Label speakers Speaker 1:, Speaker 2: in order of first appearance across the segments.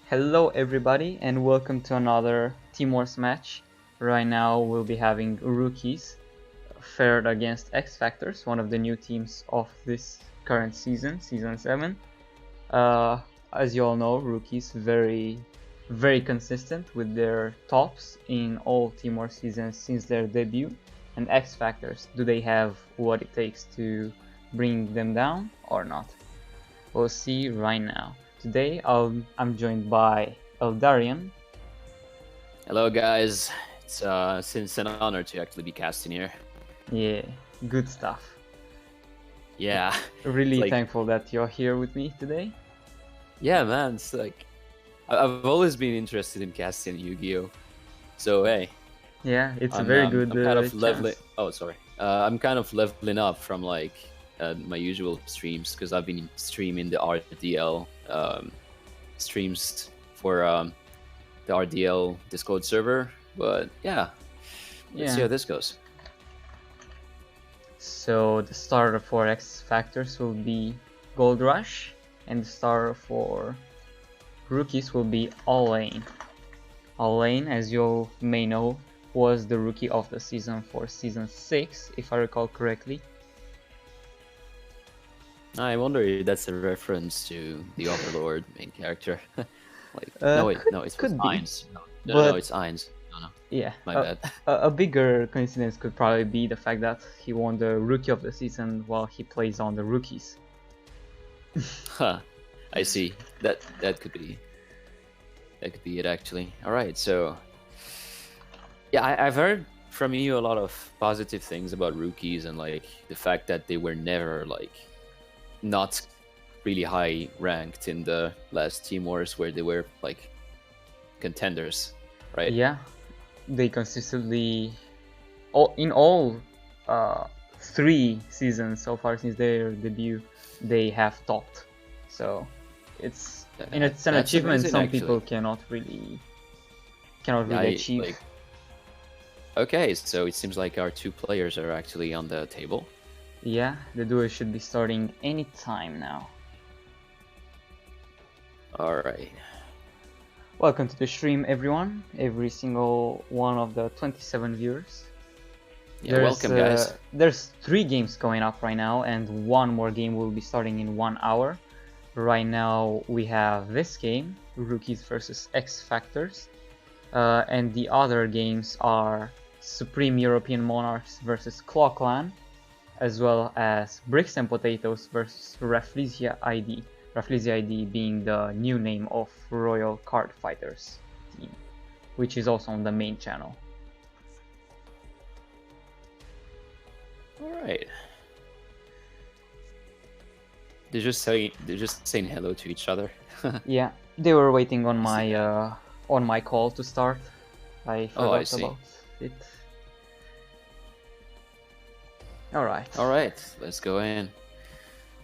Speaker 1: Hello everybody and welcome to another Team Wars match. Right now we'll be having Rookies fared against X Factors, one of the new teams of this current season, Season 7. As you all know, Rookies very consistent with their tops in all Team Wars seasons since their debut. And X Factors, do they have what it takes to bring them down or not? We'll see right now. Today I'm joined by Eldaryon.
Speaker 2: Hello guys, it's an honor to actually be casting here.
Speaker 1: Yeah, good stuff.
Speaker 2: Yeah.
Speaker 1: Really thankful that you're here with me today.
Speaker 2: Yeah man, it's like I've always been interested in casting Yu-Gi-Oh! So hey.
Speaker 1: Yeah, it's a very good
Speaker 2: I'm kind of
Speaker 1: leveling.
Speaker 2: Oh sorry. I'm kind of leveling up from like my usual streams because I've been streaming the RDL streams for the RDL Discord server, but yeah, let's see how this goes.
Speaker 1: So the starter for X Factors will be Gold Rush, and the starter for Rookies will be Eldaryon. Eldaryon, as you may know, was the Rookie of the Season for Season 6, if I recall correctly.
Speaker 2: I wonder if that's a reference to the Overlord main character.
Speaker 1: No,
Speaker 2: it's Ainz. No, it's Ainz. No.
Speaker 1: Yeah,
Speaker 2: my bad.
Speaker 1: A bigger coincidence could probably be the fact that he won the Rookie of the Season while he plays on the Rookies.
Speaker 2: Huh. I see. That could be. That could be it actually. All right, so yeah, I've heard from you a lot of positive things about Rookies and like the fact that they were never like not really high ranked in the last Team Wars where they were like contenders, right?
Speaker 1: Yeah, they consistently, in all 3 seasons so far since their debut, they have topped. So it's an achievement
Speaker 2: amazing,
Speaker 1: some people cannot really achieve.
Speaker 2: Like, okay, so it seems like our 2 players are actually on the table.
Speaker 1: Yeah, the duel should be starting any time now.
Speaker 2: Alright.
Speaker 1: Welcome to the stream, everyone. Every single one of the 27 viewers.
Speaker 2: Yeah, welcome, guys.
Speaker 1: There's 3 games going up right now, and 1 more game will be starting in 1 hour. Right now, we have this game, Rookies versus X Factors. And the other games are Supreme European Monarchs versus Claw Clan, as well as Bricks and Potatoes versus Rafflesia ID. Rafflesia ID being the new name of Royal Card Fighters team, which is also on the main channel.
Speaker 2: Alright. They're just saying hello to each other.
Speaker 1: Yeah, they were waiting on my call to start. I forgot about it.
Speaker 2: Alright, let's go in.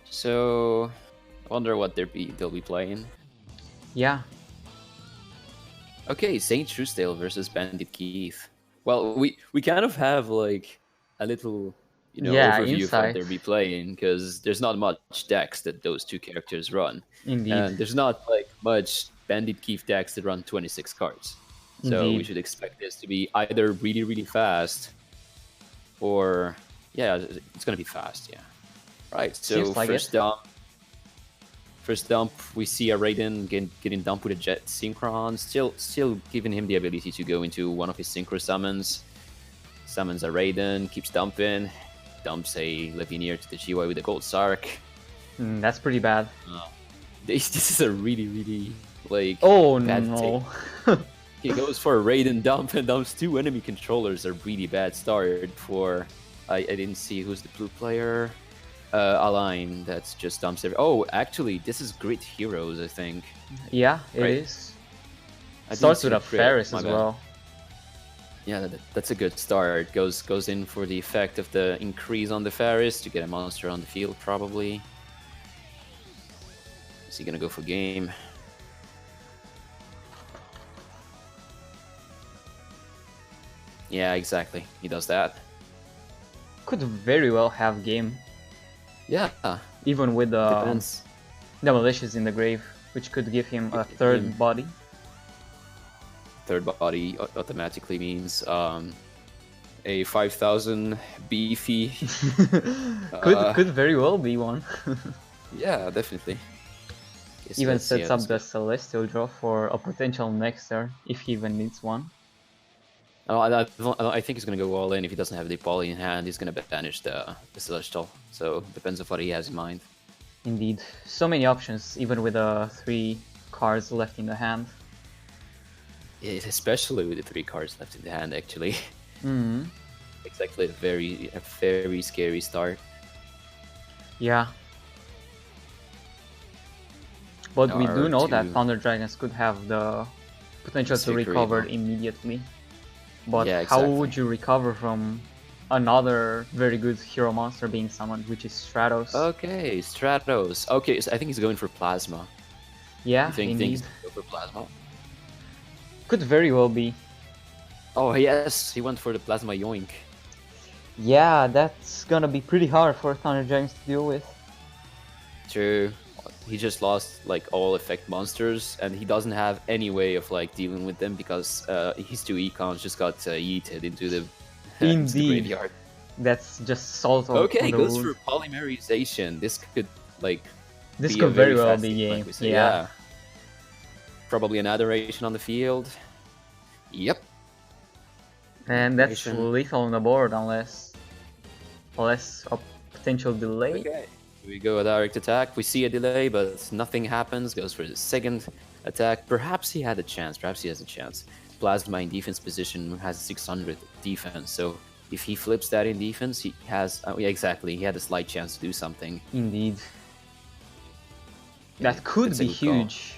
Speaker 2: So I wonder what they'll be playing.
Speaker 1: Yeah.
Speaker 2: Okay, Saint Truesdale versus Bandit Keith. Well, we kind of have like a little overview of what they'll be playing because there's not much decks that those 2 characters run.
Speaker 1: Indeed.
Speaker 2: And there's not like much Bandit Keith decks that run 26 cards. So we should expect this to be either really fast or yeah, it's gonna be fast, yeah. Right, so first dump, we see a Raiden getting dumped with a Jet Synchron, still giving him the ability to go into one of his Synchro summons. Summons a Raiden, keeps dumping, dumps a Levinier to the GY with a Gold Sark.
Speaker 1: That's pretty bad.
Speaker 2: This is a really like
Speaker 1: bad no.
Speaker 2: He goes for a Raiden dump and dumps 2 enemy controllers. A really bad start for I didn't see who's the blue player. Align that's just dumps every. Oh, actually, this is Grit Heroes, I think.
Speaker 1: Yeah, it is. Starts with a Ferris as well.
Speaker 2: Yeah, that's a good start. Goes in for the effect of the increase on the Ferris to get a monster on the field, probably. Is he gonna go for game? Yeah, exactly. He does that.
Speaker 1: Could very well have game.
Speaker 2: Yeah.
Speaker 1: Even with the Demolicious in the grave. which could give him a
Speaker 2: Give
Speaker 1: third
Speaker 2: him-
Speaker 1: body.
Speaker 2: Third body automatically means a 5,000 beefy.
Speaker 1: Could very well be one.
Speaker 2: Yeah, definitely. Yes,
Speaker 1: Even
Speaker 2: let's see
Speaker 1: sets
Speaker 2: how
Speaker 1: up
Speaker 2: this
Speaker 1: the
Speaker 2: goes.
Speaker 1: Celestial draw for a potential next turn, if he even needs one.
Speaker 2: Oh, I think he's gonna go all in. If he doesn't have the poly in hand, he's gonna banish the Celestial. So depends on what he has in mind.
Speaker 1: Indeed, so many options, even with 3 cards left in the hand.
Speaker 2: Yeah, especially with the 3 cards left in the hand, actually.
Speaker 1: Hmm.
Speaker 2: It's actually a very scary start.
Speaker 1: Yeah. But we do know that
Speaker 2: R2.
Speaker 1: Thunder Dragons could have the potential to
Speaker 2: Sphere
Speaker 1: recover
Speaker 2: Karibo.
Speaker 1: immediately. But
Speaker 2: Yeah,
Speaker 1: how
Speaker 2: exactly.
Speaker 1: would you recover from another very good hero monster being summoned, which is Stratos?
Speaker 2: Okay, Stratos. Okay, so I think he's going for Plasma.
Speaker 1: Yeah,
Speaker 2: You think
Speaker 1: indeed.
Speaker 2: he's going for Plasma?
Speaker 1: Could very well be.
Speaker 2: Oh yes, he went for the Plasma Yoink.
Speaker 1: Yeah, that's gonna be pretty hard for Thunder Dragons to deal with.
Speaker 2: True. He just lost like all effect monsters, and he doesn't have any way of like dealing with them because his 2 econs just got yeeted into the, into the
Speaker 1: Indeed.
Speaker 2: graveyard.
Speaker 1: That's just salt on,
Speaker 2: Okay,
Speaker 1: on the
Speaker 2: goes
Speaker 1: wound.
Speaker 2: for Polymerization. This could like
Speaker 1: This
Speaker 2: be
Speaker 1: could
Speaker 2: a
Speaker 1: very
Speaker 2: very
Speaker 1: well
Speaker 2: fast
Speaker 1: be
Speaker 2: game,
Speaker 1: game.
Speaker 2: like we say.
Speaker 1: Yeah.
Speaker 2: Probably an Adoration on the field. Yep.
Speaker 1: And that's
Speaker 2: Adoration.
Speaker 1: lethal on the board unless a potential delay.
Speaker 2: Okay. We go a direct attack. We see a delay, but nothing happens. Goes for the second attack. Perhaps he had a chance. Perhaps he has a chance. Plasma in defense position has 600 defense. So if he flips that in defense, he has... yeah, exactly. He had a slight chance to do something.
Speaker 1: Indeed. That could
Speaker 2: It's a
Speaker 1: be
Speaker 2: good call.
Speaker 1: huge.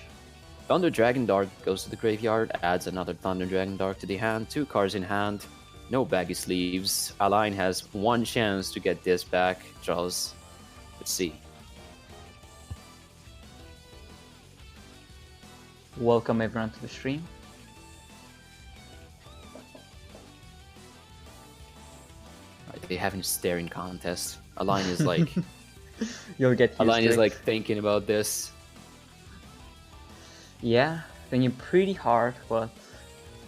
Speaker 2: Thunder Dragon Dart goes to the graveyard, adds another Thunder Dragon Dart to the hand, 2 cards in hand, no baggy sleeves. Align has 1 chance to get this back, draws. Let's see.
Speaker 1: Welcome everyone to the stream.
Speaker 2: They having a staring contest. Align is like
Speaker 1: You'll get used
Speaker 2: Align
Speaker 1: to
Speaker 2: is
Speaker 1: it.
Speaker 2: like thinking about this.
Speaker 1: Yeah, thinking pretty hard, but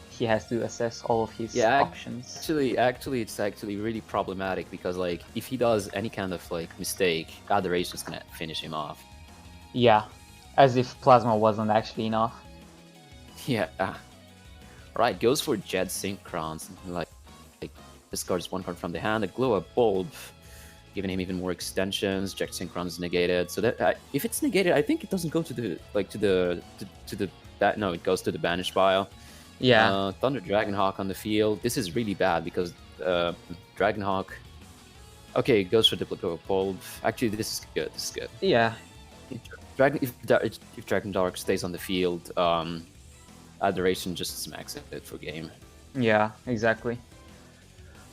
Speaker 1: he has to assess all of his
Speaker 2: Yeah,
Speaker 1: options.
Speaker 2: Actually, it's actually really problematic because like if he does any kind of like mistake, Adoration is gonna finish him off.
Speaker 1: Yeah, as if Plasma wasn't actually enough.
Speaker 2: Yeah. Right, goes for Jet Synchrons. Like discards 1 card from the hand, a Glow Up Bulb, giving him even more extensions. Jet Synchron's negated. So that if it's negated, I think it doesn't go to the no, it goes to the banish pile.
Speaker 1: Yeah.
Speaker 2: Thunder Dragonhawk on the field. This is really bad because Dragonhawk. Okay, it goes for the Glow Up Bulb. Actually, this is good. This is good.
Speaker 1: Yeah.
Speaker 2: If Dragon Dark stays on the field, Adoration just smacks it for game.
Speaker 1: Yeah, exactly.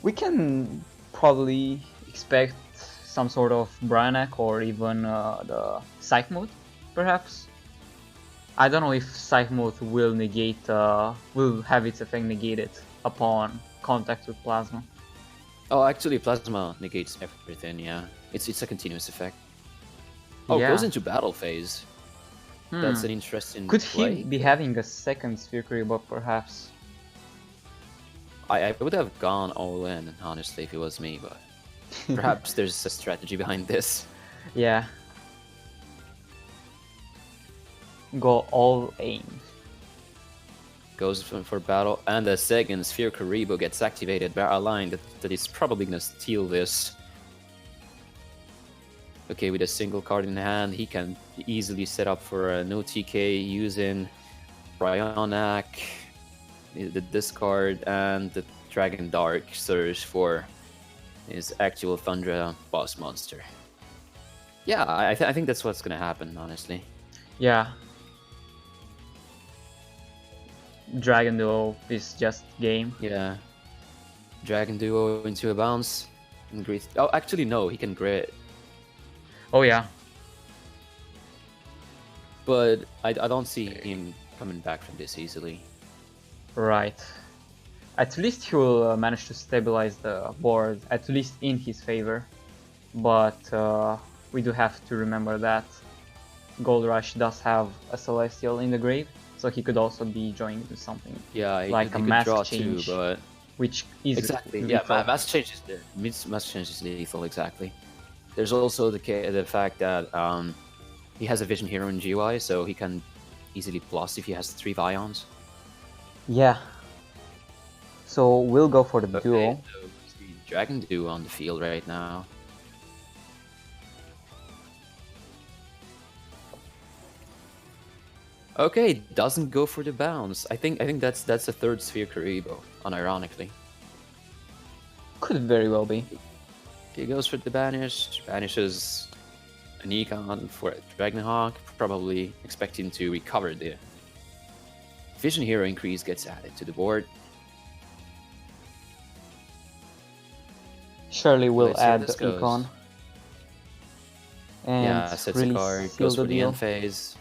Speaker 1: We can probably expect some sort of Branak or even the Psych Mode, perhaps. I don't know if Psych Mode will negate, will have its effect negated upon contact with Plasma.
Speaker 2: Oh, actually, Plasma negates everything. Yeah, it's a continuous effect. Oh,
Speaker 1: Yeah.
Speaker 2: it goes into battle phase. That's an interesting
Speaker 1: Could
Speaker 2: play.
Speaker 1: he be having a second Sphere Karibo, perhaps?
Speaker 2: I would have gone all in, honestly, if it was me, but perhaps there's a strategy behind this.
Speaker 1: Yeah. Go all aim.
Speaker 2: Goes for battle, and the second Sphere Karibo gets activated by a line that is probably gonna steal this. Okay, with a single card in hand, he can easily set up for a no TK using Bryonak, the discard, and the Dragon Dark Surge for his actual Thundra boss monster. Yeah, I think that's what's gonna happen, honestly.
Speaker 1: Yeah. Dragon Duo is just game.
Speaker 2: Yeah. Dragon Duo into a bounce. And grit. Oh, actually, no, he can grit.
Speaker 1: Oh yeah.
Speaker 2: But I don't see him coming back from this easily.
Speaker 1: Right. At least he will manage to stabilize the board, at least in his favor. But we do have to remember that Gold Rush does have a Celestial in the grave, so he could also be joining into something
Speaker 2: Yeah,
Speaker 1: like a
Speaker 2: he could
Speaker 1: mask
Speaker 2: draw
Speaker 1: change,
Speaker 2: too, but
Speaker 1: which is
Speaker 2: exactly. Yeah,
Speaker 1: lethal.
Speaker 2: mass change is there. Mass change is lethal. Exactly. There's also the fact that he has a Vision Hero in GY, so he can easily plus if he has 3 Vions.
Speaker 1: Yeah. So we'll go for the
Speaker 2: Okay,
Speaker 1: duel.
Speaker 2: so we see Dragon Duo on the field right now. Okay, doesn't go for the bounce. I think that's a third Sphere Karibo, unironically.
Speaker 1: Could very well be.
Speaker 2: He goes for the banish, banishes an econ for Dragonhawk, probably expecting to recover the Vision Hero increase gets added to the board.
Speaker 1: Surely we'll
Speaker 2: Let's see how
Speaker 1: add the
Speaker 2: this goes.
Speaker 1: econ. And
Speaker 2: Yeah, sets
Speaker 1: really
Speaker 2: a card,
Speaker 1: seal
Speaker 2: goes
Speaker 1: the
Speaker 2: for the
Speaker 1: deal.
Speaker 2: end phase.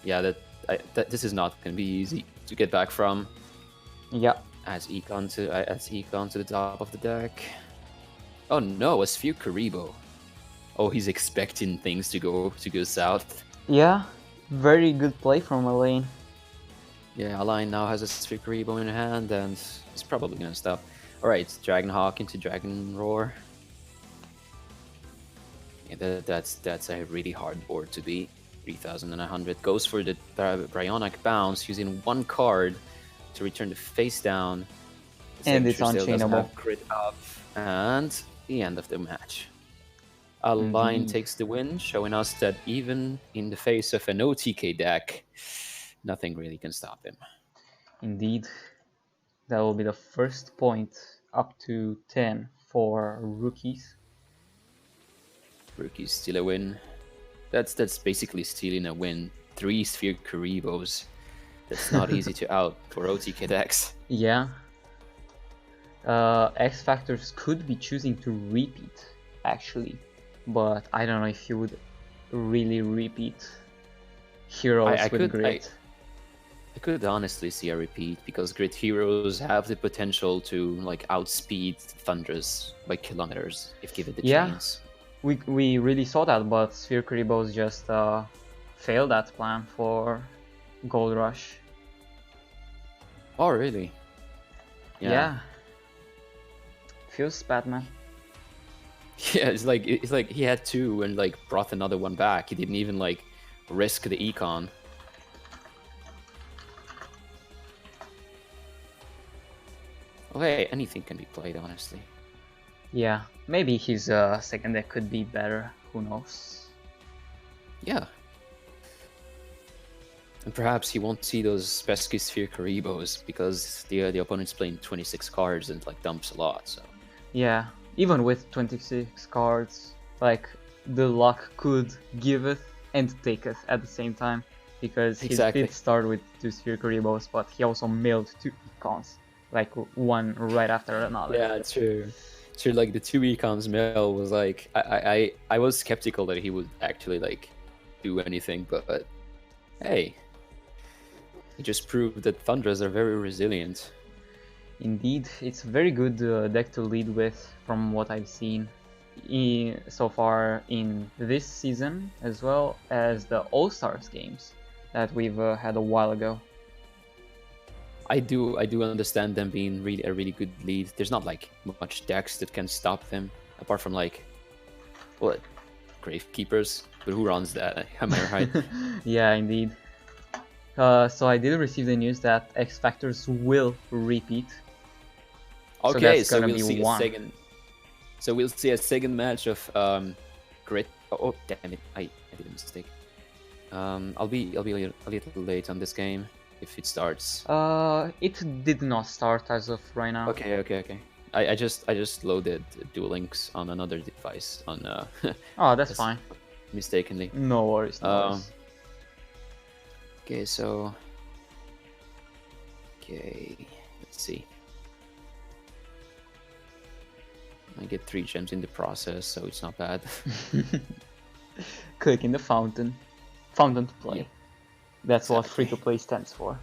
Speaker 2: Yeah, that this is not going to be easy to get back from.
Speaker 1: Yeah.
Speaker 2: Adds econ to the top of the deck. Oh no, a Sphere Karibo. Oh, he's expecting things to go south.
Speaker 1: Yeah. Very good play from Elaine.
Speaker 2: Yeah, Align now has a Sphere Karibo in hand and it's probably gonna stop. Alright, Dragonhawk into Dragon Roar. Yeah, that's a really hard board to beat. 3,100 goes for the Bryonic Bounce using 1 card to return the face down. The
Speaker 1: And it's
Speaker 2: Signature Seal doesn't
Speaker 1: unchainable.
Speaker 2: have crit up, and the end of the match. Align
Speaker 1: Indeed.
Speaker 2: takes the win, showing us that even in the face of an OTK deck, nothing really can stop him.
Speaker 1: Indeed. That will be the first point up to 10 for rookies.
Speaker 2: Rookies steal a win. That's basically stealing a win. 3 Sphere Karibos. That's not easy to out for OTK decks.
Speaker 1: Yeah. X Factors could be choosing to repeat, actually. But I don't know if you would really repeat heroes with grit.
Speaker 2: I could honestly see a repeat because Grit Heroes have the potential to like outspeed Thunders by kilometers if given the chance.
Speaker 1: We really saw that, but Sphere Karibos just failed that plan for Gold Rush.
Speaker 2: Oh really?
Speaker 1: Yeah. Feels bad, man.
Speaker 2: Yeah, it's like he had 2 and like brought another one back. He didn't even like risk the econ. Okay, anything can be played, honestly.
Speaker 1: Yeah, maybe his second deck could be better. Who knows?
Speaker 2: Yeah. And perhaps he won't see those pesky Sphere Karibos because the opponent's playing 26 cards and like dumps a lot. So
Speaker 1: yeah, even with 26 cards, like the luck could give it and take it at the same time, because he did start with 2 Sphere Karibos, but he also milled 2 econs, like one right after another.
Speaker 2: Yeah, true. True, like the 2 econs mill was like I was skeptical that he would actually like do anything, but hey, he just proved that Thunders are very resilient.
Speaker 1: Indeed, it's a very good deck to lead with from what I've seen so far in this season, as well as the All-Stars games that we've had a while ago.
Speaker 2: I do understand them being a really good lead. There's not like much decks that can stop them, apart from like what Gravekeepers. But who runs that? Am I right?
Speaker 1: Yeah, indeed. So I did receive the news that X Factors will repeat.
Speaker 2: Okay, so we'll see a second. So we'll see a second match of Grit. Oh damn it! I did a mistake. I'll be a little late on this game if it starts.
Speaker 1: It did not start as of right now.
Speaker 2: Okay. I just loaded Duel Links on another device on.
Speaker 1: Oh, that's fine.
Speaker 2: Mistakenly.
Speaker 1: No worries. No worries.
Speaker 2: Okay, so. Okay, let's see. I get 3 gems in the process, so it's not bad.
Speaker 1: Click in the fountain. Fountain to play. Yeah. That's exactly what free-to-play stands for.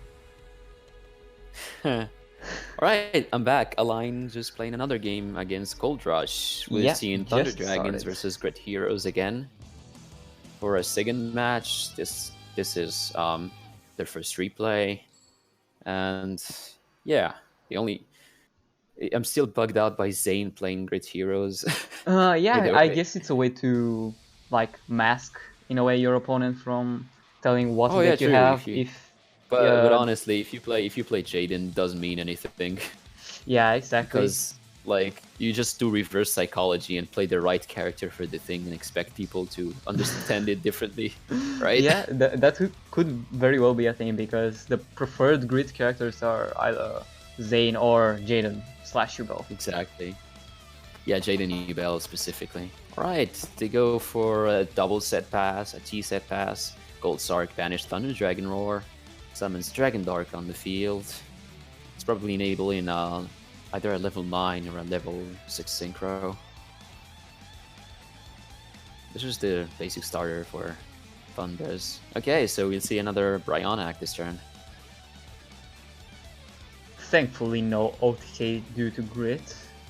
Speaker 2: Alright, I'm back. Align just playing another game against Gold Rush. We're seeing Thunder Dragons versus Grit Heroes again. for a second match. This is their first replay, and yeah, the only I'm still bugged out by Zane playing Grid Heroes.
Speaker 1: Yeah, I guess it's a way to like mask in a way your opponent from telling what
Speaker 2: Oh yeah,
Speaker 1: deck you
Speaker 2: true.
Speaker 1: have.
Speaker 2: If you,
Speaker 1: If
Speaker 2: but honestly, if you play Jaden, doesn't mean anything
Speaker 1: yeah, exactly.
Speaker 2: because like you just do reverse psychology and play the right character for the thing and expect people to understand it differently, right?
Speaker 1: Yeah, that could very well be a thing because the preferred grid characters are either Zane or Jaden / Ubel.
Speaker 2: Exactly. Yeah, Jaden Ubel specifically. Alright, they go for a double set pass, a T set pass. Gold Sark banished Thunder Dragon Roar. Summons Dragon Dark on the field. It's probably enabling either a level 9 or a level 6 synchro. This is the basic starter for Thunders. Okay, so we'll see another Brionac this turn.
Speaker 1: Thankfully, no OTK due to grid,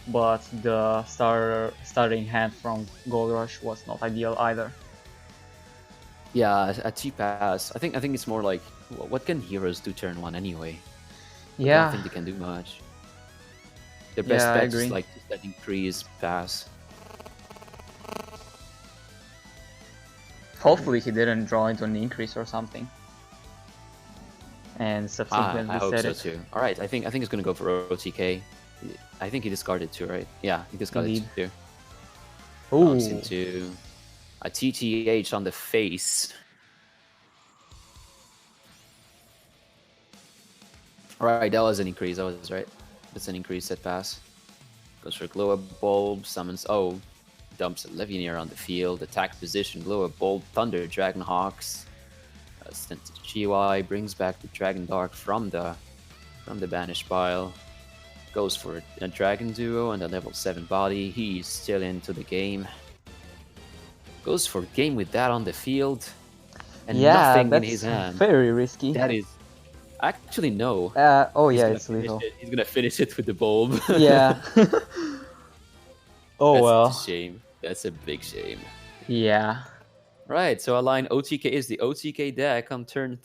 Speaker 1: but the starting hand from Gold Rush was not ideal either.
Speaker 2: Yeah, a T pass. I think it's more like what can heroes do turn 1 anyway?
Speaker 1: Yeah.
Speaker 2: I don't think they can do much. The best bet is like just that increase pass.
Speaker 1: Hopefully he didn't draw into an increase or something. And subsequently
Speaker 2: I hope
Speaker 1: said
Speaker 2: so
Speaker 1: it.
Speaker 2: too. Alright, I think it's gonna go for OTK. I think he discarded 2, right? Yeah, he discarded 2. Knocks into a TTH on the face. Alright, that was an increase, I was right. That's an increase set pass. Goes for Glow Up Bulb, summons dumps a Levianeer on the field, attack position, Glow Up Bulb, Thunder, Dragon Hawks. Sent to GY, brings back the Dragon Dark from the banished pile. Goes for a Dragon Duo and a level 7 body. He's still into the game. Goes for game with that on the field. And nothing in his hand.
Speaker 1: Very risky.
Speaker 2: That is... Actually, no.
Speaker 1: Oh yeah, it's lethal.
Speaker 2: He's gonna finish it with the bulb.
Speaker 1: Yeah. Oh well.
Speaker 2: That's a shame. That's a big shame.
Speaker 1: Yeah.
Speaker 2: Right, so align OTK is the OTK deck on turn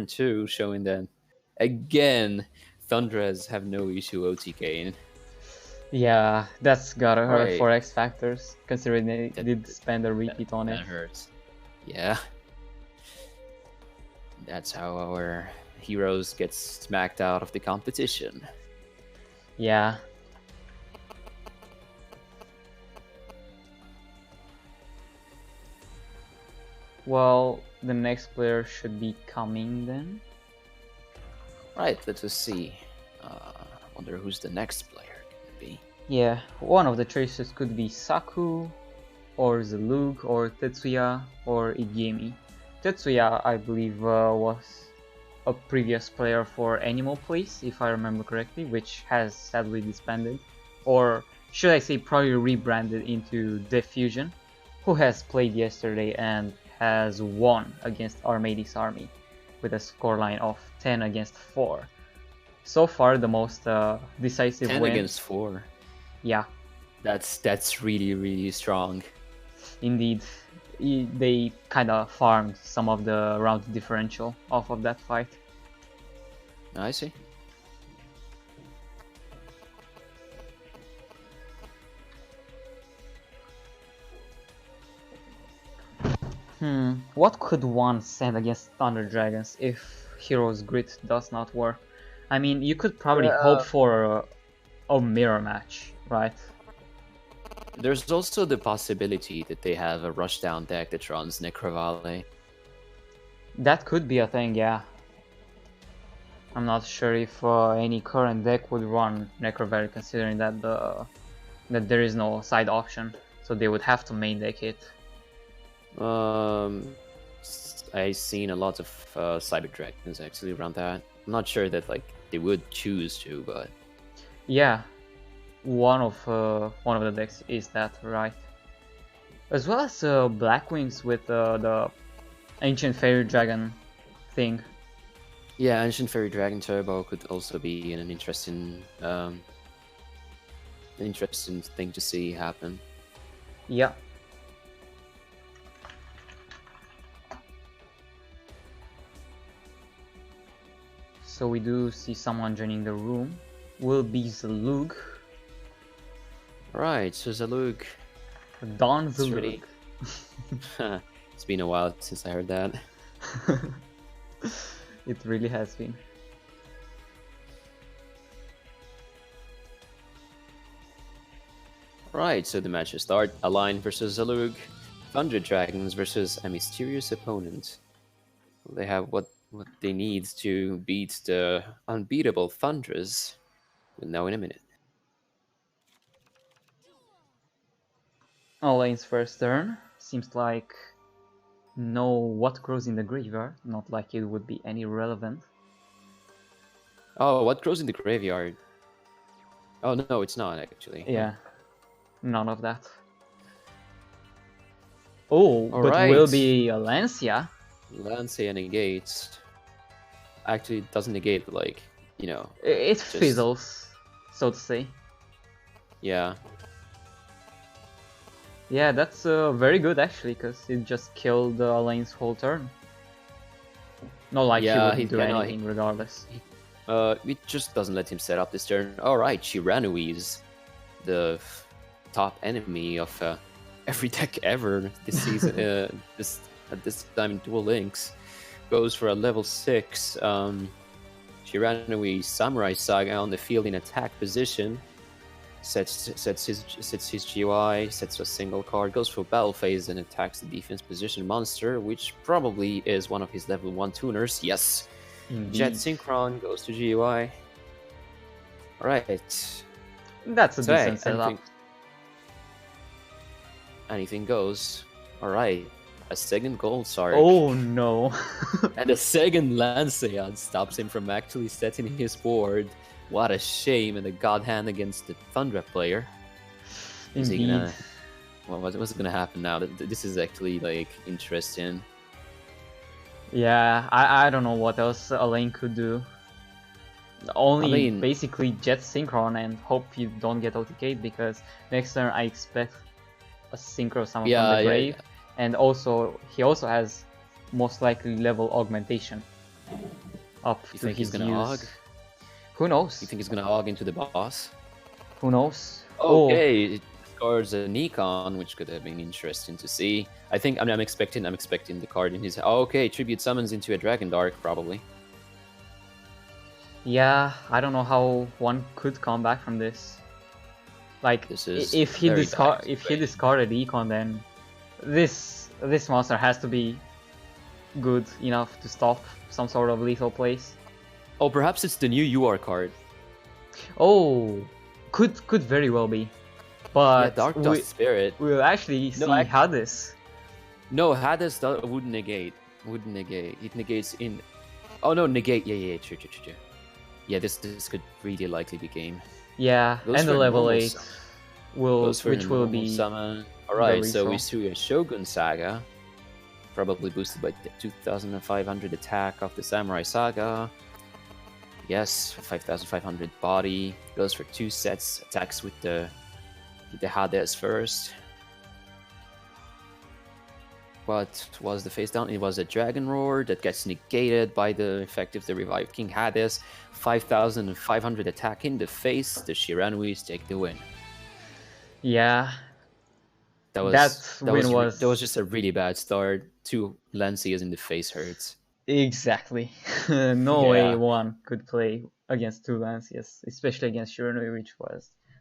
Speaker 2: 2, showing that again Thundras have no issue OTKing.
Speaker 1: Yeah, that's gotta hurt
Speaker 2: Right.
Speaker 1: for X Factors, considering they did spend a repeat on it.
Speaker 2: That hurts. Yeah. That's how our heroes get smacked out of the competition.
Speaker 1: Yeah. Well, the next player should be coming then.
Speaker 2: Right, let's just see. Wonder who's the next player gonna be.
Speaker 1: Yeah, one of the choices could be Saku, or Zalug, or Tetsuya, or Igemi. Tetsuya, I believe, was a previous player for Animal Place, if I remember correctly, which has sadly disbanded. Or should I say probably rebranded into Diffusion, who has played yesterday and has won against Armades Army with a scoreline of 10 against 4. So far, the most decisive
Speaker 2: 10
Speaker 1: win.
Speaker 2: against 4.
Speaker 1: Yeah.
Speaker 2: That's really, really strong.
Speaker 1: Indeed. They kind of farmed some of the round differential off of that fight.
Speaker 2: I see.
Speaker 1: What could one send against Thunder Dragons if Heroes Grid does not work? I mean, you could probably hope for a mirror match, right?
Speaker 2: There's also the possibility that they have a rushdown deck that runs Necrovalley.
Speaker 1: That could be a thing, yeah. I'm not sure if any current deck would run Necrovalley, considering that that there is no side option, so they would have to main deck it.
Speaker 2: I've seen a lot of Cyber Dragons actually around that. I'm not sure that like they would choose to, but
Speaker 1: yeah, one of the decks is that, right? As well as Black Wings with the Ancient Fairy Dragon thing.
Speaker 2: yeah, Ancient Fairy Dragon Turbo could also be an interesting thing to see happen.
Speaker 1: Yeah. so we do see someone joining the room. Will be Zalug.
Speaker 2: Right, so Zalug.
Speaker 1: Don
Speaker 2: It's
Speaker 1: Zalug.
Speaker 2: really... It's been a while since I heard that.
Speaker 1: It really has been.
Speaker 2: Right, so the matches start. Align versus Zalug. Thunder Dragons versus a mysterious opponent. They have what they need to beat the unbeatable Thunders. We'll know in a minute.
Speaker 1: Alain's first turn. Seems like know what grows in the graveyard. Not like it would be any relevant.
Speaker 2: Oh, what grows in the graveyard? Oh, no, it's not, actually.
Speaker 1: Yeah, none of that. Oh,
Speaker 2: All
Speaker 1: but
Speaker 2: right.
Speaker 1: will be a Lancia.
Speaker 2: Lancia negates. Actually, it doesn't negate, but like, you know.
Speaker 1: It fizzles, so to say.
Speaker 2: Yeah.
Speaker 1: Yeah, that's very good actually, because it just killed Alain's whole turn. Not like he wouldn't do anything regardless.
Speaker 2: It just doesn't let him set up this turn. Alright, Shiranui, the top enemy of every deck ever this season. At this time in Duel Links, goes for a level 6. Shiranui Samurai Saga on the field in attack position. Sets his GUI, sets a single card, goes for battle phase and attacks the defense position monster, which probably is one of his level 1 tuners. Yes.
Speaker 1: Indeed.
Speaker 2: Jet Synchron goes to GUI. Alright.
Speaker 1: That's a decent setup.
Speaker 2: Anything goes. Alright. A second Gold Sark.
Speaker 1: Oh no.
Speaker 2: And a second Lanceon stops him from actually setting his board. What a shame, and a God Hand against the Thundra player.
Speaker 1: Indeed.
Speaker 2: What's gonna happen now? This is actually like interesting.
Speaker 1: Yeah, I don't know what else Alain could do. Only basically Jet Synchron and hope you don't get OTK'd, because next turn I expect a Synchro Summon from the grave. Yeah. And also, he also has most likely level augmentation up
Speaker 2: you
Speaker 1: to
Speaker 2: think
Speaker 1: his
Speaker 2: he's gonna
Speaker 1: use. Who knows?
Speaker 2: You think he's gonna hog into the boss?
Speaker 1: Who knows?
Speaker 2: Okay, it scores a Nikon, which could have been interesting to see. I'm expecting the card in his. Oh, okay, tribute summons into a Dragon Dark probably.
Speaker 1: Yeah, I don't know how one could come back from this. Like, if he discarded Econ, then this monster has to be good enough to stop some sort of lethal plays.
Speaker 2: Oh, perhaps it's the new UR card.
Speaker 1: Oh, could very well be. But
Speaker 2: yeah, Dark Dust Spirit.
Speaker 1: We'll actually see Hades.
Speaker 2: No, Hades wouldn't negate. Wouldn't negate. It negates in. Oh no, negate. Yeah, true. Yeah, this could really likely be game.
Speaker 1: Yeah, and the level 8 which will be
Speaker 2: summon. Alright, so we see a Shogun Saga, probably boosted by the 2500 attack of the Samurai Saga. Yes, 5500 body, goes for 2 sets, attacks with the Hades first. What was the face down? It was a Dragon Roar that gets negated by the effect of the revived King Hades. 5500 attack in the face, the Shiranuis take the win.
Speaker 1: Yeah.
Speaker 2: That was just a really bad start. 2 Lancias in the face hurts.
Speaker 1: Exactly. No way one could play against 2 Lancias, especially against Shiranui,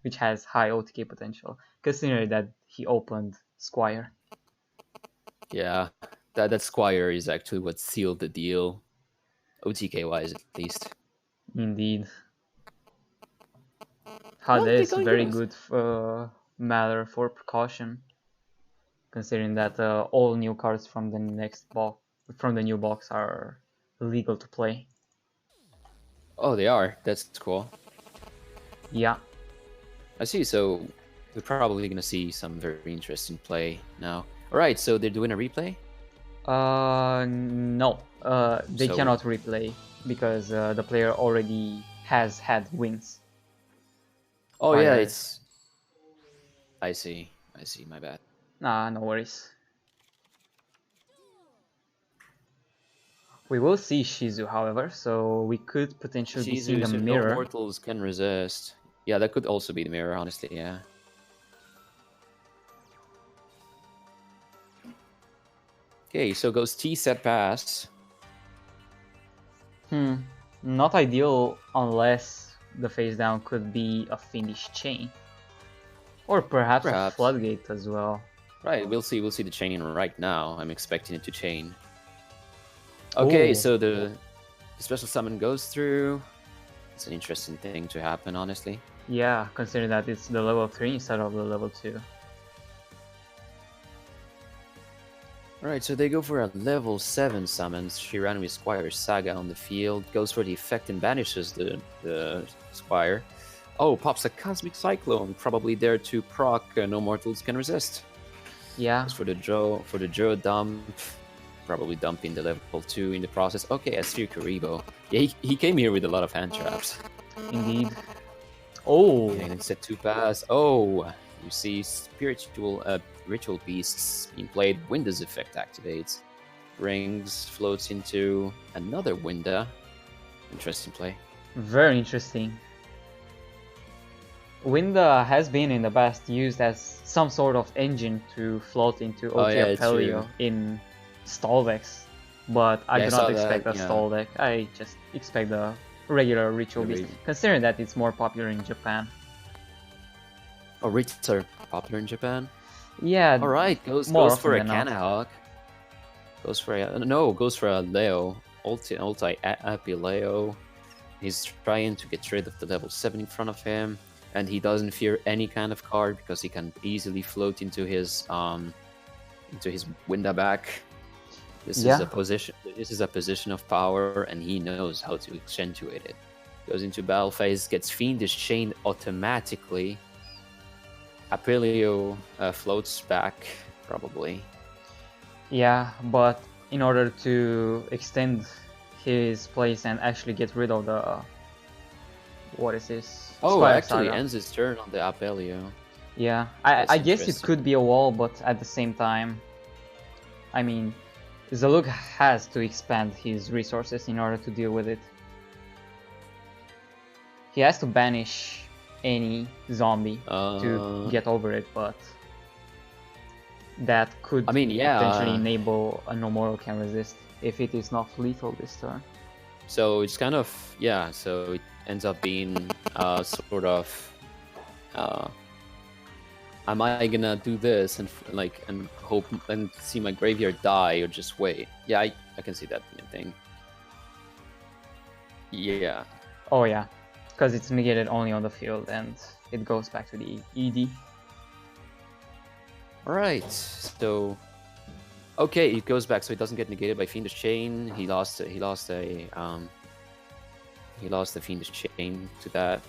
Speaker 1: which has high OTK potential, considering that he opened Squire.
Speaker 2: Yeah, that Squire is actually what sealed the deal, OTK wise at least.
Speaker 1: Indeed. Hades very good matter for precaution, considering that all new cards from the new box are legal to play.
Speaker 2: Oh, they are. That's cool.
Speaker 1: Yeah.
Speaker 2: I see. So we're probably gonna see some very interesting play now. All right. So they're doing a replay.
Speaker 1: No. They cannot replay because the player already has had wins.
Speaker 2: Oh yeah, it's. I see. My bad.
Speaker 1: Nah, no worries. We will see Shizu, however, so we could potentially be seeing a
Speaker 2: So no
Speaker 1: mirror.
Speaker 2: mortals can resist. Yeah, that could also be the mirror, honestly, yeah. Okay, so goes T set pass.
Speaker 1: Not ideal unless the face down could be a Fiendish Chain. Or perhaps a
Speaker 2: Perhaps.
Speaker 1: Floodgate as well.
Speaker 2: Right, we'll see the chain right now. I'm expecting it to chain. Okay,
Speaker 1: Ooh.
Speaker 2: so the special summon goes through. It's an interesting thing to happen, honestly.
Speaker 1: Yeah, considering that it's the level 3 instead of the level 2.
Speaker 2: Alright, so they go for a level 7 summons. Shiranui Squire Saga on the field. Goes for the effect and banishes the Squire. Oh, pops a Cosmic Cyclone. Probably there to proc No Mortals Can Resist.
Speaker 1: Yeah.
Speaker 2: Goes for the Joe dump. Probably dumping the level 2 in the process. Okay, a Sphere Karibo. Yeah, he came here with a lot of hand traps.
Speaker 1: Indeed. Oh!
Speaker 2: Okay, and set 2 pass. Oh, you see spiritual ritual beasts being played. Winda's effect activates. Rings floats into another Winda. Interesting play.
Speaker 1: Very interesting. Winda has been in the past used as some sort of engine to float into
Speaker 2: Oh, yeah,
Speaker 1: OT
Speaker 2: it's
Speaker 1: Apelio
Speaker 2: true.
Speaker 1: in stall decks. But I
Speaker 2: Yeah, I
Speaker 1: do
Speaker 2: saw
Speaker 1: not expect
Speaker 2: that,
Speaker 1: a
Speaker 2: yeah.
Speaker 1: stall deck. I just expect the regular ritual
Speaker 2: The
Speaker 1: beast,
Speaker 2: reg-
Speaker 1: considering that it's more popular in Japan.
Speaker 2: Oh, Rits are popular in Japan.
Speaker 1: Yeah,
Speaker 2: All right, goes
Speaker 1: more
Speaker 2: for a
Speaker 1: often than not.
Speaker 2: Kanahawk. Goes for a Leo. Ulti Apileo. He's trying to get rid of the level 7 in front of him, and he doesn't fear any kind of card because he can easily float into his Winda back. This is a position. This is a position of power, and he knows how to accentuate it. Goes into battle phase, gets Fiendish Chain automatically. Apelio floats back, probably.
Speaker 1: Yeah, but in order to extend his place and actually get rid of the... What is this?
Speaker 2: Oh,
Speaker 1: Squire
Speaker 2: actually
Speaker 1: Saga.
Speaker 2: ends his turn on the Apelio.
Speaker 1: Yeah,
Speaker 2: That's
Speaker 1: I guess it
Speaker 2: interesting.
Speaker 1: could be a wall, but at the same time, I mean, Zalug has to expand his resources in order to deal with it. He has to banish any zombie to get over it, but that could potentially enable a No Mortal Can Resist if it is not lethal this turn.
Speaker 2: So it's kind of, yeah, so it ends up being sort of, am I gonna do this and hope and see my graveyard die or just wait? Yeah, I can see that being a thing. Yeah.
Speaker 1: Oh yeah, because it's negated only on the field and it goes back to the ED.
Speaker 2: Alright, so okay, it goes back, so it doesn't get negated by Fiendish Chain. He lost the Fiendish Chain to that.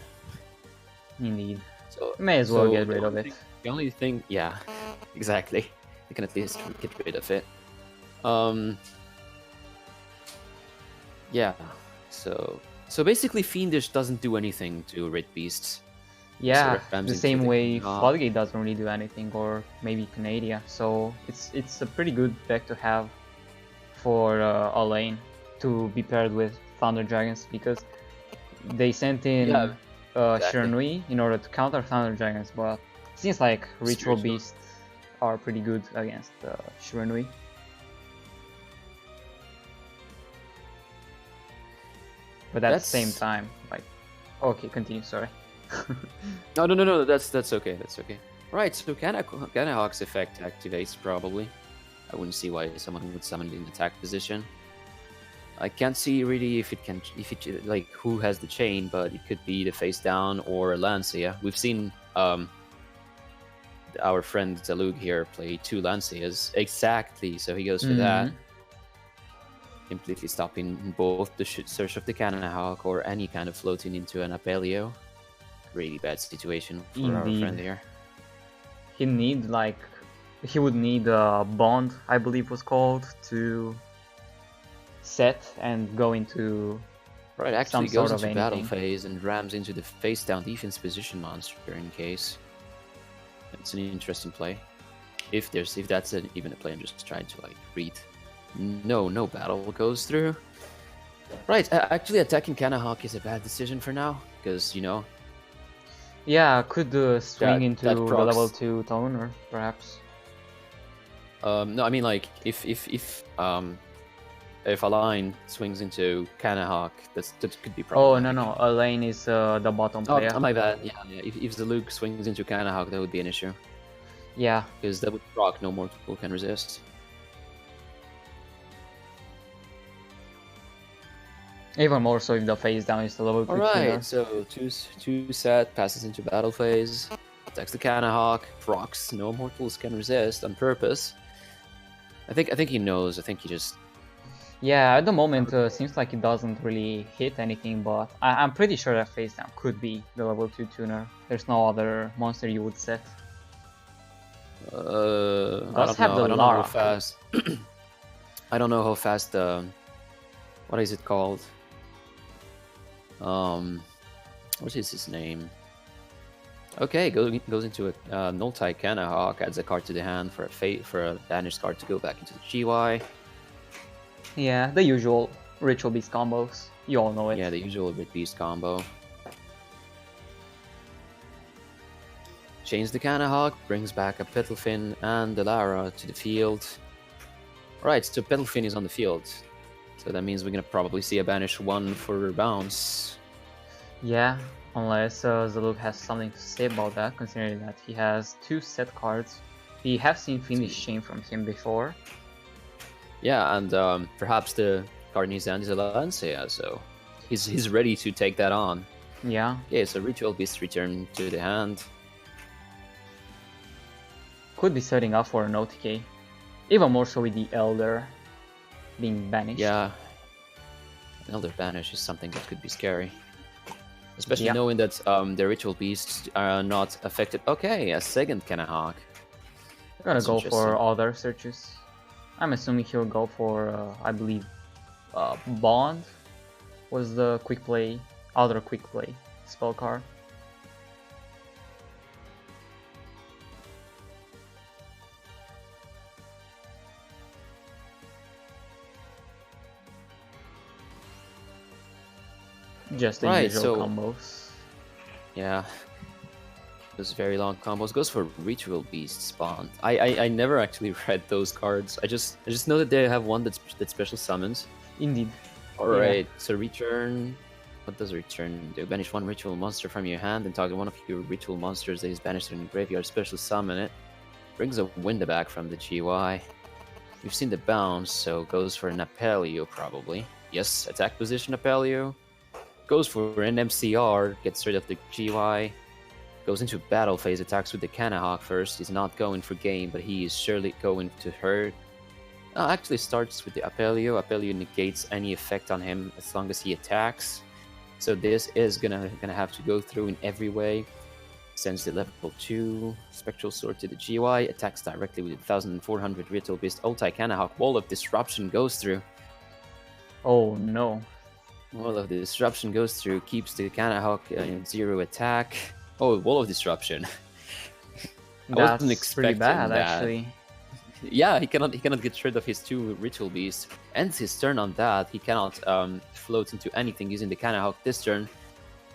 Speaker 1: Indeed.
Speaker 2: So
Speaker 1: may as well get rid of it.
Speaker 2: The only thing, yeah, exactly. You can at least get rid of it. Yeah. So basically, Fiendish doesn't do anything to Red Beasts.
Speaker 1: Yeah, the same way Floodgate doesn't really do anything, or maybe Canadia. So it's a pretty good deck to have for a lane to be paired with Thunder Dragons, because they sent in Shiranui in order to counter Thunder Dragons, but it seems like Ritual Beasts are pretty good against Shiranui. But at the same time, like, okay, continue. Sorry.
Speaker 2: No. That's okay. That's okay. Right. So Kanahawk's effect activates probably. I wouldn't see why someone would summon it in attack position. I can't see really if it like who has the chain, but it could be the face down or a Lancia. We've seen our friend Zalug here play 2 Lancias exactly, so he goes for that. Completely stopping both the Search of the Kanahawk or any kind of floating into an Apelio. Really bad situation for our friend here.
Speaker 1: He would need a Bond, I believe was called, to set and go into
Speaker 2: actually
Speaker 1: some
Speaker 2: goes
Speaker 1: sort of
Speaker 2: into battle phase and rams into the face down defense position monster in case. It's an interesting play. If that's even a play, I'm just trying to like read No battle goes through. Right, actually attacking Kanahawk is a bad decision for now, because, you know...
Speaker 1: Yeah, could swing into
Speaker 2: that
Speaker 1: the
Speaker 2: procs.
Speaker 1: level 2 toner, perhaps.
Speaker 2: No, I mean, like, if a line swings into Kanahawk, that could be problematic.
Speaker 1: Oh, no, Elaine is the bottom player.
Speaker 2: Oh, my bad. Yeah. If the Luke swings into Kanahawk, that would be an issue.
Speaker 1: Yeah.
Speaker 2: Because that would proc no mortal can resist.
Speaker 1: Even more so if the face down is the level 2 tuner.
Speaker 2: Alright, so two set, passes into battle phase, attacks the Kanahawk, procs no mortals can resist on purpose. I think he knows, I think he just...
Speaker 1: Yeah, at the moment seems like it doesn't really hit anything, but I'm pretty sure that face down could be the level 2 tuner. There's no other monster you would set.
Speaker 2: I don't know how fast... I don't know how fast what is it called? What is his name? Okay, goes into a null-type Kanahawk, adds a card to the hand for a banished card to go back into the GY.
Speaker 1: Yeah, the usual Ritual Beast combos. You all know it.
Speaker 2: Yeah, the usual Red Beast combo. Change the Kanahawk, brings back a Petalfin and the Lara to the field. Right, so Petalfin is on the field. So that means we're gonna probably see a banish 1 for bounce.
Speaker 1: Yeah, unless Zaluk has something to say about that, considering that he has 2 set cards. We have seen Finish Chain from him before.
Speaker 2: Yeah, and perhaps the card in his hand is a Lancea, so he's ready to take that on.
Speaker 1: Yeah.
Speaker 2: Yeah, so Ritual Beast return to the hand.
Speaker 1: Could be setting up for an OTK. Even more so with the Elder being banished.
Speaker 2: Yeah, an Elder banish is something that could be scary. Especially knowing that the Ritual Beasts are not affected. Okay, a second Kanahawk.
Speaker 1: I'm gonna go for other searches. I'm assuming he'll go for, I believe, Bond was the quick play, other quick play spell card. Just the usual combos.
Speaker 2: Yeah. Those very long combos. Goes for Ritual Beast spawn. I never actually read those cards. I just know that they have one that special summons.
Speaker 1: Indeed.
Speaker 2: Alright, so return. What does return do? Banish 1 ritual monster from your hand and target one of your ritual monsters that is banished in your graveyard. Special summon it. Brings a Winda back from the GY. We've seen the bounce, so goes for an Apelio probably. Yes, attack position Apelio. Goes for an MCR, gets rid of the GY. Goes into battle phase, attacks with the Kanahawk first. He's not going for game, but he is surely going to hurt. Actually starts with the Apelio. Apelio negates any effect on him as long as he attacks. So this is gonna have to go through in every way. Sends the level 2 Spectral Sword to the GY. Attacks directly with 1400 Ritual Beast. Ulti Kanahawk. Wall of Disruption goes through.
Speaker 1: Oh no.
Speaker 2: Wall of Disruption goes through. Keeps the Kanahawk in 0 attack. Oh, Wall of Disruption.
Speaker 1: That's pretty bad, actually.
Speaker 2: Yeah, he cannot get rid of his 2 Ritual Beasts. Ends his turn on that. He cannot float into anything using the Kanahawk this turn.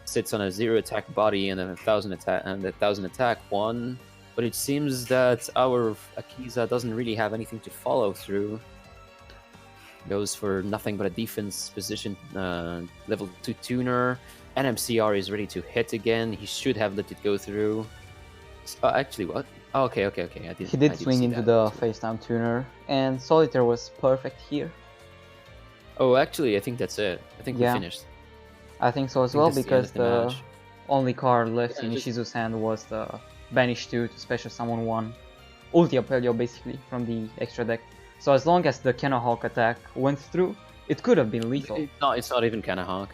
Speaker 2: Sits on a 0 attack body and a 1000 attack 1. But it seems that our HeyZZy doesn't really have anything to follow through. Goes for nothing but a defense position, level 2 tuner. NMCR is ready to hit again. He should have let it go through. Actually, what? Oh, okay.
Speaker 1: He did swing into the face down tuner, and Solitaire was perfect here.
Speaker 2: Oh, actually, I think that's it. I think we finished.
Speaker 1: I think so as well, because the only card left in Ishizu's hand was the Banish 2 to special summon 1 Ulti Apelio, basically, from the extra deck. So as long as the Kanahawk attack went through, it could have been lethal.
Speaker 2: No, it's not even Kanahawk.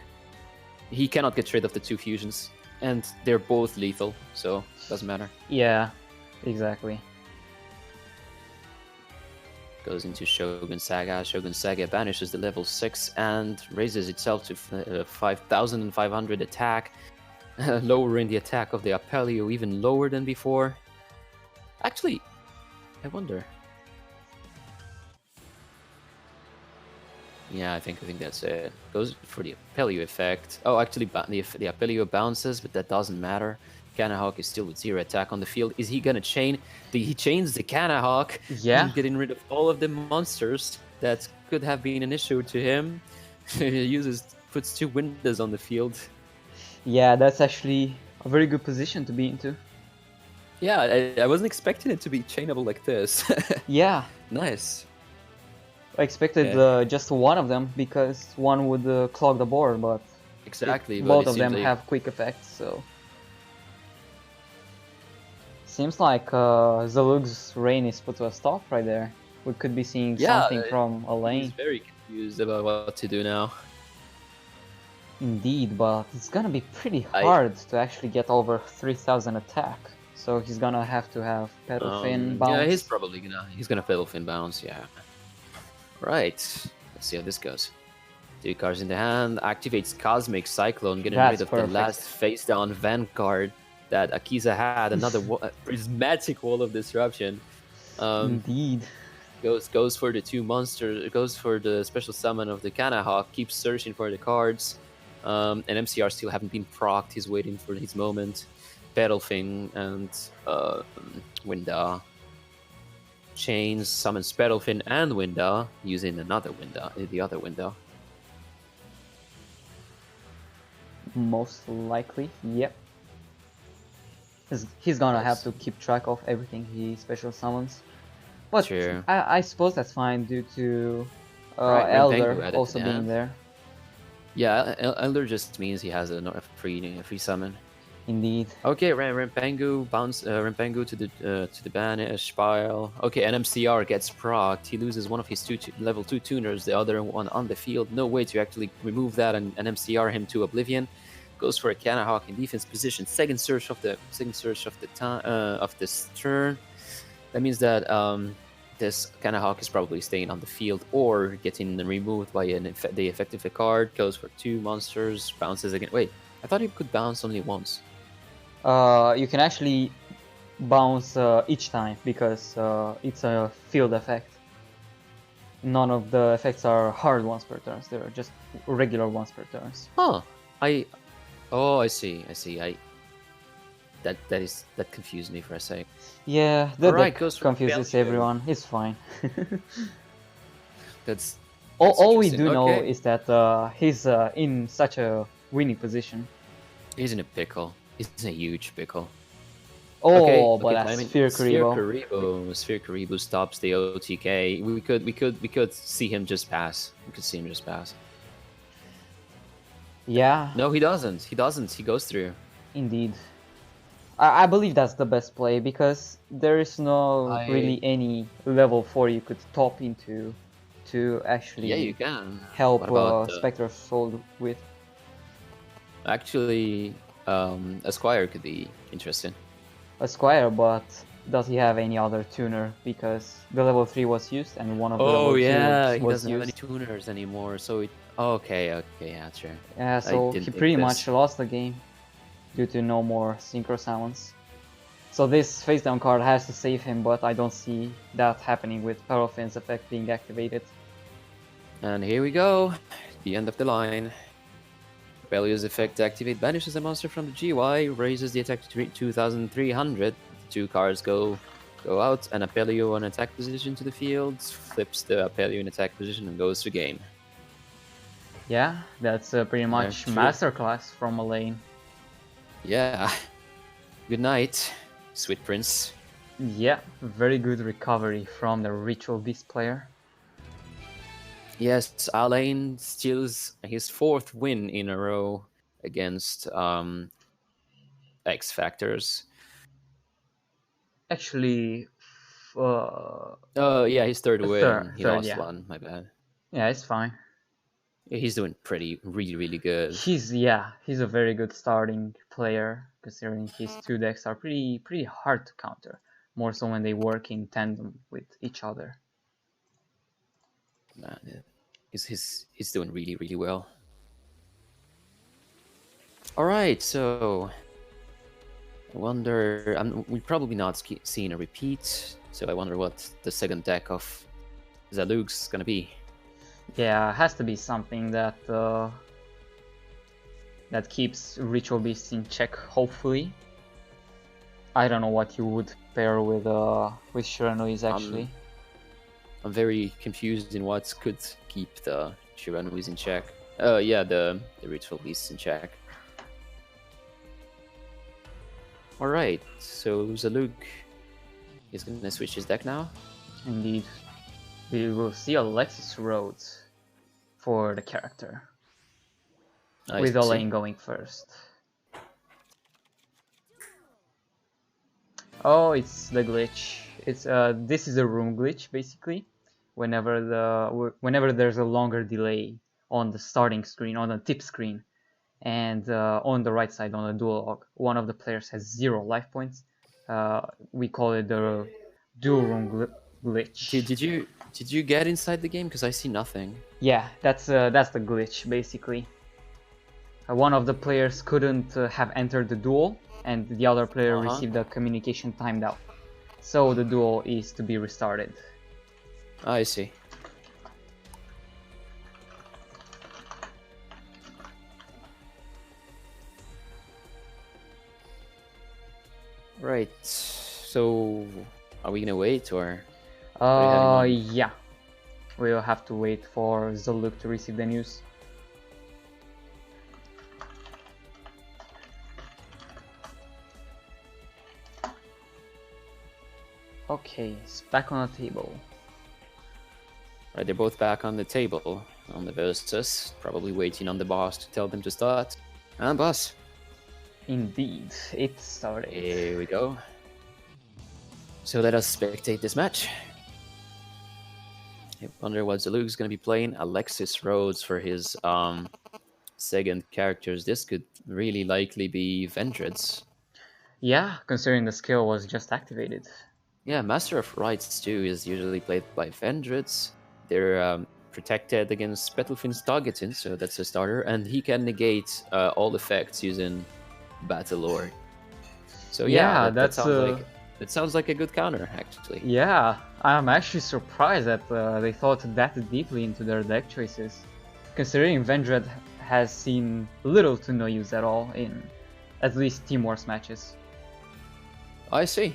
Speaker 2: He cannot get rid of the 2 fusions, and they're both lethal, so it doesn't matter.
Speaker 1: Yeah, exactly.
Speaker 2: Goes into Shogun Saga. Shogun Saga banishes the level 6 and raises itself to 5500 attack, lowering the attack of the Apelio even lower than before. Actually, I wonder. Yeah, I think that's it. Goes for the Apelio effect. Oh, actually, the Apelio bounces, but that doesn't matter. Canahawk is still with 0 attack on the field. Is he gonna chain? He chains the Canahawk,
Speaker 1: Yeah,
Speaker 2: getting rid of all of the monsters that could have been an issue to him. He puts 2 windows on the field.
Speaker 1: yeah, that's actually a very good position to be into.
Speaker 2: Yeah, I wasn't expecting it to be chainable like this.
Speaker 1: Yeah,
Speaker 2: Nice.
Speaker 1: I expected
Speaker 2: Okay.
Speaker 1: just one of them because one would clog the board, but
Speaker 2: Exactly, but
Speaker 1: both
Speaker 2: it
Speaker 1: of
Speaker 2: seems
Speaker 1: them
Speaker 2: like
Speaker 1: have quick effects, so seems like Zalug's reign is put to a stop right there. We could be seeing something from a
Speaker 2: he's
Speaker 1: lane.
Speaker 2: very confused about what to do now.
Speaker 1: Indeed, but it's gonna be pretty
Speaker 2: I
Speaker 1: hard to actually get over 3000 attack. So he's gonna have to have Pedal Fin
Speaker 2: yeah,
Speaker 1: bounce.
Speaker 2: he's gonna pedal fin bounce, yeah. Right. Let's see how this goes. 2 cards in the hand, activates Cosmic Cyclone, getting
Speaker 1: That's
Speaker 2: rid of the
Speaker 1: perfect.
Speaker 2: last face down Vanguard that Akiza had. Another prismatic wall of disruption.
Speaker 1: Indeed.
Speaker 2: Goes for the 2 monsters, goes for the special summon of the Canahawk, keeps searching for the cards. And MCR still haven't been procced, he's waiting for his moment. Battlefiend and Winda. Chains, summons Battlefiend and Winda using the other window.
Speaker 1: Most likely, yep. He's gonna have to keep track of everything he special summons. But
Speaker 2: Sure.
Speaker 1: I suppose that's fine due to
Speaker 2: Right,
Speaker 1: Elder
Speaker 2: Rempengu added
Speaker 1: also
Speaker 2: to the
Speaker 1: being
Speaker 2: hand.
Speaker 1: there.
Speaker 2: Yeah, Elder just means he has a free summon.
Speaker 1: Indeed.
Speaker 2: Okay, Rempengu bounce Rempengu to the banish pile. Okay, NMCR gets procced. He loses one of his level 2 tuners, the other one on the field. No way to actually remove that and NMCR him to oblivion. Goes for a Canahawk in defense position. Second search of the time of this turn. That means that this Canahawk is probably staying on the field or getting removed by the effective card. Goes for 2 monsters. Bounces again. Wait, I thought he could bounce only once.
Speaker 1: You can actually bounce each time because it's a field effect. None of the effects are hard ones per turn. They're just regular ones per turn.
Speaker 2: Huh. I see. That confused me for a sec.
Speaker 1: Yeah, that
Speaker 2: Alright,
Speaker 1: deck confuses everyone. It's fine.
Speaker 2: That's
Speaker 1: all we do
Speaker 2: interesting.
Speaker 1: know
Speaker 2: Okay.
Speaker 1: is that he's in such a winning position.
Speaker 2: He's in a pickle. He's in a huge pickle.
Speaker 1: Oh,
Speaker 2: Okay,
Speaker 1: but that Sphere Karibo.
Speaker 2: Sphere Karibo stops the OTK. We could see him just pass. We could see him just pass.
Speaker 1: Yeah.
Speaker 2: No, he doesn't. He doesn't. He goes through.
Speaker 1: Indeed. I believe that's the best play because there is no really any level 4 you could top into to actually
Speaker 2: you can
Speaker 1: help
Speaker 2: What about,
Speaker 1: Spectre's Soul with.
Speaker 2: Actually, Esquire could be interesting.
Speaker 1: Esquire, but does he have any other tuner? Because the level 3 was used and one of the level 2
Speaker 2: he
Speaker 1: was
Speaker 2: doesn't have any
Speaker 1: used.
Speaker 2: tuners anymore. So it. Okay, yeah, sure.
Speaker 1: Yeah, so he pretty much lost the game due to no more synchro summons. So this face down card has to save him, but I don't see that happening with Parafin's effect being activated.
Speaker 2: And here we go, the end of the line. Rebellion's effect activate banishes a monster from the GY, raises the attack to 2300. 2 cards go out, and Apelio on attack position to the field, flips the Apelio in attack position and goes to game.
Speaker 1: Yeah, that's pretty much masterclass from a lane.
Speaker 2: Yeah. Good night, sweet prince.
Speaker 1: Yeah, very good recovery from the Ritual Beast player.
Speaker 2: Yes, Alain steals his 4th win in a row against X Factors.
Speaker 1: Actually,
Speaker 2: yeah, his 3rd win. He lost
Speaker 1: yeah.
Speaker 2: one, my bad.
Speaker 1: Yeah, it's fine.
Speaker 2: He's doing really good.
Speaker 1: He's a very good starting player, considering his 2 decks are pretty hard to counter. More so when they work in tandem with each other.
Speaker 2: Man, he's doing really well. All right, so I wonder. We're probably not seeing a repeat, so I wonder what the second deck of Zalug's gonna be.
Speaker 1: Yeah, it has to be something that that keeps Ritual Beasts in check, hopefully. I don't know what you would pair with Shiranois actually.
Speaker 2: I'm very confused in what could keep the Shiranuis in check. Yeah, the Ritual Beasts in check. Alright, so Zalug is gonna switch his deck now.
Speaker 1: Indeed. We will see Alexis Rhodes for the character. With Elaine going first. Oh, it's the glitch. It's this is a room glitch basically. Whenever there's a longer delay on the starting screen, on the tip screen, and on the right side on the dual log, one of the players has 0 life points. We call it the dual room glitch.
Speaker 2: Did you get inside the game? Because I see nothing.
Speaker 1: Yeah, that's the glitch basically. One of the players couldn't have entered the duel, and the other player received a communication timed out. So the duel is to be restarted.
Speaker 2: I see. Right. So, are we gonna wait or?
Speaker 1: Yeah. We'll have to wait for Zaluk to receive the news. Okay, it's back on the table.
Speaker 2: Right, they're both back on the table on the versus, probably waiting on the boss to tell them to start. And boss.
Speaker 1: Indeed, it started.
Speaker 2: Here we go. So let us spectate this match. I wonder what Zalug's gonna be playing. Alexis Rhodes for his second characters. This could really likely be Vendred's.
Speaker 1: Yeah, considering the skill was just activated.
Speaker 2: Yeah, Master of Rites too is usually played by Vendred's. They're protected against Battlefiend's targeting, so that's a starter, and he can negate all effects using Battle Lord. So yeah, that sounds like a good counter, actually.
Speaker 1: Yeah, I'm actually surprised that they thought that deeply into their deck choices, considering Vendred has seen little to no use at all in at least Team Wars matches.
Speaker 2: I see.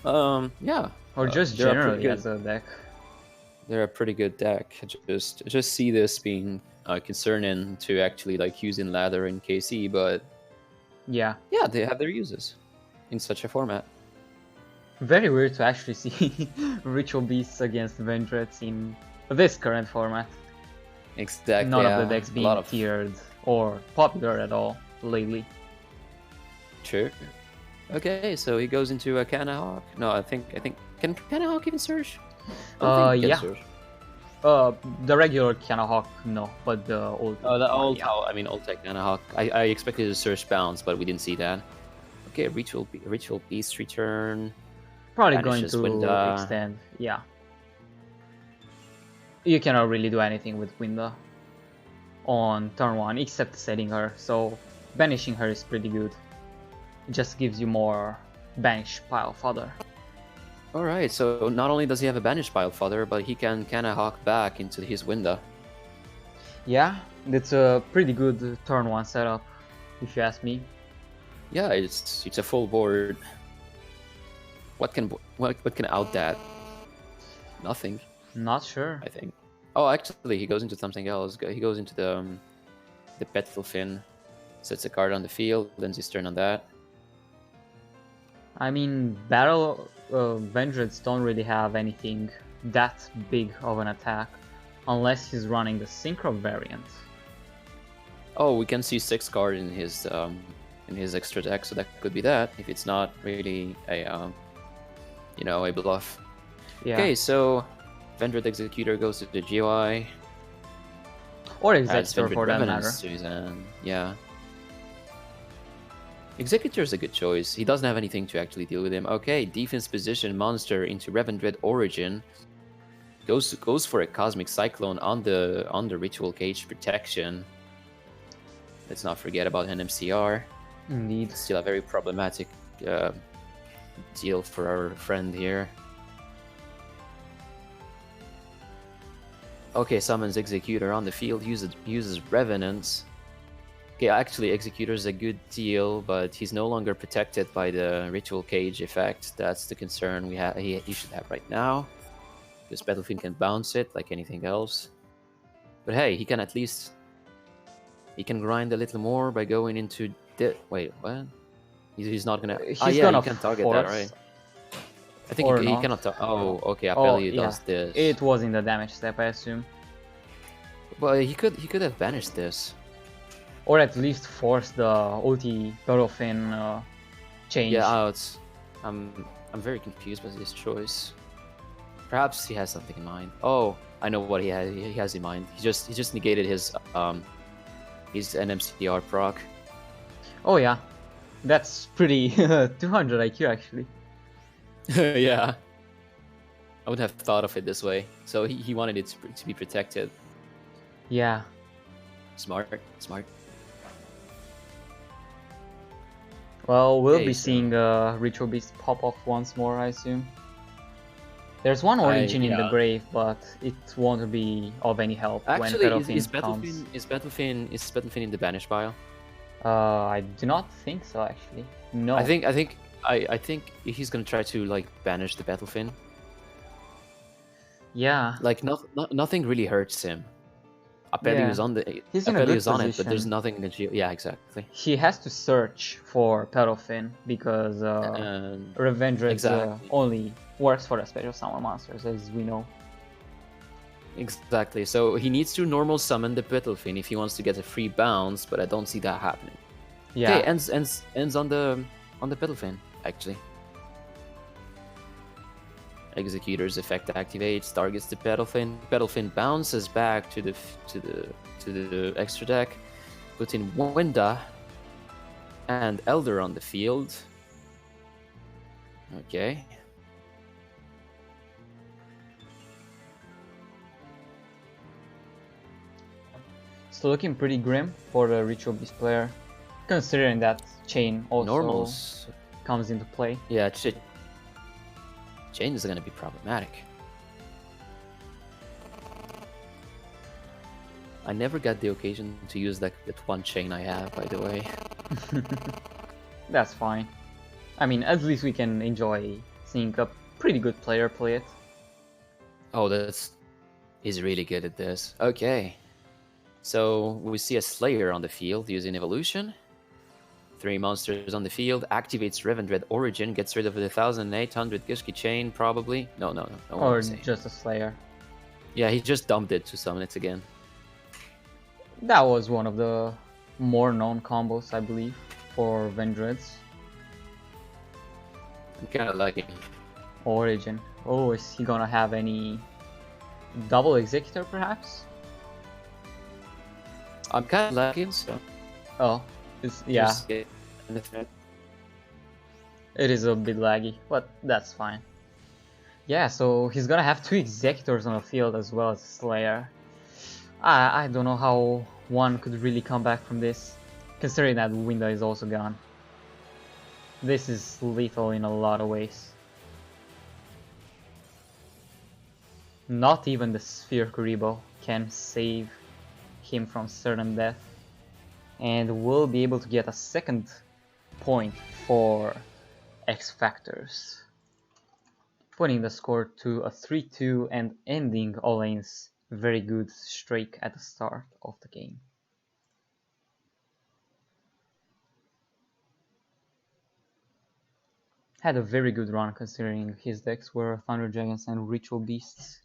Speaker 2: Yeah.
Speaker 1: Or just generally as a deck.
Speaker 2: They're a pretty good deck. Just see this being concerning to actually like using ladder in KC, but
Speaker 1: yeah,
Speaker 2: they have their uses in such a format.
Speaker 1: Very weird to actually see Ritual Beasts against Vendreds in this current format.
Speaker 2: Exactly.
Speaker 1: None of the decks being tiered or popular at all lately.
Speaker 2: True. Okay, so he goes into a Canahawk. No, I think can Canahawk even surge?
Speaker 1: Yeah. The regular Canahawk, no, but the old.
Speaker 2: The old. Yeah. I mean, old tech Canahawk. I expected a surge bounce, but we didn't see that. Okay, Ritual Beast return.
Speaker 1: Probably going to extend. Yeah. You cannot really do anything with Winda on turn 1 except setting her, so banishing her is pretty good. It just gives you more banish pile fodder.
Speaker 2: Alright, so not only does he have a banish pile fodder, but he can Canahawk back into his window.
Speaker 1: Yeah, it's a pretty good turn 1 setup, if you ask me.
Speaker 2: Yeah, it's a full board. What can out that? Nothing.
Speaker 1: Not sure.
Speaker 2: I think. Oh, actually, he goes into something else. He goes into the Battlefiend, sets a card on the field, ends his turn on that.
Speaker 1: I mean, battle Vendreds don't really have anything that big of an attack, unless he's running the Synchro variant.
Speaker 2: Oh, we can see 6 cards in his extra deck, so that could be that. If it's not really a a bluff. Yeah. Okay, so Vendred Executor goes to the GUI.
Speaker 1: Or Executor for that matter.
Speaker 2: Yeah. Executor is a good choice. He doesn't have anything to actually deal with him. Okay, defense position monster into Revendred Origin. Goes for a Cosmic Cyclone on the Ritual Cage protection. Let's not forget about NMCR.
Speaker 1: Indeed.
Speaker 2: Still a very problematic deal for our friend here. Okay, summons Executor on the field, uses Revenants. Okay, actually Executor's a good deal, but he's no longer protected by the Ritual Cage effect. That's the concern he should have right now. Because Battlefield can bounce it like anything else. But hey, he can at least... He can grind a little more by going into... Wait, what? He's not gonna... Ah,
Speaker 1: He's
Speaker 2: yeah,
Speaker 1: gonna
Speaker 2: you can target that, right?
Speaker 1: force
Speaker 2: I think
Speaker 1: or
Speaker 2: he
Speaker 1: not.
Speaker 2: cannot... Oh, okay,
Speaker 1: Oh
Speaker 2: Apelio
Speaker 1: yeah,
Speaker 2: does this.
Speaker 1: it was in the damage step, I assume.
Speaker 2: Well, he could have banished this.
Speaker 1: Or at least force the ulti Barofin change.
Speaker 2: Yeah, I'm very confused by this choice. Perhaps he has something in mind. Oh, I know what he has in mind. He just negated his NMCR proc.
Speaker 1: Oh yeah, that's pretty 200 IQ actually.
Speaker 2: Yeah. I would have thought of it this way. So he wanted it to be protected.
Speaker 1: Yeah.
Speaker 2: Smart.
Speaker 1: Well, we'll be seeing Ritual Beast pop off once more, I assume. There's one Origin in the grave, but it won't be of any help
Speaker 2: actually,
Speaker 1: when
Speaker 2: is
Speaker 1: Battlefin
Speaker 2: Battlefin in the banish pile?
Speaker 1: I do not think so, actually. No.
Speaker 2: I think he's gonna try to like banish the Battlefin.
Speaker 1: Yeah.
Speaker 2: Like nothing really hurts him. Apelio is on the.
Speaker 1: He's in a good
Speaker 2: on it, but
Speaker 1: position.
Speaker 2: there's nothing that you. Yeah, exactly.
Speaker 1: He has to search for Battlefin because Revenge only works for the special summon monsters, as we know.
Speaker 2: Exactly. So he needs to normal summon the Battlefin if he wants to get a free bounce, but I don't see that happening.
Speaker 1: Yeah.
Speaker 2: Okay, ends on the Battlefin actually. Executor's effect activates, targets the Battlefin. Battlefin bounces back to the extra deck. Put in Winda and Elder on the field. Okay.
Speaker 1: It's looking pretty grim for the Ritual Beast player, considering that Chain also comes into play.
Speaker 2: Yeah, Chain is going to be problematic. I never got the occasion to use that one chain I have, by the way.
Speaker 1: That's fine. I mean, at least we can enjoy seeing a pretty good player play it.
Speaker 2: Oh, he's really good at this. Okay. So we see a Slayer on the field using Evolution. 3 monsters on the field, activates Revendred Origin, gets rid of the 1800 Gishki chain, probably. No.
Speaker 1: Or just a Slayer.
Speaker 2: Yeah, he just dumped it to summon it again.
Speaker 1: That was one of the more known combos, I believe, for Vendreds.
Speaker 2: I'm kind of liking
Speaker 1: Origin. Oh, is he gonna have any double Executor, perhaps?
Speaker 2: I'm kind of liking, so...
Speaker 1: Oh. Yeah, it is a bit laggy, but that's fine. Yeah, so he's gonna have 2 Executors on the field as well as Slayer. I don't know how one could really come back from this, considering that Winda is also gone. This is lethal in a lot of ways. Not even the Sphere Kuriboh can save him from certain death. And we'll be able to get a second point for X Factors, putting the score to a 3-2 and ending Olane's very good streak at the start of the game. Had a very good run considering his decks were Thunder Dragons and Ritual Beasts.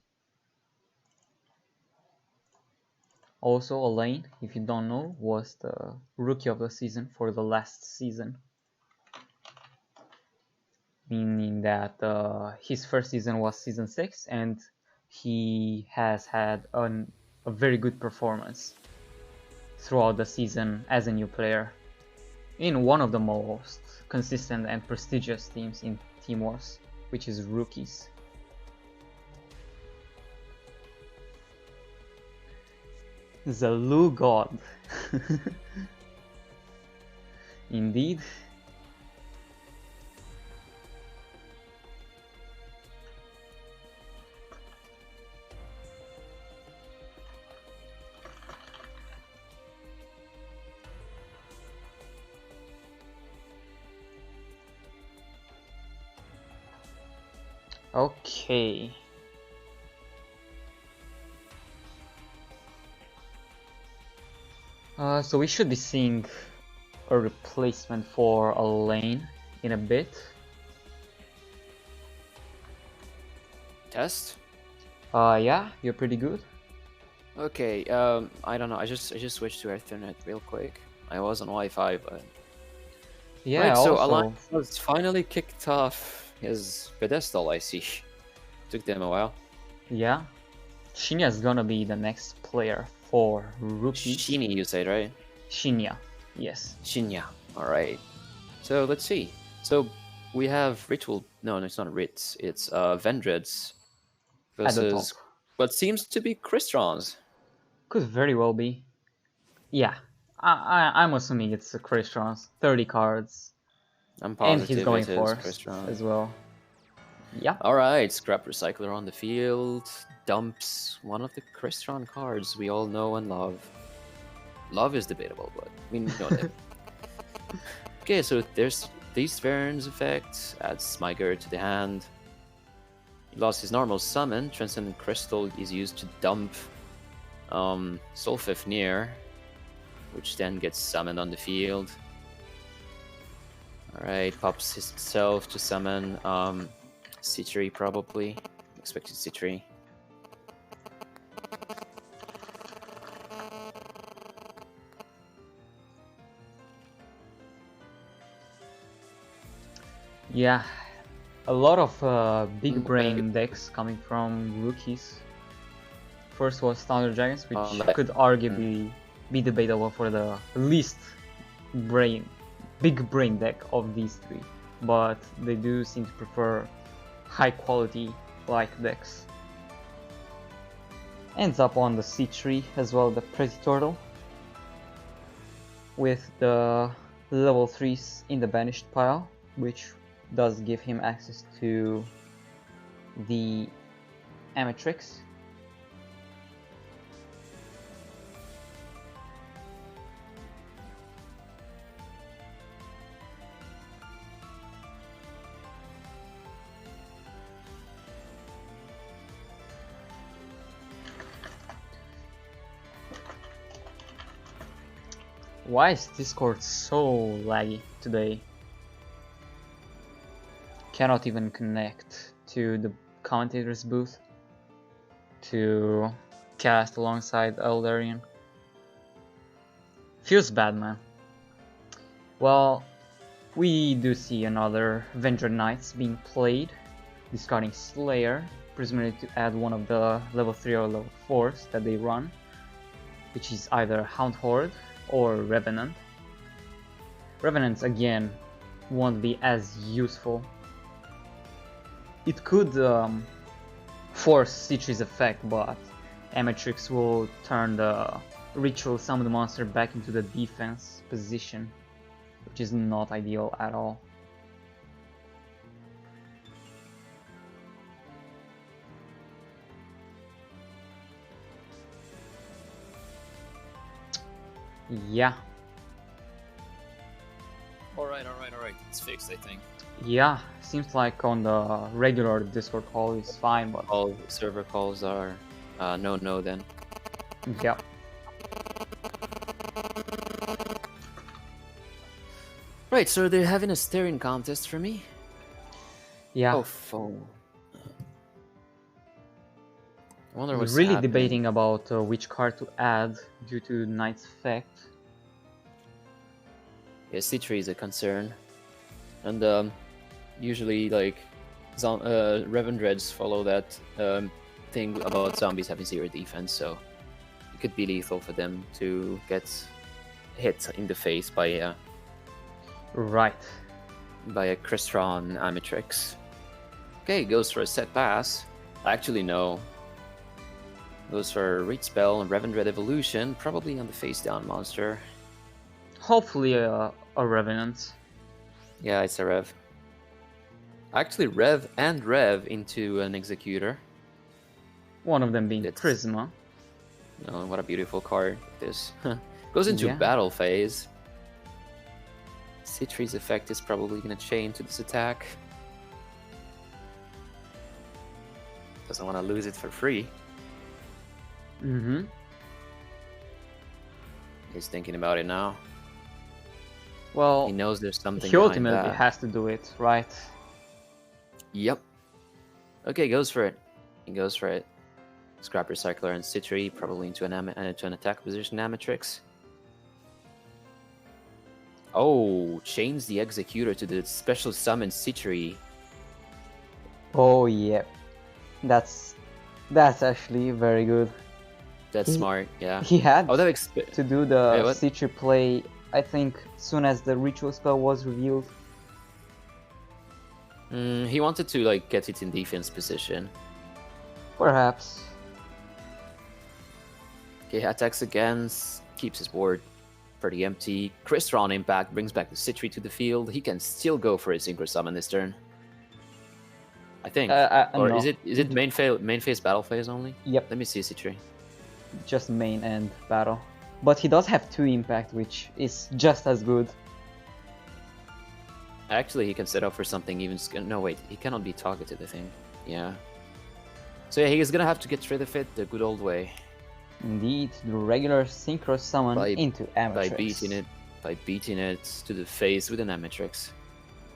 Speaker 1: Also, Olane, if you don't know, was the Rookie of the Season for the last season. Meaning that his first season was Season 6 and he has had a very good performance throughout the season as a new player in one of the most consistent and prestigious teams in Team Wars, which is Rookies. The Lu God. Indeed. Okay. So we should be seeing a replacement for a lane in a bit.
Speaker 2: Test?
Speaker 1: Yeah, you're pretty good.
Speaker 2: Okay, I don't know. I just switched to Ethernet real quick. I was on Wi-Fi, but
Speaker 1: Yeah,
Speaker 2: right. So
Speaker 1: also,
Speaker 2: Alliance has finally kicked off his pedestal. I see. Took them a while.
Speaker 1: yeah, Shinya's gonna be the next player for rookies.
Speaker 2: Shini, you said, right?
Speaker 1: Shinya, yes.
Speaker 2: Shinya. All right. So let's see. So we have Ritual. No, it's not Ritz. It's Vendreads
Speaker 1: At the top.
Speaker 2: versus what seems to be Kristrons.
Speaker 1: Could very well be. Yeah, I'm assuming it's a Kristrons. 30 cards.
Speaker 2: I'm
Speaker 1: And he's
Speaker 2: positive
Speaker 1: going
Speaker 2: it is
Speaker 1: first
Speaker 2: Kristron.
Speaker 1: as well. Yeah.
Speaker 2: All right, Scrap Recycler on the field dumps one of the Crystron cards we all know and love. Love is debatable, but we know that. Okay, so there's these Varen's effect, adds Smyger to the hand. He lost his normal summon. Transcendent Crystal is used to dump Solfafnir, which then gets summoned on the field. Alright, pops himself to summon Citri probably. Expected Citri.
Speaker 1: Yeah, a lot of big brain decks coming from rookies. First was Thunder Dragons, which could arguably be debatable for the least big brain deck of these three, but they do seem to prefer high quality like decks. Ends up on the C3 as well, the Pretty Turtle, with the level 3s in the banished pile, which does give him access to the Amatrix. Why is Discord so laggy today? Cannot even connect to the commentator's booth to cast alongside Eldaryon. Feels bad, man. Well, we do see another Vendread Knights being played, discarding Slayer, presumably to add one of the level 3 or level 4s that they run, which is either Hound Horde or Revenant. Revenants again won't be as useful. It could force Citri's effect, but Amatrix will turn the ritual summoned monster back into the defense position, which is not ideal at all. Yeah.
Speaker 2: Alright. It's fixed, I think.
Speaker 1: Yeah, seems like on the regular Discord call is fine, but
Speaker 2: all server calls are no then.
Speaker 1: Yeah.
Speaker 2: Right, so they're having a staring contest for me.
Speaker 1: Yeah.
Speaker 2: Oh, phone. I wonder what's
Speaker 1: really
Speaker 2: happening.
Speaker 1: Debating about which card to add due to Knight's effect.
Speaker 2: Yeah, C3 is a concern, and usually like Revendreads follow that thing about zombies having 0 defense, so it could be lethal for them to get hit in the face by a Crystron Amatrix. Okay, goes for a set pass. Actually, no. Goes for Read Spell and Revendread Evolution, probably on the face down monster.
Speaker 1: Hopefully a Revenant.
Speaker 2: Yeah, it's a Rev. Actually, Rev and Rev into an Executor.
Speaker 1: One of them being Prisma.
Speaker 2: Oh, what a beautiful card this. Goes into battle phase. Citri's effect is probably going to chain to this attack. Doesn't want to lose it for free.
Speaker 1: Mm-hmm.
Speaker 2: He's thinking about it now.
Speaker 1: Well,
Speaker 2: He knows there's something
Speaker 1: he
Speaker 2: behind
Speaker 1: ultimately
Speaker 2: that.
Speaker 1: has to do it, right?
Speaker 2: Yep. Okay, goes for it. He goes for it. Scrap Recycler and Citri, probably into an attack position Amatrix. Oh, chains the Executor to the special summon Citri.
Speaker 1: Oh yeah, that's actually very good.
Speaker 2: That's
Speaker 1: He-
Speaker 2: smart, yeah.
Speaker 1: He had
Speaker 2: Oh, that
Speaker 1: to do the
Speaker 2: Wait, what?
Speaker 1: Citri play, I think, soon as the ritual spell was revealed.
Speaker 2: He wanted to like get it in defense position.
Speaker 1: Perhaps.
Speaker 2: Okay, attacks again, keeps his board pretty empty. Crystron Impact brings back the Citri to the field. He can still go for a Synchro Summon this turn. I think. Or
Speaker 1: no.
Speaker 2: is it main phase battle phase only?
Speaker 1: Yep,
Speaker 2: Let me see Citri.
Speaker 1: just main and battle. But he does have 2 impact, which is just as good.
Speaker 2: Actually, he can set up for something even... No, wait. He cannot be targeted, I think. Yeah. So yeah, he's gonna have to get rid of it the good old way.
Speaker 1: Indeed, the regular Synchro Summon into Amatrix.
Speaker 2: By beating it to the face with an Amatrix.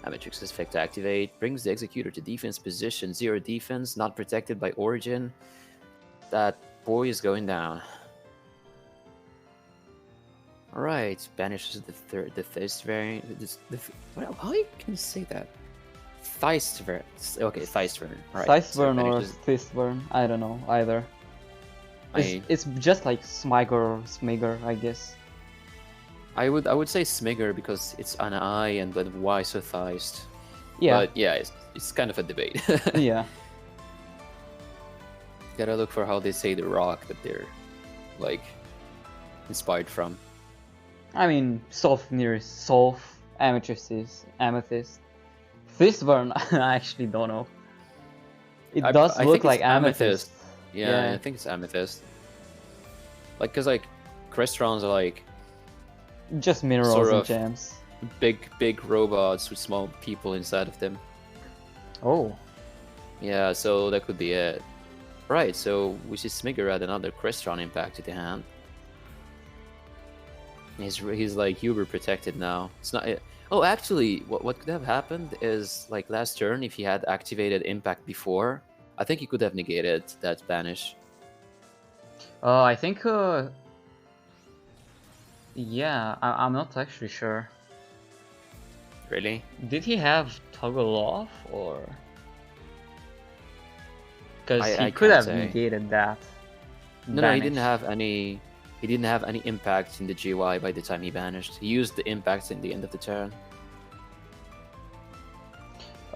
Speaker 2: Amatrix's effect activate, brings the Executor to defense position, 0 defense, not protected by Origin. That boy is going down. Alright, banishes the Thist variant. How can you say that? Theistvern. Okay, Theistvern. Right.
Speaker 1: Theistvern or Thistvern, I don't know either. It's just like Smigger or Smigger, I guess.
Speaker 2: I would say Smigger because it's an I and then Y so Theist.
Speaker 1: Yeah.
Speaker 2: But yeah, it's kind of a debate.
Speaker 1: Yeah.
Speaker 2: Gotta look for how they say the rock that they're like inspired from.
Speaker 1: I mean, Solfnir is Solf, Amethyst is Amethyst. Thistvern, I actually don't know. It does look like Amethyst.
Speaker 2: Yeah, I think it's Amethyst. Like, cause like Crestrons are like
Speaker 1: just minerals
Speaker 2: sort
Speaker 1: and
Speaker 2: of
Speaker 1: gems.
Speaker 2: big robots with small people inside of them.
Speaker 1: Oh.
Speaker 2: Yeah, so that could be it. Right, so we see Smigger add another Crestron impact to the hand. He's like uber protected now. It's not. Oh, actually, what could have happened is like last turn, if he had activated impact before, I think he could have negated that banish.
Speaker 1: I think. Yeah, I'm not actually sure.
Speaker 2: Really?
Speaker 1: Did he have toggle off or? Because he could have negated that.
Speaker 2: No, he didn't have any. He didn't have any impact in the GY by the time he banished. He used the impacts in the end of the turn.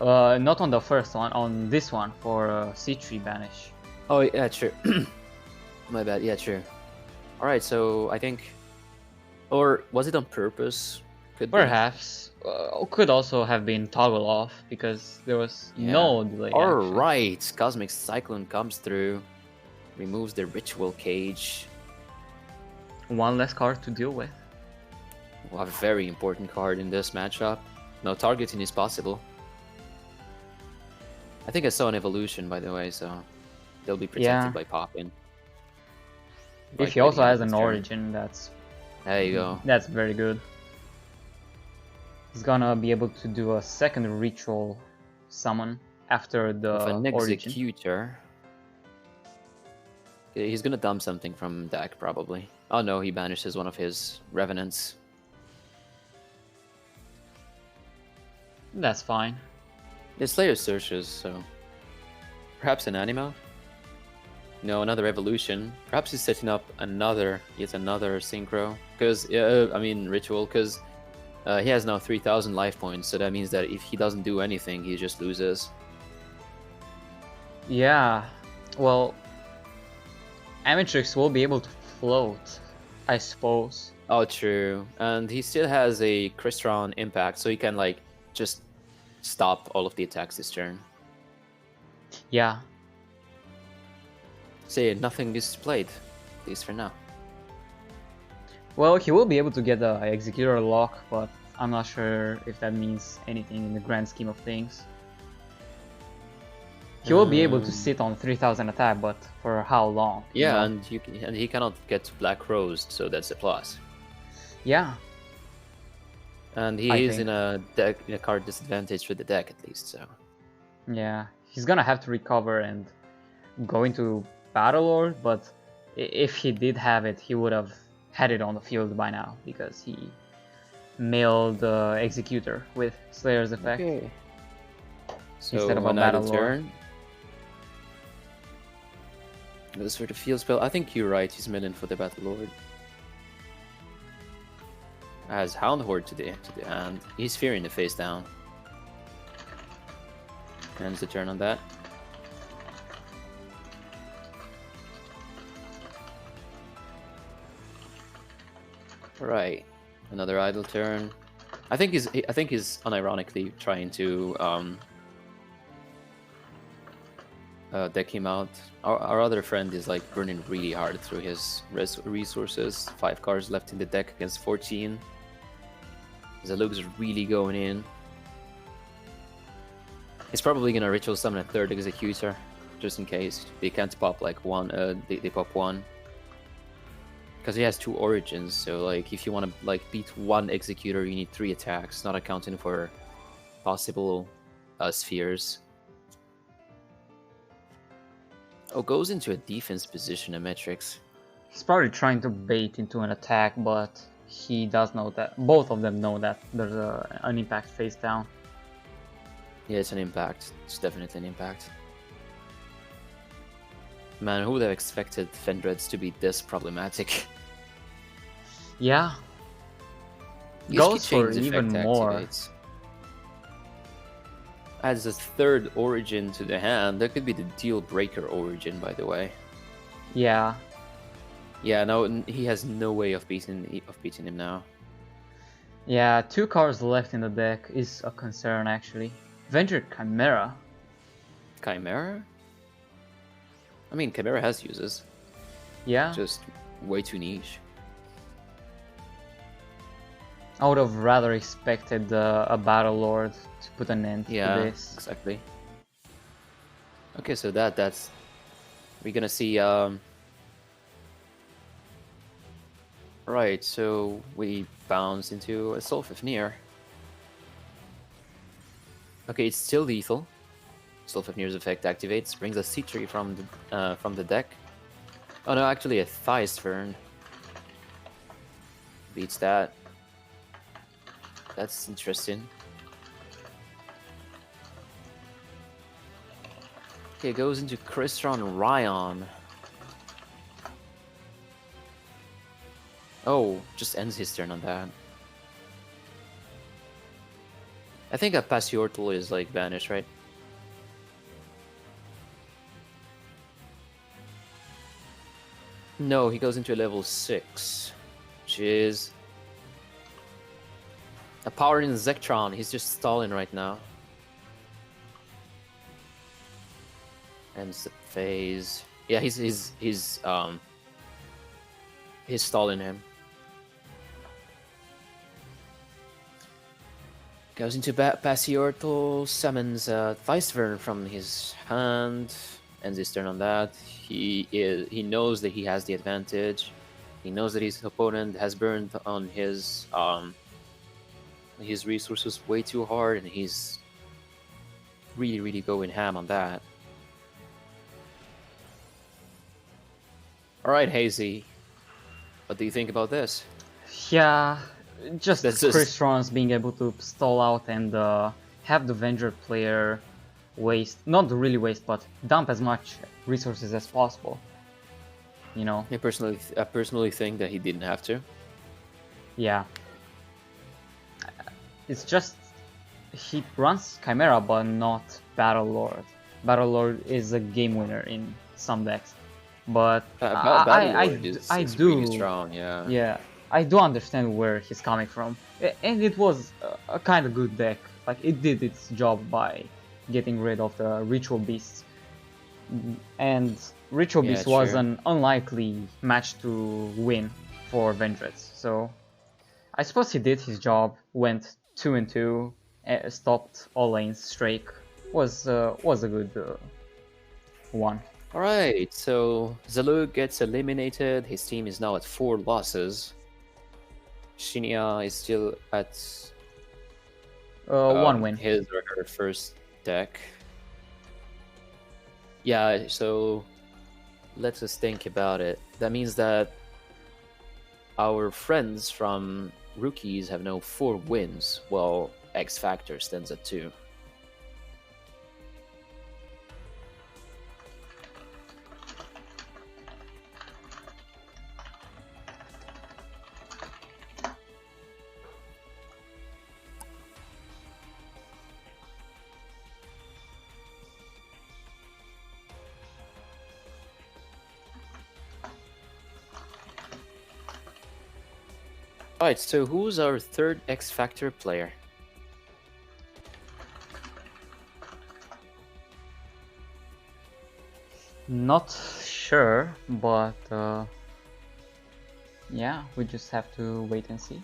Speaker 1: Not on the first one, on this one for C3 banish.
Speaker 2: Oh yeah, true. My bad. Yeah, true. All right, so I think, or was it on purpose?
Speaker 1: Perhaps. Could also have been toggle off because there was no delay.
Speaker 2: All right, Cosmic Cyclone comes through, removes the Ritual Cage.
Speaker 1: One less card to deal with.
Speaker 2: Well, a very important card in this matchup. No targeting is possible. I think I saw an evolution, by the way, so they'll be protected by popping.
Speaker 1: If he also has an origin, that's...
Speaker 2: There you go.
Speaker 1: That's very good. He's gonna be able to do a second ritual summon after the
Speaker 2: an
Speaker 1: origin.
Speaker 2: Executor. He's gonna dump something from deck, probably. Oh no, he banishes one of his Revenants.
Speaker 1: That's fine.
Speaker 2: The Slayer searches, so... Perhaps an Anima? No, another Evolution. Perhaps he's setting up yet another Synchro. Because, I mean, Ritual, because he has now 3,000 life points, so that means that if he doesn't do anything, he just loses.
Speaker 1: Yeah, well... Amatrix will be able to float, I suppose.
Speaker 2: Oh, true. And he still has a Crystron impact, so he can, like, just stop all of the attacks this turn.
Speaker 1: Yeah.
Speaker 2: Say nothing displayed, at least for now.
Speaker 1: Well, he will be able to get the Executor lock, but I'm not sure if that means anything in the grand scheme of things. He will be able to sit on 3000 attack, but for how long?
Speaker 2: Yeah,
Speaker 1: you know?
Speaker 2: and he cannot get Black Rose, so that's a plus.
Speaker 1: Yeah.
Speaker 2: And
Speaker 1: I
Speaker 2: he is
Speaker 1: think.
Speaker 2: in a card disadvantage with the deck at least, so.
Speaker 1: Yeah, he's gonna have to recover and go into Battlelord, but if he did have it, he would have had it on the field by now because he mailed the Executor with Slayer's effect instead of
Speaker 2: So
Speaker 1: a
Speaker 2: an idle
Speaker 1: Battlelord.
Speaker 2: turn. Goes for the field spell. I think you're right, he's milling for the Battlelord. Has Hound Horde to the hand. He's fearing the face down. Ends the turn on that. Right, another idle turn. I think he's unironically trying to deck him out. Our other friend is like burning really hard through his resources. 5 cards left in the deck against 14. Zalug's really going in. He's probably gonna ritual summon a 3rd Executor, just in case. They can't pop like one, they pop one. Because he has 2 origins, so like if you want to like beat 1 Executor, you need 3 attacks, not accounting for possible spheres. Oh, goes into a defense position in Matrix.
Speaker 1: He's probably trying to bait into an attack, but he does know that. Both of them know that there's an impact face down.
Speaker 2: Yeah, it's an impact. It's definitely an impact. Man, who would have expected Fendreds to be this problematic?
Speaker 1: Yeah. Goes for even more.
Speaker 2: Adds a 3rd origin to the hand. That could be the deal breaker origin, by the way.
Speaker 1: Yeah.
Speaker 2: Yeah, no, he has no way of beating him now.
Speaker 1: Yeah, 2 cards left in the deck is a concern actually. Venture Chimera.
Speaker 2: Chimera? I mean, Chimera has uses.
Speaker 1: Yeah.
Speaker 2: Just way too niche.
Speaker 1: I would have rather expected a Battlelord to put an end to this.
Speaker 2: Yeah, exactly. Okay, so that's... We're gonna see... Right, so we bounce into a Solfafnir. Okay, it's still lethal. Solfafnir's effect activates, brings a C3 from the deck. Oh no, actually a Thystern. Beats that. That's interesting. Okay, goes into Crystron Ryan. Oh, just ends his turn on that. I think a Passiortal is like banished, right? No, he goes into a level 6, which is a power in Zektron. He's just stalling right now. Ends the phase. Yeah, he's stalling him. Goes into Passiortal, summons Thystern from his hand, ends his turn on that. He knows that he has the advantage. He knows that his opponent has burned on his resources way too hard, and he's really going ham on that. All right, HeyZZy, what do you think about this?
Speaker 1: Yeah, just Crystron's being able to stall out and have the Venger player waste, not really waste, but dump as much resources as possible. You know.
Speaker 2: I personally think that he didn't have to.
Speaker 1: Yeah. It's just he runs Chimera, but not Battlelord. Battlelord is a game winner in some decks, but I do
Speaker 2: really strong. Yeah.
Speaker 1: Yeah, I do understand where he's coming from, and it was a kind of good deck. Like it did its job by getting rid of the Ritual Beasts, and Ritual Beast was an unlikely match to win for Vendreds. So I suppose he did his job. Went 2-2, stopped all lanes streak. Was a good 1.
Speaker 2: Alright, so Zalug gets eliminated. His team is now at 4 losses. Shinya is still at
Speaker 1: 1 win.
Speaker 2: his or her first deck. Yeah, so let's just think about it. That means that our friends from Rookies have now 4 wins, while X Factor stands at 2. Alright, so who's our third X Factor player?
Speaker 1: Not sure, but yeah, we just have to wait and see.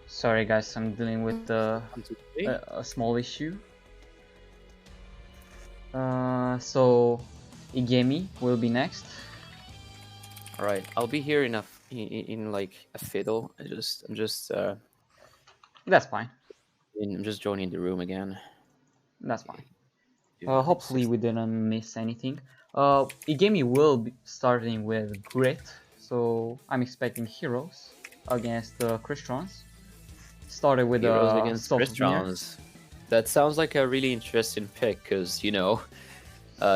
Speaker 1: Sorry guys, I'm dealing with a small issue. So Igemi will be next.
Speaker 2: Alright, I'll be here in like a fiddle. I'm just
Speaker 1: That's fine.
Speaker 2: I'm just joining the room again.
Speaker 1: That's fine.
Speaker 2: Duel
Speaker 1: Hopefully
Speaker 2: Links.
Speaker 1: we didn't miss anything. Igemi will be starting with Grit, so I'm expecting heroes against the Christrons. Started with
Speaker 2: Heroes against
Speaker 1: Souvenir.
Speaker 2: Cristrons. That sounds like a really interesting pick, because you know,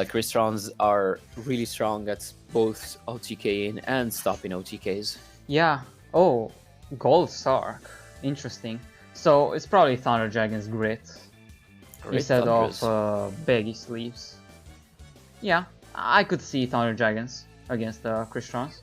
Speaker 2: Cristrons are really strong at both OTKing and stopping OTKs.
Speaker 1: Yeah. Oh, Gold Sark. Interesting. So it's probably Thunder Dragon's Grit
Speaker 2: Great
Speaker 1: instead
Speaker 2: Thunderous.
Speaker 1: of Baggy Sleeves. Yeah, I could see Thunder Dragons against the Christrons.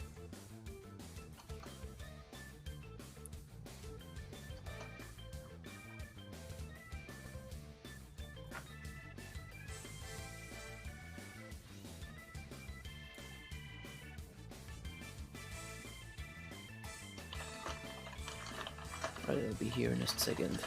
Speaker 2: Right, I'll be here in a second.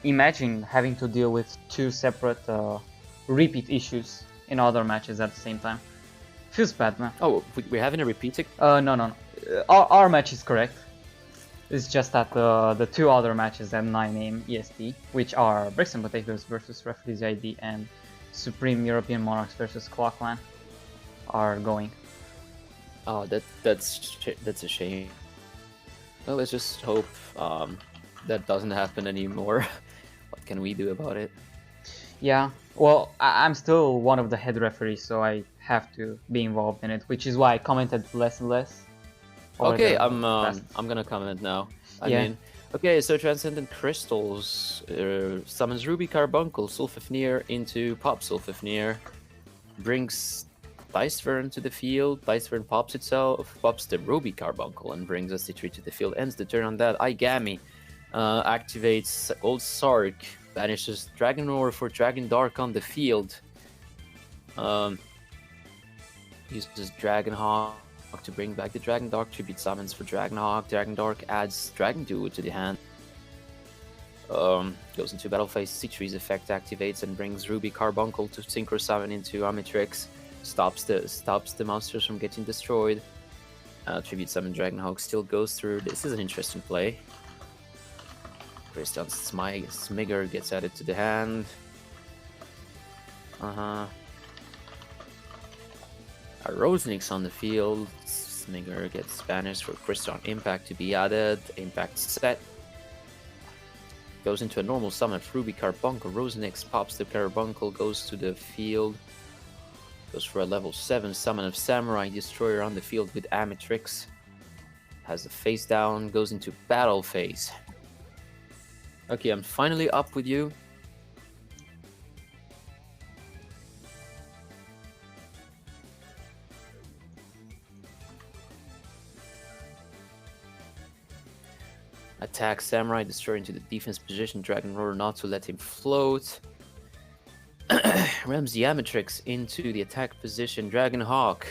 Speaker 1: Imagine having to deal with 2 separate repeat issues in other matches at the same time. Feels bad, man.
Speaker 2: Oh, we're having a repeat?
Speaker 1: No. Our match is correct. It's just that the 2 other matches at 9 AM EST, which are Bricks and Potatoes versus Refugees ID and Supreme European Monarchs versus Clockland, are going.
Speaker 2: Oh, that's a shame. Well, let's just hope that doesn't happen anymore. What can we do about it?
Speaker 1: Yeah, well, I'm still one of the head referees, so I have to be involved in it, which is why I commented less and less over
Speaker 2: Okay,
Speaker 1: the past.
Speaker 2: I'm gonna comment now. I
Speaker 1: Yeah.
Speaker 2: mean, okay, so Transcendent Crystals summons Ruby Carbuncle Sulfifnir into Pop Sulfifnir, brings Dicevern to the field. Dicevern pops itself, pops the Ruby Carbuncle, and brings a Citri to the field. Ends the turn on that. Igami activates Old Sark, banishes Dragon Roar for Dragon Dark on the field. Uses Dragon Hawk to bring back the Dragon Dark. Tribute summons for Dragon Hawk. Dragon Dark adds Dragon Duo to the hand. Goes into battle phase. Citri's effect activates and brings Ruby Carbuncle to Synchro Summon into Omnitrix. Stops the monsters from getting destroyed. Tribute summon Dragon Hawk still goes through. This is an interesting play. Christian Smigger gets added to the hand. A Rosenix on the field. Smigger gets banished for Christian Impact to be added. Impact set. Goes into a normal summon of Ruby Carbuncle. Rosenix pops the Carbuncle, goes to the field. Goes for a level 7 summon of Samurai Destroyer on the field with Amitrix. Has the face down, goes into battle phase. Okay, I'm finally up with you. Attack Samurai Destroyer into the defense position. Dragon Roar not to let him float. Rams the Amatrix into the attack position. Dragon Hawk.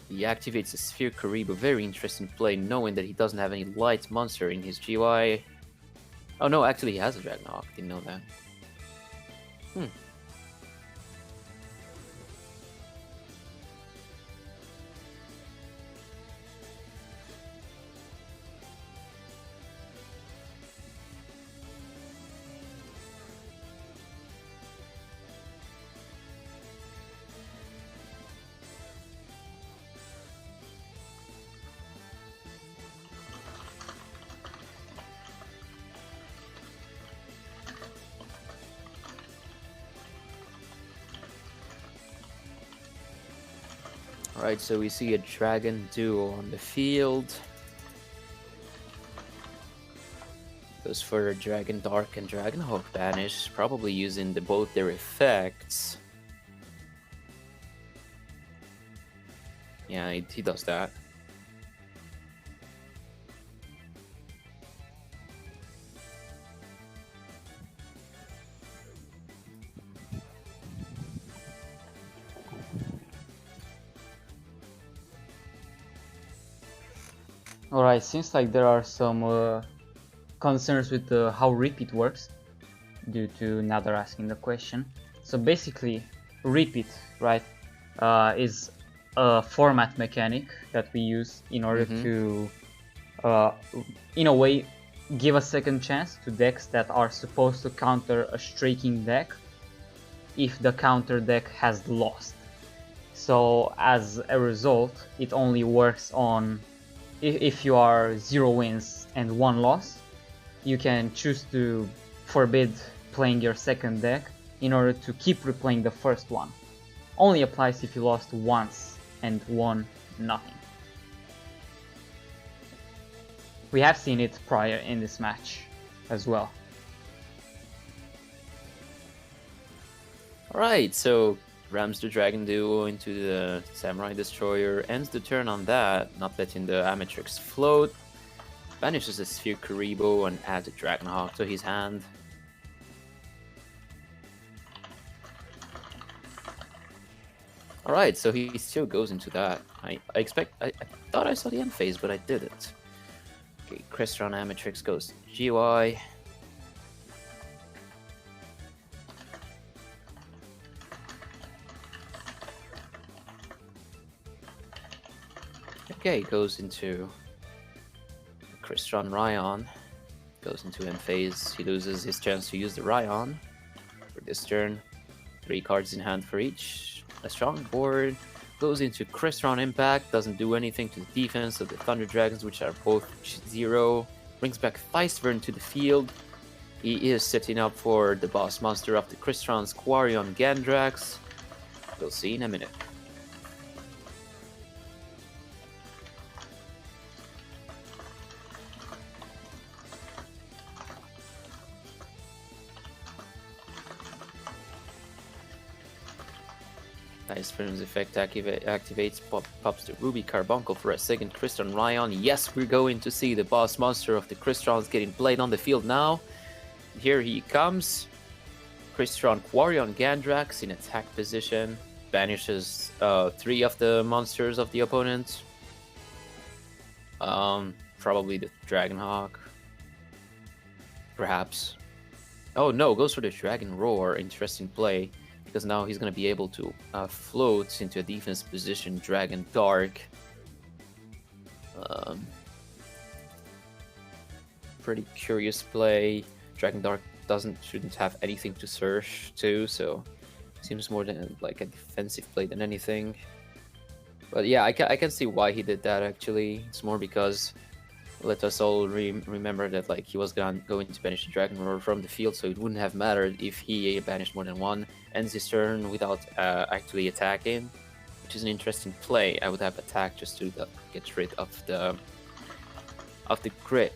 Speaker 2: He activates a Sphere Karibo. Very interesting play, knowing that he doesn't have any light monster in his GY. Oh no, actually he has a Dragon Hawk. Didn't know that. Alright, so we see a Dragon Duo on the field. Goes for a Dragon Dark and Dragon Hawk banish, probably using both their effects. Yeah, he does that.
Speaker 1: Alright, seems like there are some concerns with how repeat works due to Nadar asking the question. So basically, repeat, right, is a format mechanic that we use in order to, in a way, give a second chance to decks that are supposed to counter a striking deck if the counter deck has lost. So as a result, it only works on if you are 0 wins and 1 loss. You can choose to forbid playing your second deck in order to keep replaying the first one. Only applies if you lost once and won nothing. We have seen it prior in this match as well.
Speaker 2: Alright, so rams the Dragon Duo into the Samurai Destroyer, ends the turn on that, not letting the Amatrix float. Banishes the Sphere Karibo and adds a Dragon Hawk to his hand. Alright, so he still goes into that. I thought I saw the end phase, but I didn't. Okay, Crestron Amatrix goes GY. Okay, goes into Crestron Ryan. Goes into end phase. He loses his chance to use the Ryan for this turn. 3 cards in hand for each. A strong board. goes into Crystron Impact, doesn't do anything to the defense of the Thunder Dragons, which are both 0. Brings back Feistvern to the field. He is setting up for the boss monster of the Crystron's Quarion Gandrax. We'll see in a minute. Feistvern's effect activates, pops the Ruby Carbuncle for a second. Crystron Ryon. Yes, we're going to see the boss monster of the Crystrons getting played on the field now. Here he comes. Crystron Quarion Gandrax in attack position. Banishes 3 of the monsters of the opponent. Probably the Dragonhawk. Perhaps. Oh no, goes for the Dragon Roar. Interesting play. Because now he's going to be able to float into a defense position. Dragon Dark. Pretty curious play. Dragon Dark shouldn't have anything to search to, so seems more than like a defensive play than anything. But yeah, I can see why he did that actually. It's more because let us all remember that like he was going to banish the Dragon Roar from the field, so it wouldn't have mattered if he banished more than one. Ends his turn without actually attacking, which is an interesting play. I would have attacked just to get rid of the crit.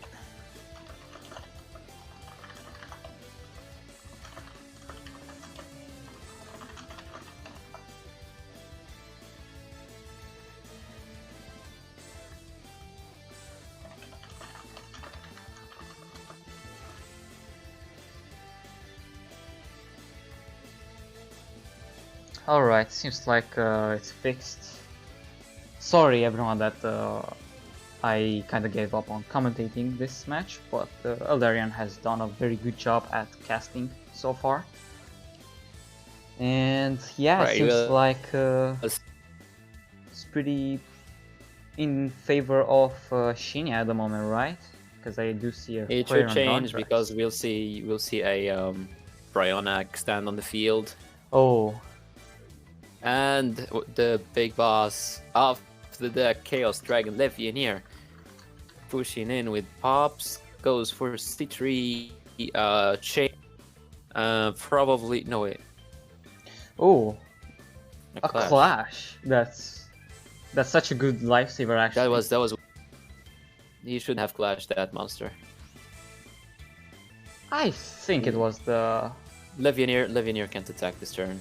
Speaker 1: Alright, seems like it's fixed. Sorry everyone that I kinda gave up on commentating this match, but Eldaryon has done a very good job at casting so far. And yeah,
Speaker 2: Right,
Speaker 1: it seems like it's pretty in favor of Shinya at the moment, right? Because I do see a
Speaker 2: It should change because we'll see a Bryonac stand on the field.
Speaker 1: Oh.
Speaker 2: And the big boss of the Chaos Dragon Legionnaire pushing in with pops, goes for C3 chain. Probably no wait.
Speaker 1: Oh, a clash. That's such a good lifesaver actually.
Speaker 2: That was. He shouldn't have clashed that monster.
Speaker 1: I think it was the
Speaker 2: Legionnaire can't attack this turn.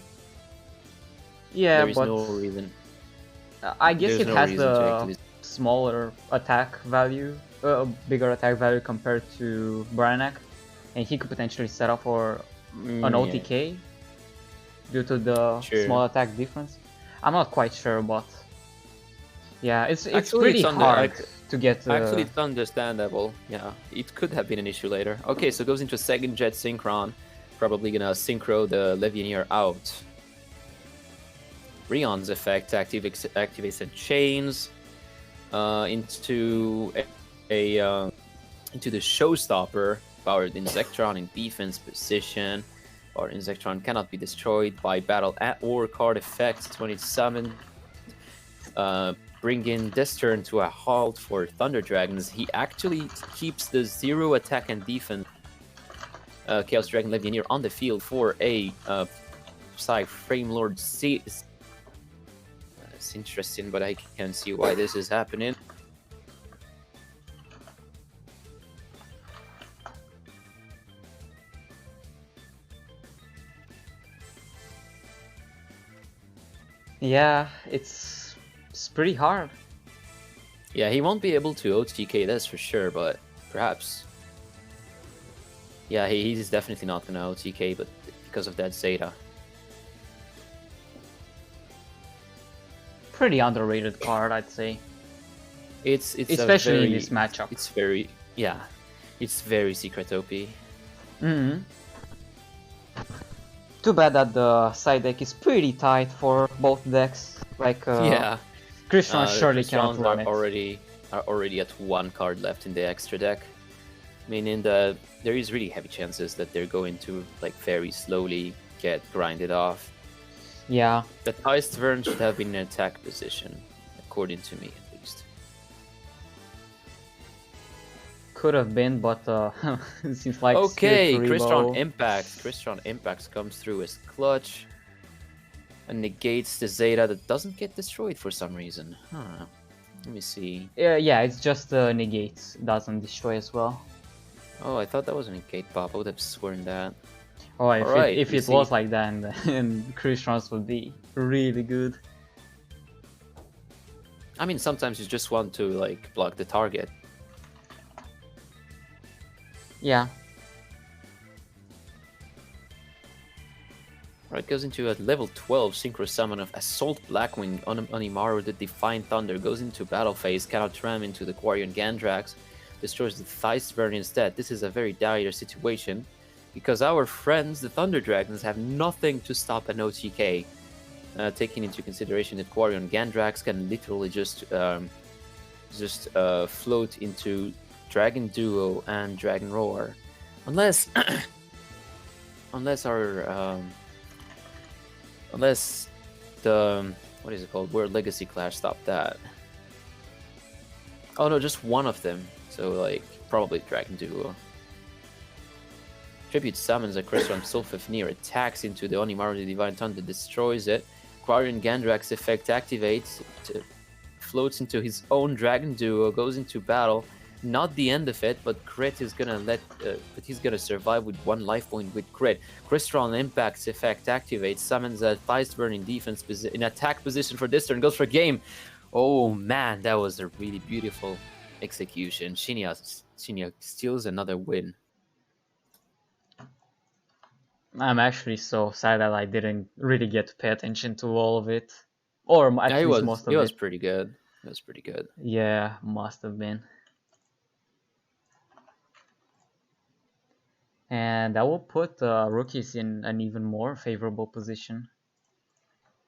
Speaker 1: Yeah,
Speaker 2: there is
Speaker 1: but
Speaker 2: no reason.
Speaker 1: I guess it has
Speaker 2: the
Speaker 1: smaller attack value, bigger attack value compared to Bryonac, and he could potentially set up for an OTK due to the small attack difference. I'm not quite sure, but yeah, it's pretty hard to get.
Speaker 2: Actually, it's understandable. Yeah, it could have been an issue later. Okay, so goes into a second Jet Synchron, probably gonna synchro the Legionnaire out. Rion's effect activates and chains into into the Showstopper, powered Insectron in defense position. Or Insectron cannot be destroyed by battle or card effects when it's summoned. Bringing this turn to a halt for Thunder Dragons. He actually keeps the 0 attack and defense Chaos Dragon Legionnaire on the field for a Psy Frame Lord C. It's interesting, but I can see why this is happening.
Speaker 1: Yeah, it's pretty hard.
Speaker 2: Yeah, he won't be able to OTK, that's for sure, but perhaps. Yeah, he's definitely not gonna OTK, but because of that Zeta.
Speaker 1: Pretty underrated card, I'd say.
Speaker 2: It's
Speaker 1: especially in this matchup.
Speaker 2: It's very it's very secret OP.
Speaker 1: Too bad that the side deck is pretty tight for both decks. Like Crystron surely cannot run it.
Speaker 2: Are already at 1 card left in the extra deck, meaning that there is really heavy chances that they're going to like very slowly get grinded off.
Speaker 1: Yeah,
Speaker 2: The Heist Vern should have been in attack position, according to me at least.
Speaker 1: could have been, but it seems like
Speaker 2: Okay,
Speaker 1: Skill 3
Speaker 2: Crystron
Speaker 1: bow.
Speaker 2: Impact. Crystron Impact comes through as clutch and negates the Zeta that doesn't get destroyed for some reason. Huh. Let me see.
Speaker 1: Yeah, it's just negates, doesn't destroy as well.
Speaker 2: Oh, I thought that was a negate pop. I would have sworn that.
Speaker 1: Oh, if
Speaker 2: Alright,
Speaker 1: if
Speaker 2: we
Speaker 1: it
Speaker 2: see.
Speaker 1: was like that, then Crystron would be really good.
Speaker 2: I mean, sometimes you just want to like block the target.
Speaker 1: Yeah.
Speaker 2: Right, goes into a level 12 synchro summon of Assault Blackwing on Imaru. The Divine Thunder goes into battle phase, cannot ram into the Quarian Gandrax, destroys the Theisvern instead. This is a very dire situation because our friends, the Thunder Dragons, have nothing to stop an OTK. Taking into consideration that Quarian Gandrax can literally just float into Dragon Duo and Dragon Roar, unless unless the what is it called? World Legacy Clash stopped that. Oh no, just one of them. So like probably Dragon Duo. Tribute summons a Crystron Sulfafnir, attacks into the Onimaru, the Divine Thunder, destroys it. Quarian Gandrax effect activates, floats into his own Dragon Duo, goes into battle. Not the end of it, but Crit is gonna but he's gonna survive with 1 life point with Crit. Crystron Impact's effect activates, summons a Theisvern in attack position for this turn, goes for game. Oh man, that was a really beautiful execution. Shinya steals another win.
Speaker 1: I'm actually so sad that I didn't really get to pay attention to all of it. Or at least most of it.
Speaker 2: It was pretty good. It was pretty good.
Speaker 1: Yeah, must have been. And that will put rookies in an even more favorable position.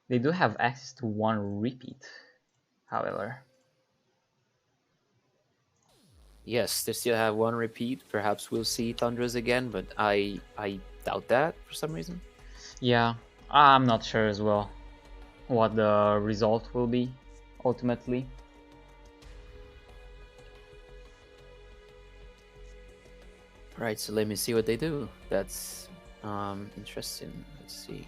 Speaker 1: They do have access to 1 repeat, however.
Speaker 2: Yes, they still have 1 repeat. Perhaps we'll see Thundras again, but I doubt that for some reason.
Speaker 1: Yeah, I'm not sure as well what the result will be ultimately.
Speaker 2: Right, so let me see what they do. That's interesting. Let's see.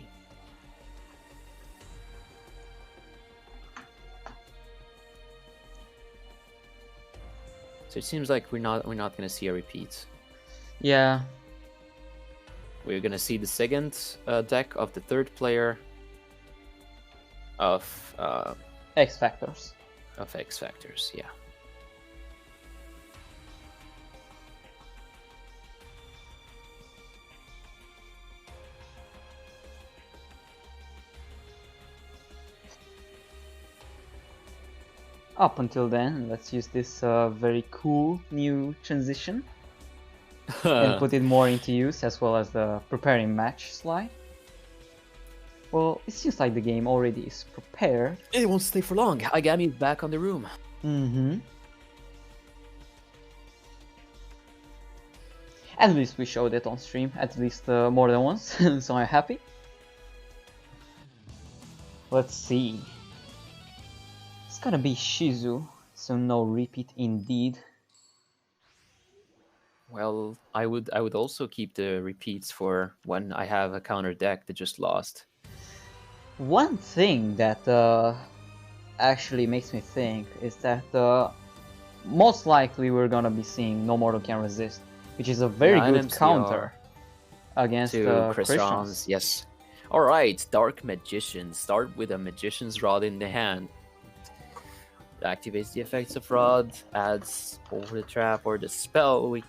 Speaker 2: So it seems like we're not gonna see a repeat.
Speaker 1: Yeah.
Speaker 2: We're gonna see the second deck of the third player of
Speaker 1: X Factors.
Speaker 2: Of X Factors, yeah.
Speaker 1: Up until then, let's use this very cool new transition and put it more into use, as well as the preparing match slide. Well, it seems like the game already is prepared.
Speaker 2: It won't stay for long. Agami is back on the room.
Speaker 1: At least we showed it on stream, at least more than once, so I'm happy. Let's see. It's gonna be Shizu, so no repeat indeed.
Speaker 2: Well, I would also keep the repeats for when I have a counter deck that just lost.
Speaker 1: One thing that actually makes me think is that most likely we're gonna be seeing No Mortal Can Resist, which is a very good
Speaker 2: MCR
Speaker 1: counter against
Speaker 2: Crystron's. Yes. All right, Dark Magician. Start with a Magician's Rod in the hand. Activates the effects of Rod, adds over the trap or the spell. We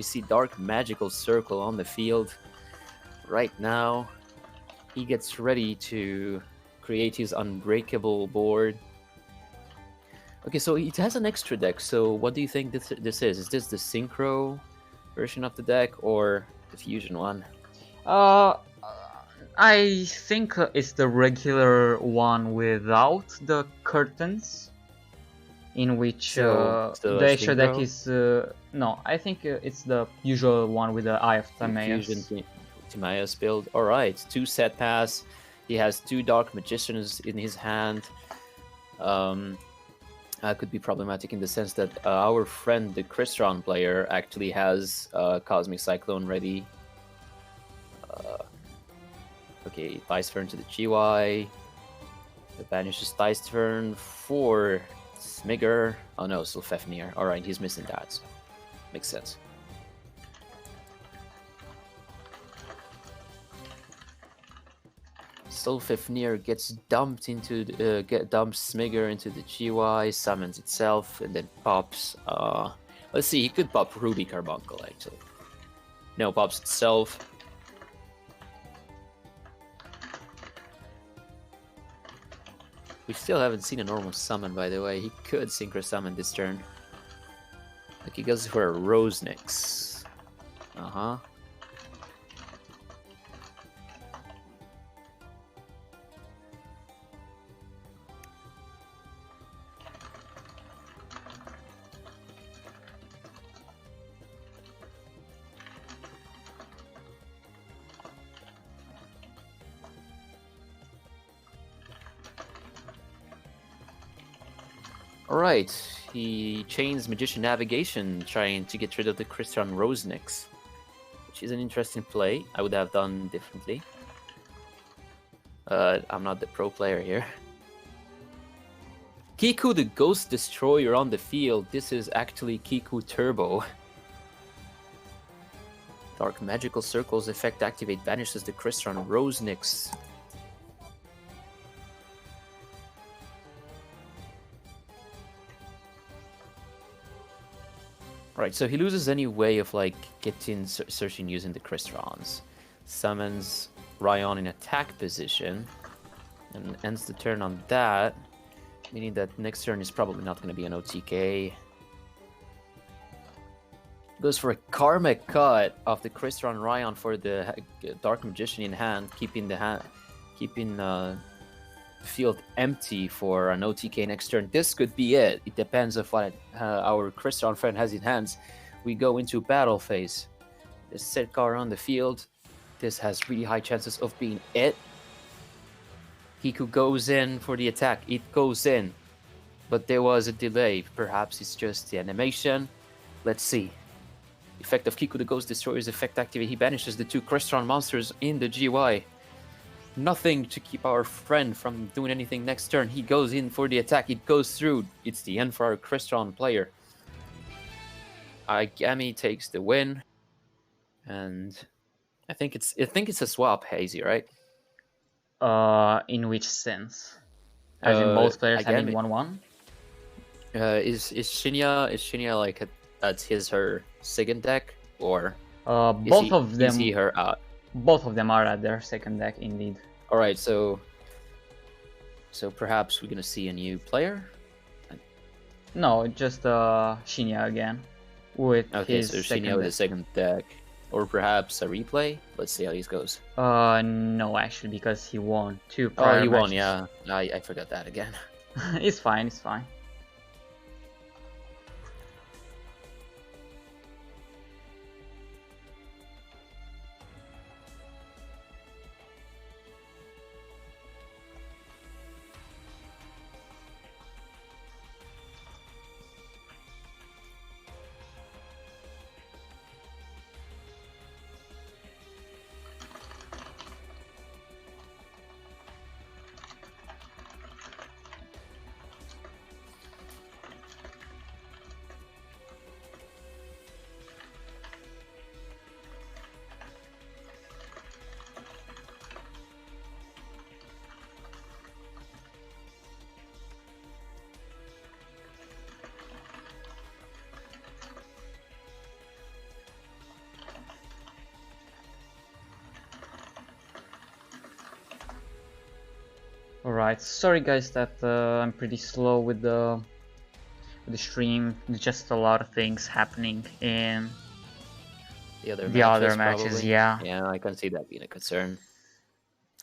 Speaker 2: see Dark Magical Circle on the field. Right now, he gets ready to create his Unbreakable board. Okay, so it has an extra deck. So what do you think this is? Is this the Synchro version of the deck or the Fusion one?
Speaker 1: I think it's the regular one without the curtains, in which the extra deck is no. I think it's the usual one with the Eye of Timaeus.
Speaker 2: Fusion Timaeus build. All right, 2 set pass. He has 2 Dark Magicians in his hand. Could be problematic in the sense that our friend, the Crystron player, actually has Cosmic Cyclone ready. Okay, Thai's turn to the GY. It banishes Thai's turn for Smigger. Oh no, still Fafnir. Alright, he's missing that, so makes sense. Fafnir gets dumped into dumps Smigger into the GY, summons itself, and then pops. Let's see, he could pop Ruby Carbuncle actually. No, pops itself. We still haven't seen a normal summon, by the way. He could Synchro Summon this turn. Like he goes for a Rose Nyx. Uh-huh. Alright, he chains Magician Navigation, trying to get rid of the Crystron Rose Nyx, which is an interesting play. I would have done differently. I'm not the pro player here. Kiku the Ghost Destroyer on the field. This is actually Kiku Turbo. Dark Magical Circles effect activate banishes the Crystron Rose Nyx. Right, so he loses any way of like getting searching using the Crystrons. Summons Ryon in attack position and ends the turn on that, meaning that next turn is probably not going to be an OTK. Goes for a Karmic Cut of the Crystron Ryon for the Dark Magician in hand, keeping the field empty for an OTK next turn. This could be it. It depends on what our Crystron friend has in hands. We go into battle phase. There's a set card on the field. This has really high chances of being it. Kiku goes in for the attack. It goes in. But there was a delay. Perhaps it's just the animation. Let's see. Effect of Kiku the Ghost Destroyer's effect activate. He banishes the 2 Crystron monsters in the GY. Nothing to keep our friend from doing anything next turn. He goes in for the attack. It goes through. It's the end for our Crystron player. Igami takes the win, and I think it's a swap, HeyZZy, right?
Speaker 1: In which sense? As in both players having 1-1?
Speaker 2: Is Shinya like at her second deck, or
Speaker 1: both of them?
Speaker 2: Is he her out?
Speaker 1: Both of them are at their second deck, indeed.
Speaker 2: All right, so perhaps we're gonna see a new player.
Speaker 1: No, just Shinya again with his
Speaker 2: so
Speaker 1: second
Speaker 2: Shinya with
Speaker 1: deck.
Speaker 2: the second deck, or perhaps a replay. Let's see how this goes.
Speaker 1: No, actually, because he won 2 prior
Speaker 2: he won,
Speaker 1: matches.
Speaker 2: yeah. I forgot that again.
Speaker 1: It's fine. It's fine. Alright, sorry guys that I'm pretty slow with the stream. There's just a lot of things happening in
Speaker 2: The
Speaker 1: other matches,
Speaker 2: probably.
Speaker 1: yeah.
Speaker 2: Yeah, I can see that being a concern.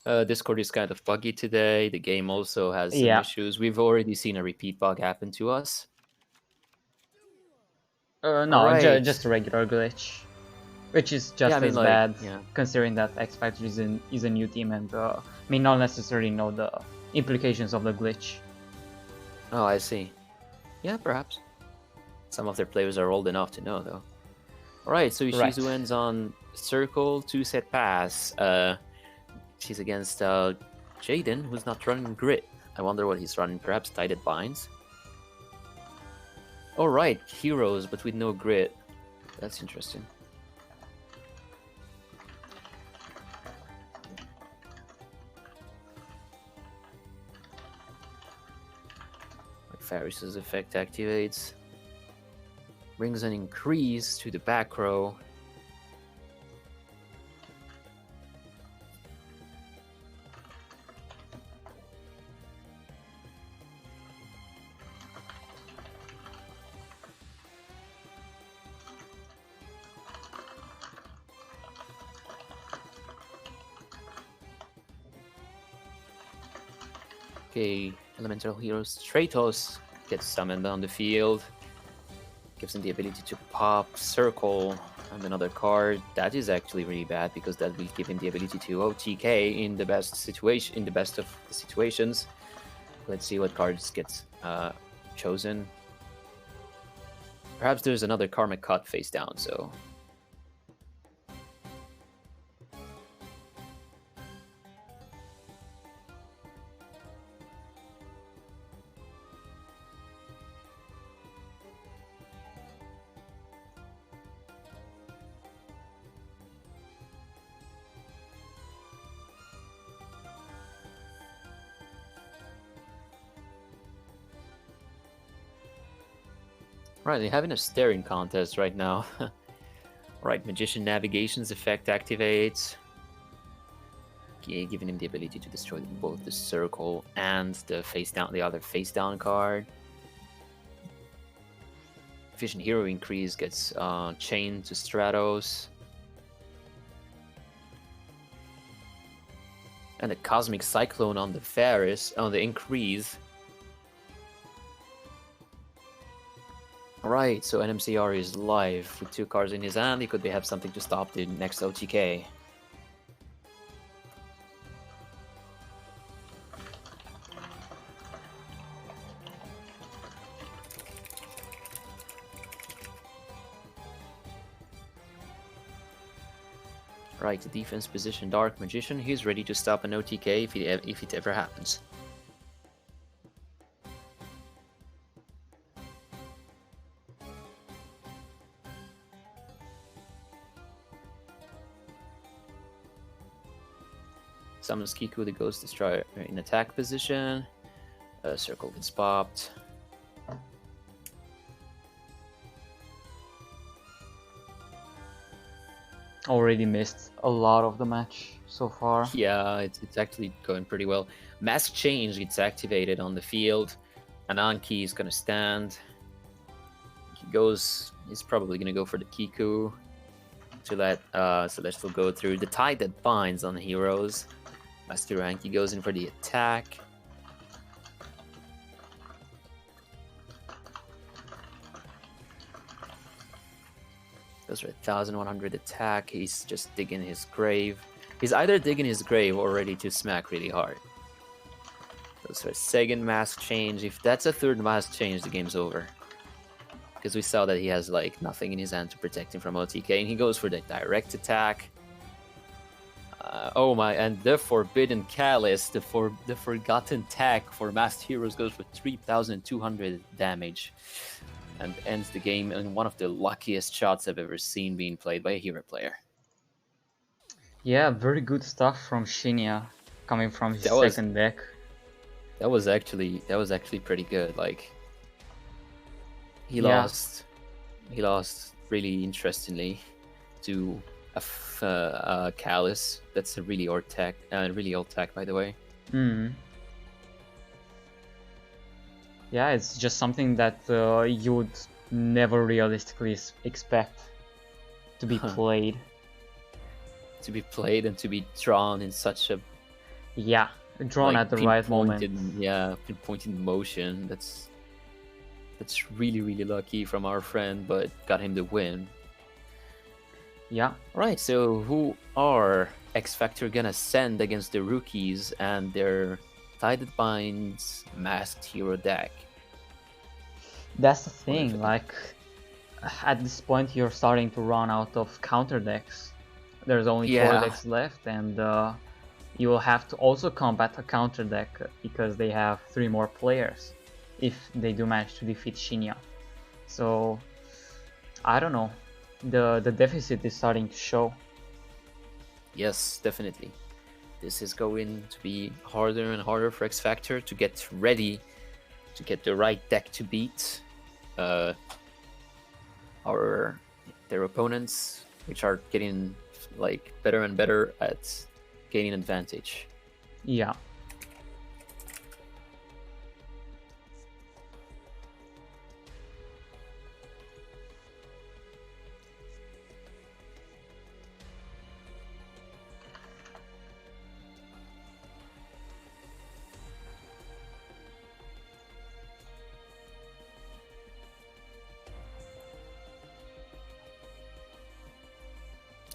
Speaker 2: Discord is kind of buggy today. The game also has some issues. We've already seen a repeat bug happen to us.
Speaker 1: No,
Speaker 2: Alright.
Speaker 1: just a regular glitch. which is just
Speaker 2: I mean,
Speaker 1: as
Speaker 2: like,
Speaker 1: bad,
Speaker 2: yeah.
Speaker 1: considering that X Factor is a new team and may not necessarily know the implications of the glitch.
Speaker 2: Oh, I see. Yeah, perhaps. Some of their players are old enough to know, though. Alright, so
Speaker 1: Right.
Speaker 2: Ishizu ends on circle, 2-set pass. She's against Jaden, who's not running grit. I wonder what he's running. Perhaps Tided Binds? Alright, heroes, but with no grit. That's interesting. Faris's effect activates. Brings an increase to the back row. Okay, elemental hero Stratos gets summoned on the field. Gives him the ability to pop circle and another card. That is actually really bad because that will give him the ability to OTK in the best situation, in the best of the situations. Let's see what cards gets chosen. Perhaps there's another Karmic Cut face down, so. Right, they're having a staring contest right now. Right, Magician Navigation's effect activates. Okay, giving him the ability to destroy both the circle and the other face down card. Vision Hero increase gets chained to Stratos. And the Cosmic Cyclone on the Faris, on the increase. Right, so NMCR is live with 2 cards in his hand. He could have something to stop the next OTK. Right, the defense position Dark Magician. He's ready to stop an OTK if it ever happens. Summons Kiku, the Ghost Destroyer, in attack position. Circle gets popped.
Speaker 1: Already missed a lot of the match so far.
Speaker 2: Yeah, it's actually going pretty well. Mask Change gets activated on the field. And Anki is gonna stand. He's probably gonna go for the Kiku to let Celestial go through. The Tide that binds on heroes. Master Anki goes in for the attack. Goes for 1100 attack. He's just digging his grave. He's either digging his grave or ready to smack really hard. Goes for a second mask change. If that's a third mask change, the game's over. Because we saw that he has like nothing in his hand to protect him from OTK, and he goes for the direct attack. Oh my, and the Forbidden Callus, the Forgotten Tech for Masked Heroes goes for 3200 damage. And ends the game in one of the luckiest shots I've ever seen being played by a hero player.
Speaker 1: Yeah, very good stuff from Shinya coming from his second deck.
Speaker 2: That was actually pretty good. Like he lost really interestingly to a Callus. That's a really old tech, by the way.
Speaker 1: Yeah, it's just something that you would never realistically expect to be played.
Speaker 2: To be played and to be drawn in such a
Speaker 1: drawn at the right moment.
Speaker 2: Pinpointed motion. That's really lucky from our friend, but got him the win.
Speaker 1: Yeah.
Speaker 2: Right, so who are X Factor gonna send against the rookies and their Tided Binds Masked Hero deck?
Speaker 1: That's the
Speaker 2: What do you
Speaker 1: thing,
Speaker 2: think?
Speaker 1: like at this point you're starting to run out of counter decks. There's only 4
Speaker 2: Yeah,
Speaker 1: decks left, and you will have to also combat a counter deck because they have 3 more players if they do manage to defeat Shinya. So I don't know. The deficit is starting to show.
Speaker 2: yes, definitely. This is going to be harder and harder for X Factor to get ready to get the right deck to beat uh, our their opponents, which are getting like better and better at gaining advantage.
Speaker 1: Yeah.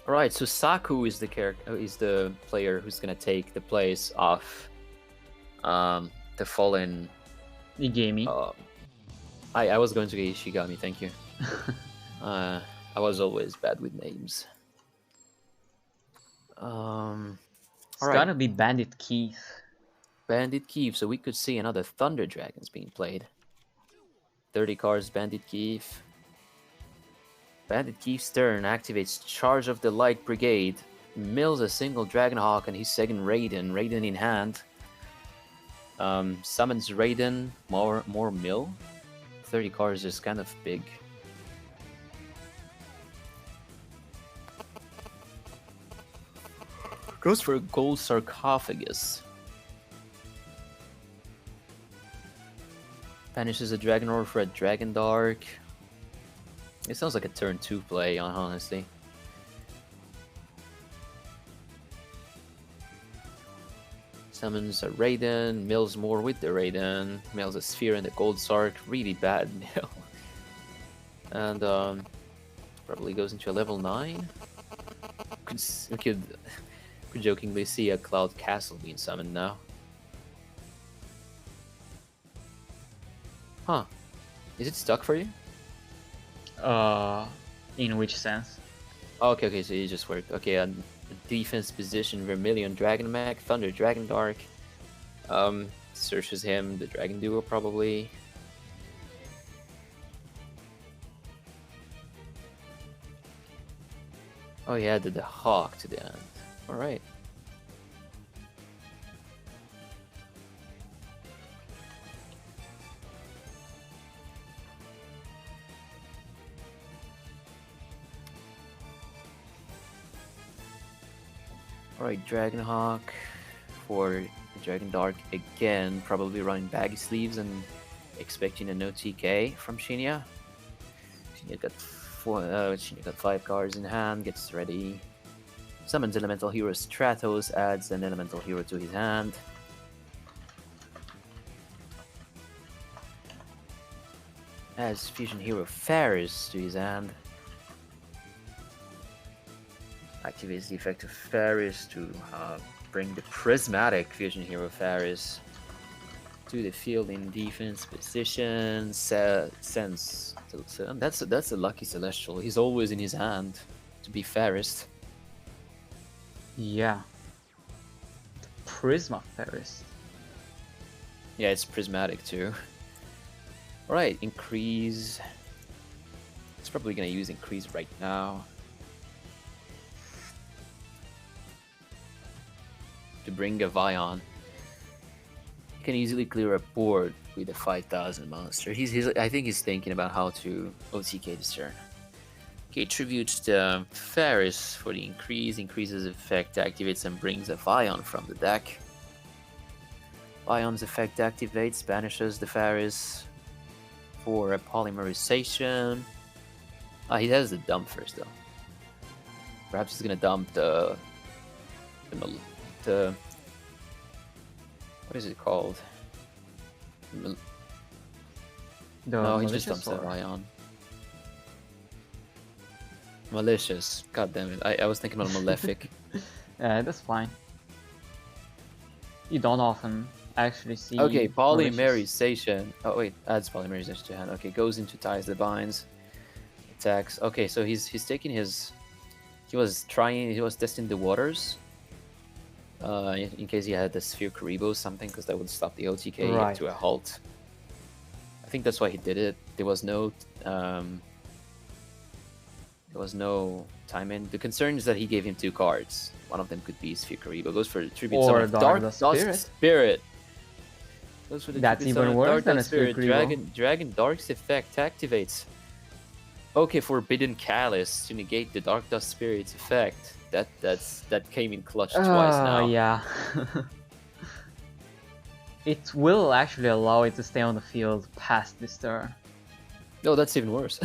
Speaker 2: All right, so Saku is the player who's gonna take the place of the fallen.
Speaker 1: Igami.
Speaker 2: I was going to get Ishigami. Thank you. I was always bad with names.
Speaker 1: It's
Speaker 2: all right,
Speaker 1: gonna be Bandit Keith.
Speaker 2: Bandit Keith. So we could see another Thunder Dragons being played. 30 cards, Bandit Keith. Bandit Keith's turn activates Charge of the Light Brigade, mills a single Dragonhawk and his second Raiden in hand. Summons Raiden, more mill. 30 cards is kind of big. Goes for a gold sarcophagus. Banishes a Dragonor for a Dragon Dark. It sounds like a turn 2 play, honestly. Summons a Raiden, mills more with the Raiden, mills a Sphere and the Gold Sark. Really bad mill. And probably goes into a level 9. We could jokingly see a Cloud Castle being summoned now. Huh. Is it stuck for you?
Speaker 1: In which sense?
Speaker 2: Okay, so it just worked. Okay, defense position, Vermilion Dragon Mech, Thunder Dragon Dark. Searches him, the Dragon Duo probably. Oh, he added the Hawk to the end. Alright. Alright, Dragonhawk for Dragon Dark again, probably running baggy sleeves and expecting a no TK from Shinya. Shinya got 5 cards in hand, gets ready. Summons Elemental Hero Stratos, adds an Elemental Hero to his hand. Adds Fusion Hero Faris to his hand. Activates the effect of Faris to bring the Prismatic Fusion Hero Faris to the field in defense position. Sends that's a lucky Celestial. He's always in his hand to be Faris.
Speaker 1: Yeah. Prisma Faris.
Speaker 2: Yeah, it's Prismatic too. Alright, increase. It's probably gonna use increase right now. To bring a Vion. He can easily clear a board with a 5000 monster. I think he's thinking about how to OTK this turn. Okay, tributes to Faris for the increases effect, activates and brings a Vion from the deck. Vion's effect activates, banishes the Faris for a polymerization. He has the dump first though. Perhaps he's gonna dump the what is it called? No, he just dumps the Vion. Malicious. God damn it. I was thinking about Malefic.
Speaker 1: Yeah, that's fine. You don't often actually see
Speaker 2: Okay,
Speaker 1: malicious.
Speaker 2: Polymerization. Oh wait, adds Polymerization to hand. Okay, goes into Ties the Binds. Attacks. Okay, so he's taking his... He was testing the waters. In case he had the Sphere Karibo something, because that would stop the OTK
Speaker 1: Right.
Speaker 2: to a halt. I think that's why he did it. There was no time in. The concern is that he gave him 2 cards. One of them could be Sphere Karibo. Goes for the tribute
Speaker 1: Or
Speaker 2: summon of Dark
Speaker 1: Dust
Speaker 2: Dust
Speaker 1: Spirit.
Speaker 2: Spirit. Goes for the
Speaker 1: That's
Speaker 2: tribute
Speaker 1: even
Speaker 2: summon of
Speaker 1: worse
Speaker 2: Dark
Speaker 1: than a
Speaker 2: Dust
Speaker 1: Sphere
Speaker 2: Spirit.
Speaker 1: Karibo.
Speaker 2: Dragon Dark's effect activates. Okay, Forbidden Callus to negate the Dark Dust Spirit's effect. That came in clutch twice now.
Speaker 1: Yeah. It will actually allow it to stay on the field past this turn.
Speaker 2: No, that's even worse.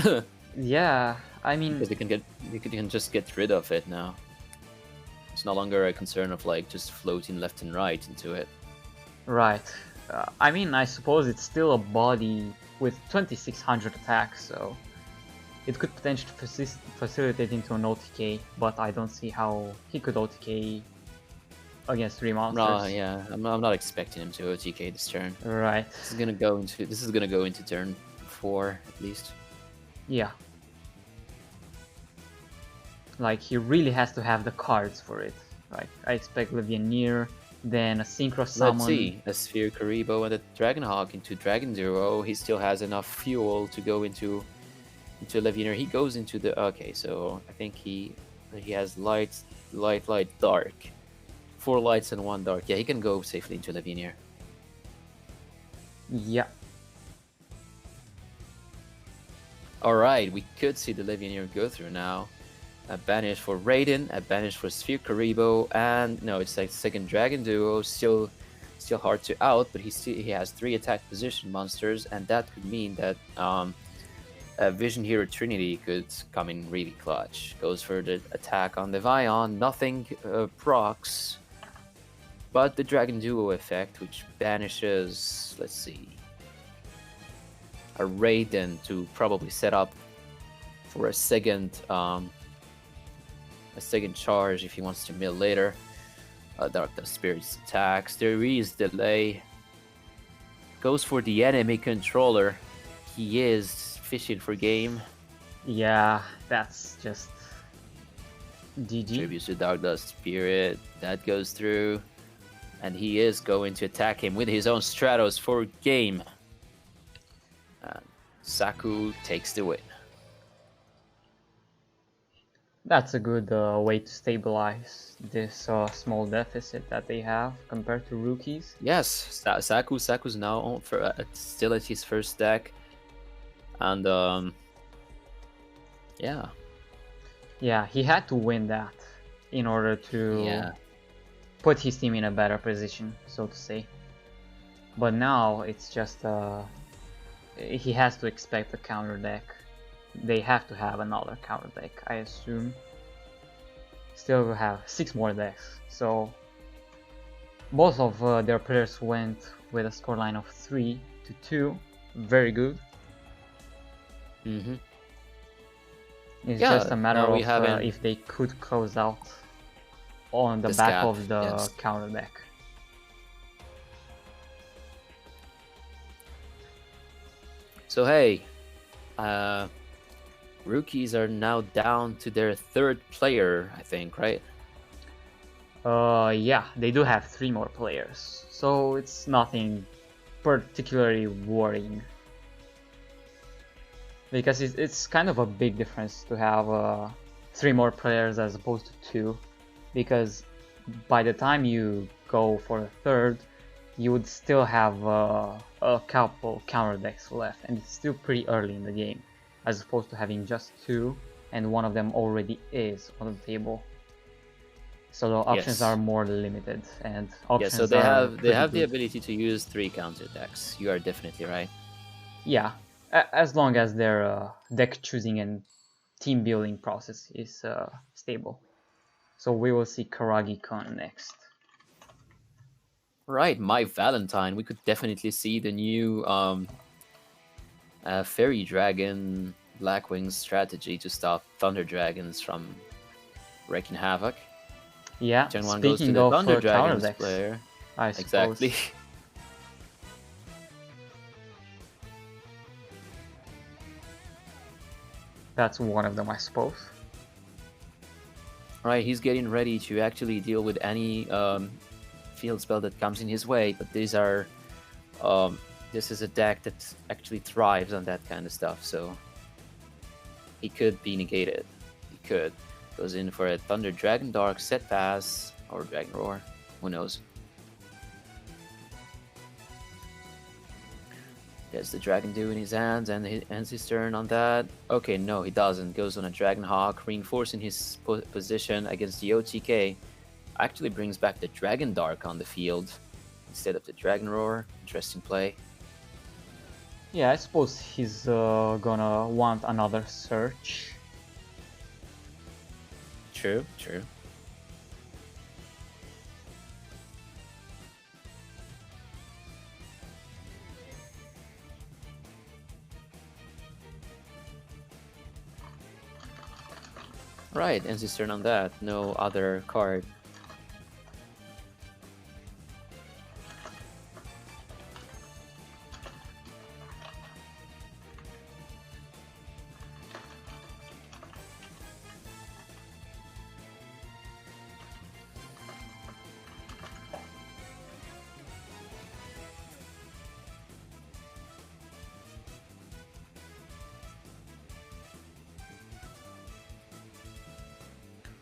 Speaker 1: Yeah, I mean,
Speaker 2: because you can just get rid of it now. It's no longer a concern of like just floating left and right into it.
Speaker 1: right. I mean, I suppose it's still a body with 2600 attack, so it could potentially facilitate into an OTK, but I don't see how he could OTK against 3 monsters.
Speaker 2: Yeah, I'm not expecting him to OTK this turn.
Speaker 1: Right.
Speaker 2: This is gonna go into turn 4 at least.
Speaker 1: Yeah. Like, he really has to have the cards for it. Like, I expect Levianeer, then a Synchro Summon.
Speaker 2: Let's see, a Sphere Karibo and a Dragonhawk into Dragon Duo. He still has enough fuel to go into Levianeer. He goes into the... Okay, so I think he has light, dark. 4 lights and 1 dark. Yeah, he can go safely into Levianeer.
Speaker 1: Yeah.
Speaker 2: Alright, we could see the Levianeer go through now. A banish for Raiden, a banish for Sphere Karibo, and no, it's like second Dragon Duo, still hard to out, but he has 3 attack position monsters, and that could mean that Vision Hero Trinity could come in really clutch. Goes for the attack on the Vion, nothing procs, but the Dragon Duo effect, which banishes, let's see, a Raiden to probably set up for a second charge if he wants to mill later. Dark Dust Spirit's attacks. There is delay. Goes for the enemy controller. He is fishing for game.
Speaker 1: Yeah, that's just GG.
Speaker 2: Tributes to Dark Dust Spirit. That goes through. And he is going to attack him with his own Stratos for game. And Saku takes the win.
Speaker 1: That's a good way to stabilize this small deficit that they have compared to rookies.
Speaker 2: Yes, Saku's now on still at his first deck, and yeah,
Speaker 1: he had to win that in order to put his team in a better position, so to say. But now it's just he has to expect a counter deck. They have to have another counter deck, I assume. Still will have 6 more decks, so both of their players went with a scoreline of 3-2. Very good.
Speaker 2: Mm-hmm.
Speaker 1: It's just a matter of if they could close out on the back of the counter deck.
Speaker 2: So hey, rookies are now down to their 3rd player, I think, right?
Speaker 1: Yeah, they do have 3 more players, so it's nothing particularly worrying. Because it's kind of a big difference to have 3 more players as opposed to 2. Because by the time you go for a 3rd, you would still have a couple counter decks left, and it's still pretty early in the game, as opposed to having just 2, and one of them already is on the table. So the options are more limited, and options
Speaker 2: so they have the
Speaker 1: good.
Speaker 2: ability to use 3 counter decks. You are definitely right.
Speaker 1: Yeah, as long as their deck choosing and team building process is stable. So we will see Karagi-kun next.
Speaker 2: Right, My Valentine. We could definitely see the new Fairy Dragon Blackwing's strategy to stop Thunder Dragons from wreaking havoc.
Speaker 1: Yeah,
Speaker 2: Gen 1 goes to
Speaker 1: speaking
Speaker 2: the
Speaker 1: of
Speaker 2: Thunder
Speaker 1: counter
Speaker 2: Dragons
Speaker 1: decks,
Speaker 2: player.
Speaker 1: I suppose.
Speaker 2: Exactly.
Speaker 1: That's one of them, I suppose.
Speaker 2: Right, he's getting ready to actually deal with any field spell that comes in his way, but these are this is a deck that actually thrives on that kind of stuff, so he could be negated. He could. Goes in for a Thunder Dragon Dark set pass or Dragon Roar. Who knows? Gets the Dragon Dew in his hands and he ends his turn on that. Okay, no, he doesn't. Goes on a Dragon Hawk, reinforcing his position against the OTK. Actually brings back the Dragon Dark on the field instead of the Dragon Roar. Interesting play.
Speaker 1: Yeah, I suppose he's gonna want another search.
Speaker 2: True, true. Right, ends his turn on that. No other card.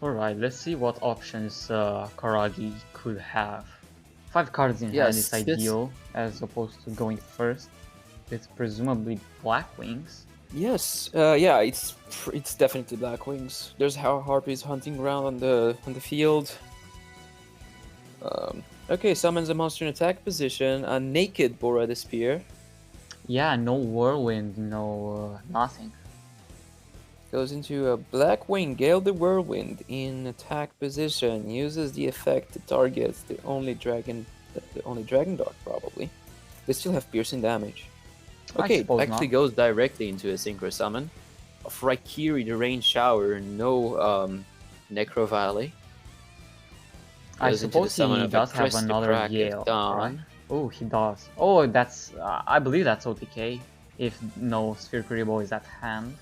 Speaker 1: Alright, let's see what options Karagi could have. 5 cards in hand
Speaker 2: Yes,
Speaker 1: is
Speaker 2: this-
Speaker 1: ideal, as opposed to going first with presumably Blackwings.
Speaker 3: Yes, yeah, it's definitely Blackwings. There's Harpies hunting around on the field. Okay, summons a monster in attack position. A naked Bora Spear
Speaker 1: Yeah, no Whirlwind, no nothing.
Speaker 3: goes into a Blackwing Gale the Whirlwind in attack position. Uses the effect to target the only dragon Dark probably. They still have piercing damage.
Speaker 1: I
Speaker 3: Okay,
Speaker 1: suppose
Speaker 2: Actually
Speaker 1: not.
Speaker 2: goes directly into a Synchro Summon of Raikiri, the Rain Shower, no Necro Valley.
Speaker 1: I
Speaker 2: Goes into the
Speaker 1: suppose
Speaker 2: summon
Speaker 1: he
Speaker 2: of a
Speaker 1: does have
Speaker 2: Crest of
Speaker 1: another
Speaker 2: Crack of
Speaker 1: Gale,
Speaker 2: Dawn.
Speaker 1: right? Oh, he does. Oh, that's I believe that's OTK. If no Sphere Kuribo is at hand.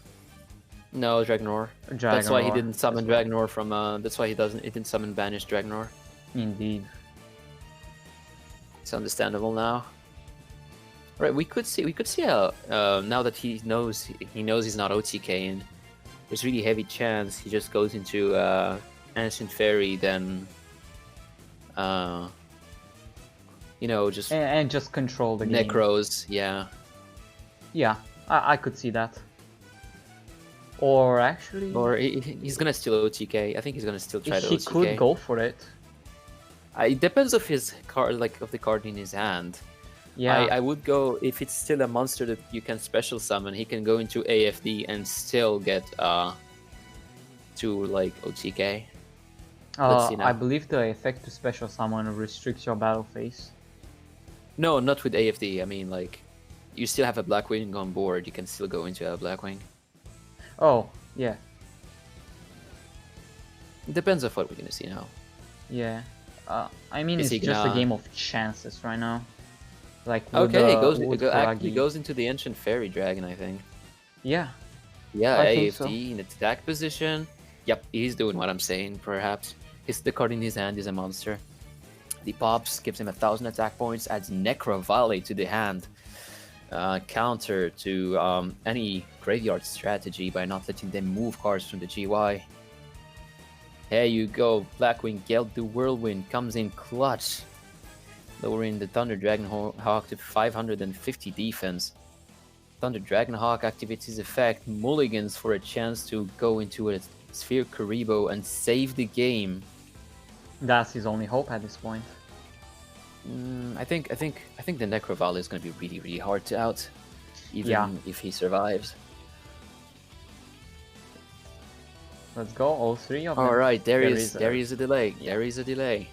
Speaker 2: No, Dragon Roar.
Speaker 1: Dragon
Speaker 2: That's why he
Speaker 1: Roar
Speaker 2: didn't summon
Speaker 1: as well.
Speaker 2: Dragon Roar from. That's why he didn't summon Banish Dragon Roar.
Speaker 1: Indeed.
Speaker 2: It's understandable now. Right, we could see a now that he knows he's not OTK, and there's really heavy chance he just goes into Ancient Fairy, then just
Speaker 1: And just control the game.
Speaker 2: Necros, yeah.
Speaker 1: Yeah, I could see that. Or actually,
Speaker 2: Or he's gonna steal OTK. I think he's gonna still try to
Speaker 1: he
Speaker 2: OTK.
Speaker 1: could go for it.
Speaker 2: It depends of his card, like of the card in his hand.
Speaker 1: Yeah,
Speaker 2: I would go if it's still a monster that you can special summon. He can go into AFD and still get to like OTK. Let's see now.
Speaker 1: I believe the effect to special summon restricts your battle phase.
Speaker 2: No, not with AFD. I mean, like, you still have a Blackwing on board. You can still go into a Blackwing.
Speaker 1: Oh, yeah,
Speaker 2: It depends on what we're gonna see now.
Speaker 1: yeah. I mean,
Speaker 2: Is
Speaker 1: it's
Speaker 2: he
Speaker 1: just a
Speaker 2: gonna-
Speaker 1: game of chances right now. Like with
Speaker 2: Okay,
Speaker 1: Kuragi.
Speaker 2: goes into the Ancient Fairy Dragon, I think.
Speaker 1: Yeah,
Speaker 2: Yeah,
Speaker 1: I think
Speaker 2: AFD in attack position. Yep, he's doing what I'm saying. Perhaps the card in his hand is a monster. The pops gives him 1,000 attack points. Adds Necro Valley to the hand. Counter to any graveyard strategy by not letting them move cards from the GY. There you go. Blackwing Gale the Whirlwind comes in clutch, lowering the Thunder Dragon Hawk to 550 defense. Thunder Dragon Hawk activates his effect, mulligans for a chance to go into a Sphere Kuribo and save the game.
Speaker 1: that's his only hope at this point.
Speaker 2: I think the Necro Valley is going to be really, really hard to out, even
Speaker 1: Yeah.
Speaker 2: if he survives.
Speaker 1: Let's go, all three of them.
Speaker 2: All right, there
Speaker 1: There
Speaker 2: is
Speaker 1: is a-
Speaker 2: a delay.
Speaker 1: Yeah.
Speaker 2: There is a delay.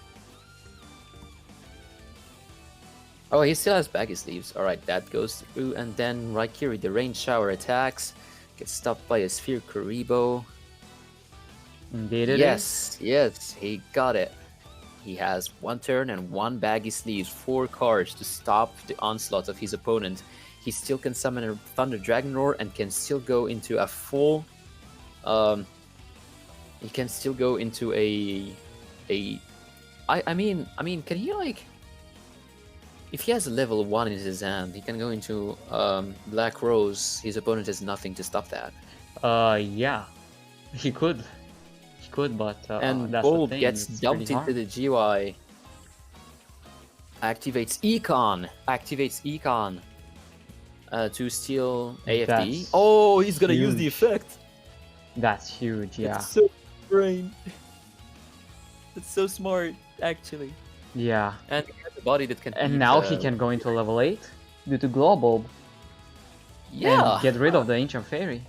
Speaker 2: Oh, he still has baggy sleeves. All right, that goes through, and then Raikiri, the rain shower attacks. Gets stopped by a Sphere Karibo.
Speaker 1: Indeed it is.
Speaker 2: Yes, he got it. He has 1 turn and 1 baggy sleeves, 4 cards to stop the onslaught of his opponent. He still can summon a Thunder Dragon Roar and can still go into a full. He can still go into I mean, can he like? If he has a level 1 in his hand, he can go into Black Rose. His opponent has nothing to stop that.
Speaker 1: Yeah, he could. He could, but
Speaker 2: And
Speaker 1: that's
Speaker 2: Bulb
Speaker 1: the thing.
Speaker 2: gets
Speaker 1: it's
Speaker 2: dumped
Speaker 1: pretty
Speaker 2: into
Speaker 1: hard.
Speaker 2: the GY. Activates Econ. To steal AFD.
Speaker 1: That's
Speaker 2: Oh, he's gonna use the
Speaker 1: huge.
Speaker 2: effect.
Speaker 1: That's huge, yeah.
Speaker 2: That's so brain. That's so smart, actually.
Speaker 1: Yeah.
Speaker 2: And he has a body that can.
Speaker 1: And
Speaker 2: beat,
Speaker 1: now he can go into level 8 due to Glow Bulb
Speaker 2: Yeah.
Speaker 1: and get rid of the Ancient Fairy.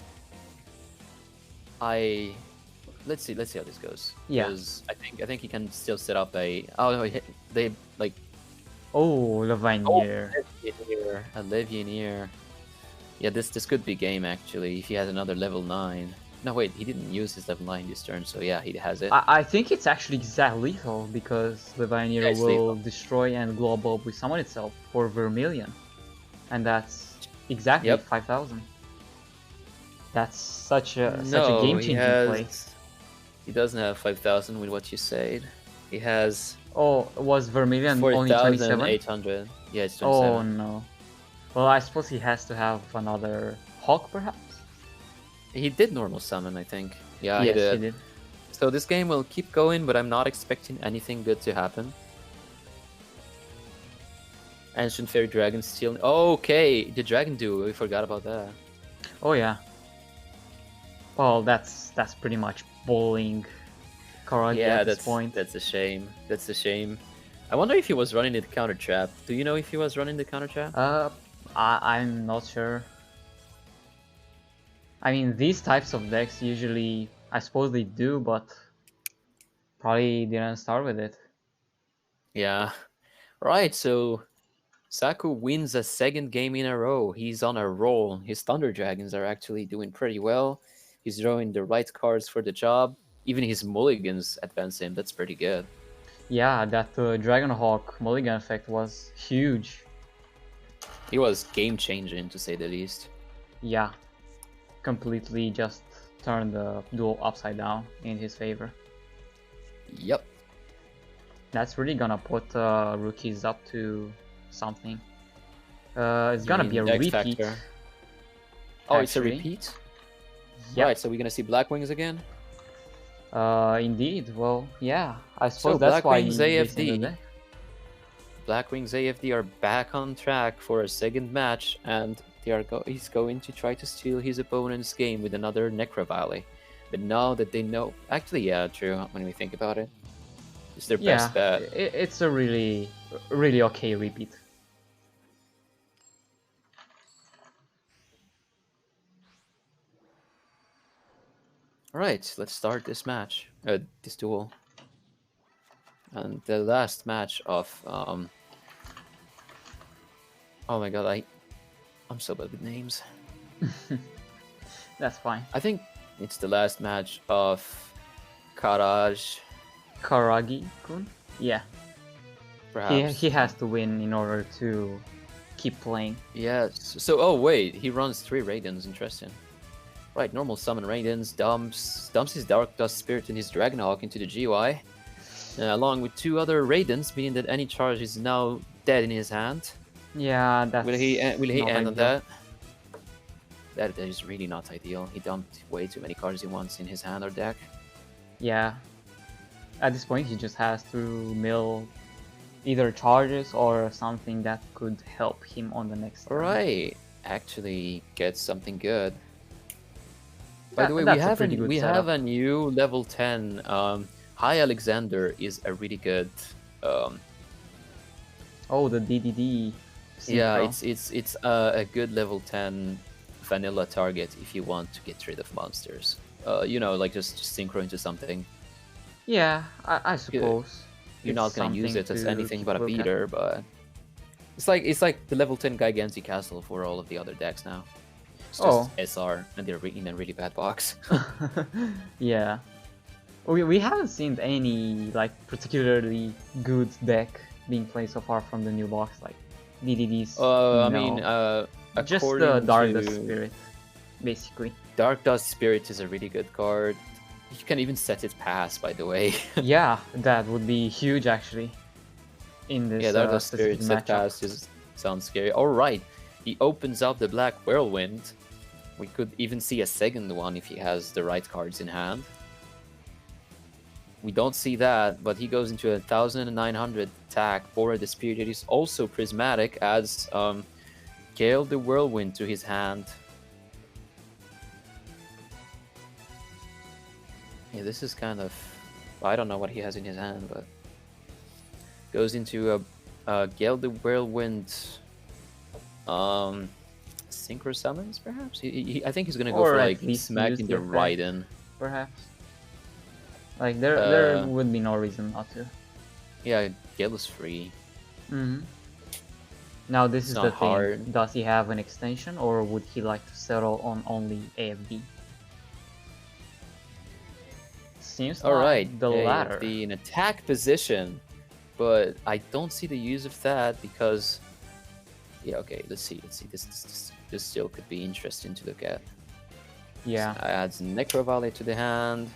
Speaker 2: Let's see how this goes.
Speaker 1: Yeah.
Speaker 2: Because I think he can still set up a. Oh no, they like.
Speaker 1: Oh, Lavinier.
Speaker 2: A Legionnaire. Yeah, this could be game actually if he has another level 9. No wait, he didn't use his level 9 this turn, so yeah, he has it.
Speaker 1: I think it's actually exact lethal because Lavinier
Speaker 2: Yeah, it's
Speaker 1: will
Speaker 2: lethal.
Speaker 1: destroy and Glow Bulb will summon itself for Vermilion. And that's exactly
Speaker 2: Yep.
Speaker 1: 5,000. That's such a
Speaker 2: No,
Speaker 1: game changing play.
Speaker 2: He doesn't have 5,000 with what you said. He has
Speaker 1: Oh, was Vermilion only 27?
Speaker 2: 4,800. Yeah, it's 27.
Speaker 1: Oh no. Well, I suppose he has to have another Hawk, perhaps?
Speaker 2: He did normal summon, I think. Yeah,
Speaker 1: Yes,
Speaker 2: he did.
Speaker 1: he did.
Speaker 2: So this game will keep going, but I'm not expecting anything good to happen. Ancient Fairy Dragon still. Okay, the Dragon Duo. We forgot about that.
Speaker 1: Oh yeah. Well, that's pretty much bowling Karagi
Speaker 2: Yeah,
Speaker 1: at this
Speaker 2: that's
Speaker 1: point.
Speaker 2: that's a shame. That's a shame. I wonder if he was running the counter trap. Do you know if he was running the counter trap?
Speaker 1: I'm not sure. I mean, these types of decks usually, I suppose they do, but probably didn't start with it.
Speaker 2: Yeah. Right. So Saku wins a 2nd game in a row. He's on a roll. His Thunder Dragons are actually doing pretty well. He's drawing the right cards for the job. Even his mulligans advance him. That's pretty good.
Speaker 1: Yeah, that Dragonhawk mulligan effect was huge.
Speaker 2: He was game changing to say the least.
Speaker 1: Yeah, completely just turned the duel upside down in his favor.
Speaker 2: Yep.
Speaker 1: That's really gonna put rookies up to something. It's gonna be a
Speaker 2: Dex
Speaker 1: repeat.
Speaker 2: Factor. Oh, it's a
Speaker 1: actually.
Speaker 2: repeat?
Speaker 1: Yeah,
Speaker 2: Right, so we're gonna see Black Wings again?
Speaker 1: indeed. Well, yeah, I suppose
Speaker 2: So
Speaker 1: that's why
Speaker 2: Blackwing's
Speaker 1: he's in the
Speaker 2: AFD.
Speaker 1: deck.
Speaker 2: Black Wings AFD are back on track for a 2nd match, and he's going to try to steal his opponent's game with another Necro Valley. But now that they know... Actually, yeah, true, when we think about it. It's their
Speaker 1: Yeah,
Speaker 2: best bet.
Speaker 1: it's a really okay repeat.
Speaker 2: Alright, let's start this match. This duel. And the last match of... Oh my god, I'm so bad with names.
Speaker 1: That's fine.
Speaker 2: I think it's the last match of Karaj,
Speaker 1: Karagi-kun? Yeah,
Speaker 2: perhaps.
Speaker 1: he has to win in order to keep playing.
Speaker 2: Yes. So, oh wait, he runs 3 Raidens. Interesting. Right, normal summon Raidens, dumps his Dark Dust Spirit and his Dragonhawk into the GY, along with 2 other Raidens, meaning that any charge is now dead in his hand.
Speaker 1: Yeah, that's
Speaker 2: Will he
Speaker 1: not
Speaker 2: end on
Speaker 1: ideal.
Speaker 2: that? That is really not ideal. He dumped way too many cards he wants in his hand or deck.
Speaker 1: Yeah, at this point he just has to mill either charges or something that could help him on the next turn.
Speaker 2: Alright, actually get something good. By the way,
Speaker 1: That's
Speaker 2: we
Speaker 1: a
Speaker 2: have
Speaker 1: pretty good setup.
Speaker 2: a new level 10. Hi Alexander is a really good.
Speaker 1: Oh, the DDD.
Speaker 2: Yeah,
Speaker 1: synchro.
Speaker 2: it's a good level 10 vanilla target if you want to get rid of monsters. You know, like just synchro into something.
Speaker 1: Yeah, I suppose.
Speaker 2: You're
Speaker 1: It's
Speaker 2: not gonna use
Speaker 1: something
Speaker 2: it as
Speaker 1: to
Speaker 2: anything
Speaker 1: keep
Speaker 2: but a
Speaker 1: look at.
Speaker 2: beater, but it's like the level 10 Gigantic Castle for all of the other decks now. It's
Speaker 1: Oh.
Speaker 2: just SR, and they're in a really bad box.
Speaker 1: Yeah. We haven't seen any like particularly good deck being played so far from the new box, like DDDs.
Speaker 2: I
Speaker 1: no.
Speaker 2: mean,
Speaker 1: Just the
Speaker 2: according
Speaker 1: Dark
Speaker 2: to
Speaker 1: Dust Spirit, basically.
Speaker 2: Dark Dust Spirit is a really good card. You can even set it pass, by the way.
Speaker 1: Yeah, that would be huge actually in this
Speaker 2: Yeah, Dark Dust
Speaker 1: specific
Speaker 2: Spirit set
Speaker 1: matchup.
Speaker 2: pass sounds scary. Alright, he opens up the Black Whirlwind. We could even see a second one if he has the right cards in hand. We don't see that, but he goes into 1,900 attack. Bora the Spirit is also prismatic, adds Gale the Whirlwind to his hand. Yeah, this is kind of... I don't know what he has in his hand, but... Goes into a Gale the Whirlwind... Synchro Summons, perhaps? I think he's gonna go
Speaker 1: Or
Speaker 2: for,
Speaker 1: at
Speaker 2: like,
Speaker 1: least
Speaker 2: smack
Speaker 1: use
Speaker 2: in
Speaker 1: the
Speaker 2: the
Speaker 1: effect.
Speaker 2: Raiden.
Speaker 1: Perhaps. Like there would be no reason not to.
Speaker 2: Yeah, Gale is free.
Speaker 1: Now this
Speaker 2: It's
Speaker 1: is
Speaker 2: not
Speaker 1: the thing.
Speaker 2: hard.
Speaker 1: Does he have an extension, or would he like to settle on only AFD? Seems
Speaker 2: Alright,
Speaker 1: like the latter.
Speaker 2: the in attack position, but I don't see the use of that because... Yeah, okay, let's see. This still could be interesting to look at.
Speaker 1: Yeah.
Speaker 2: So adds Necro Valley to the hand.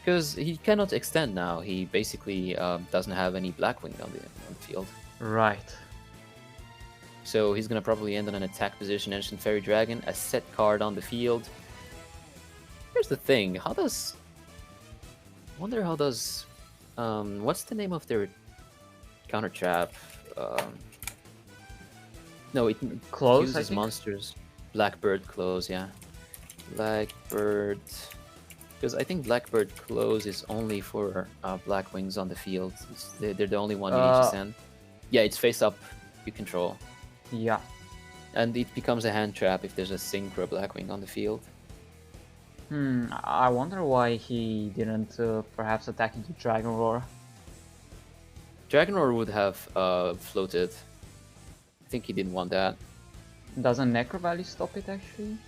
Speaker 2: Because he cannot extend now. He basically doesn't have any Blackwing on the field.
Speaker 1: Right.
Speaker 2: So he's gonna probably end on an attack position. Ancient Fairy Dragon, a set card on the field. Here's the thing. How does... wonder how does... what's the name of their counter trap? No, it
Speaker 1: Close,
Speaker 2: uses
Speaker 1: I think?
Speaker 2: monsters. Blackbird Close, yeah. Blackbird... Because I think Blackbird Close is only for Blackwings on the field. They're the only one you need to send. Yeah, it's face up, you control.
Speaker 1: Yeah.
Speaker 2: And it becomes a hand trap if there's a Synchro Blackwing on the field.
Speaker 1: I wonder why he didn't perhaps attack into Dragon Roar.
Speaker 2: Dragon Roar would have floated. I think he didn't want that.
Speaker 1: Doesn't Necro Valley stop it actually?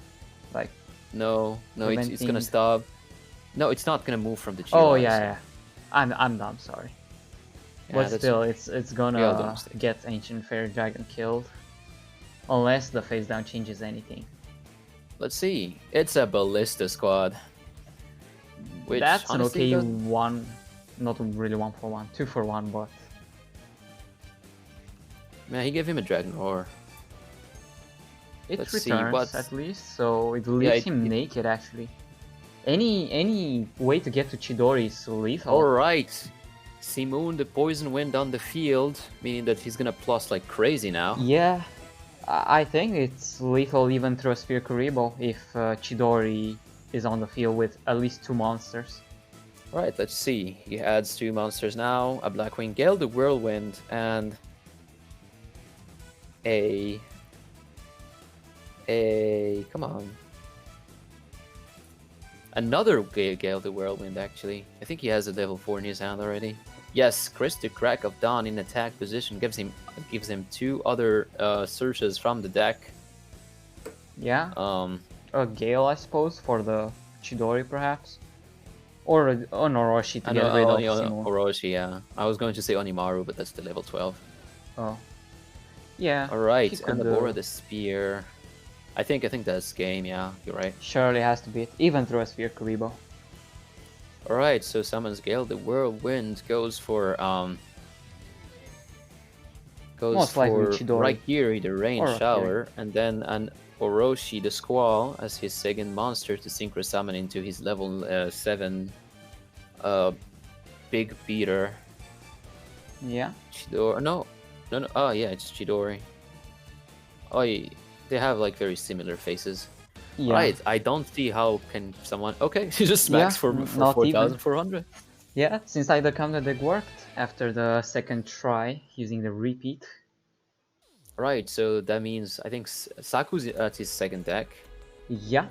Speaker 1: Like...
Speaker 2: No, it's gonna
Speaker 1: preventing-
Speaker 2: stop. No, it's not gonna move from the GI.
Speaker 1: Oh yeah. I'm dumb, sorry.
Speaker 2: Yeah,
Speaker 1: But
Speaker 2: that's-
Speaker 1: still, it's
Speaker 2: Yeah,
Speaker 1: gonna
Speaker 2: the mistake.
Speaker 1: get Ancient Fairy Dragon killed. Unless the face down changes anything.
Speaker 2: Let's see. It's a Ballista squad. Which,
Speaker 1: That's an
Speaker 2: honestly,
Speaker 1: okay one, not really 1-for-1, 2-for-1, but...
Speaker 2: Man, he gave him a Dragon Roar.
Speaker 1: It
Speaker 2: Let's see,
Speaker 1: returns
Speaker 2: what's-
Speaker 1: at least, so it leaves him naked actually. Any way to get to Chidori is lethal.
Speaker 2: Alright. Simoon the Poison Wind on the field, meaning that he's gonna plus like crazy now.
Speaker 1: Yeah, I think it's lethal even through a Sphere Kuribo if Chidori is on the field with at least 2 monsters.
Speaker 2: Alright, let's see. He adds 2 monsters now, a Blackwing Gale the Whirlwind, and a... come on. Another Gale the Whirlwind, actually. I think he has a level 4 in his hand already. Yes, Chris the Crack of Dawn in attack position gives him 2 other searches from the deck.
Speaker 1: Yeah, a Gale I suppose for the Chidori perhaps. Or an Orochi to
Speaker 2: I
Speaker 1: get
Speaker 2: know,
Speaker 1: rid of
Speaker 2: Oni-
Speaker 1: Simo.
Speaker 2: Orochi, yeah. I was going to say Onimaru, but that's the level 12.
Speaker 1: Oh. Yeah.
Speaker 2: Alright,
Speaker 1: he
Speaker 2: and
Speaker 1: could,
Speaker 2: the Bora the Spear. I think that's game, yeah, you're right.
Speaker 1: Surely has to be it, even through a Sphere Kuribo.
Speaker 2: Alright, so summons Gale the Whirlwind, goes for
Speaker 1: Most likely Chidori.
Speaker 2: Raigiri the Rain
Speaker 1: Or
Speaker 2: Shower, and then an Orochi the Squall as his second monster to synchro summon into his level 7 big beater.
Speaker 1: Yeah.
Speaker 2: Chidori, no, oh yeah, it's Chidori. Oh yeah, they have like very similar faces.
Speaker 1: Yeah.
Speaker 2: Right, I don't see how can someone... Okay, he just smacks
Speaker 1: Yeah,
Speaker 2: for
Speaker 1: not even.
Speaker 2: 4,400.
Speaker 1: Yeah, since the counter deck worked after the second try using the repeat.
Speaker 2: Right, so that means I think Saku's at his second deck.
Speaker 1: Yeah.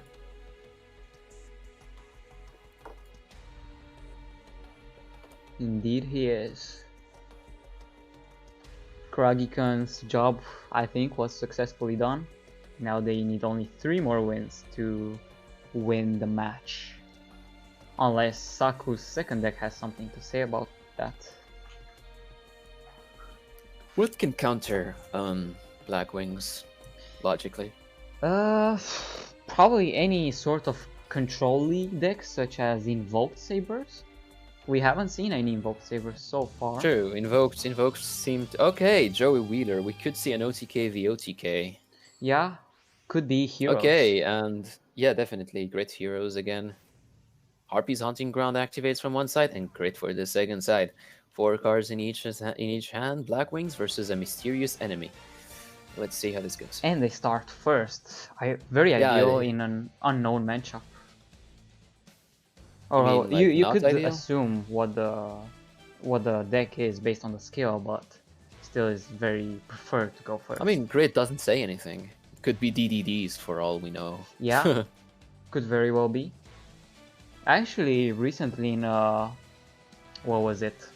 Speaker 1: Indeed he is. Kragikan's job, I think, was successfully done. Now they need only 3 more wins to win the match. Unless Saku's second deck has something to say about that.
Speaker 2: What can counter Black Wings, logically?
Speaker 1: Probably any sort of control league deck, such as Invoked Sabers. We haven't seen any Invoked Sabers so far.
Speaker 2: True, Invoked seemed... Okay, Joey Wheeler, we could see an OTK v OTK.
Speaker 1: Yeah, could be Heroes.
Speaker 2: Okay, and yeah, definitely Grit Heroes again. Harpy's Hunting Ground activates from one side and Grit for the second side. 4 cards in each hand, Black Wings versus a mysterious enemy. Let's see how this goes.
Speaker 1: And they start first. Very ideal in an unknown matchup. Or you could assume what the deck is based on the skill, but still is very preferred to go first.
Speaker 2: I mean, Grit doesn't say anything. It could be DDDs for all we know.
Speaker 1: Yeah, could very well be. Actually, recently in what was it?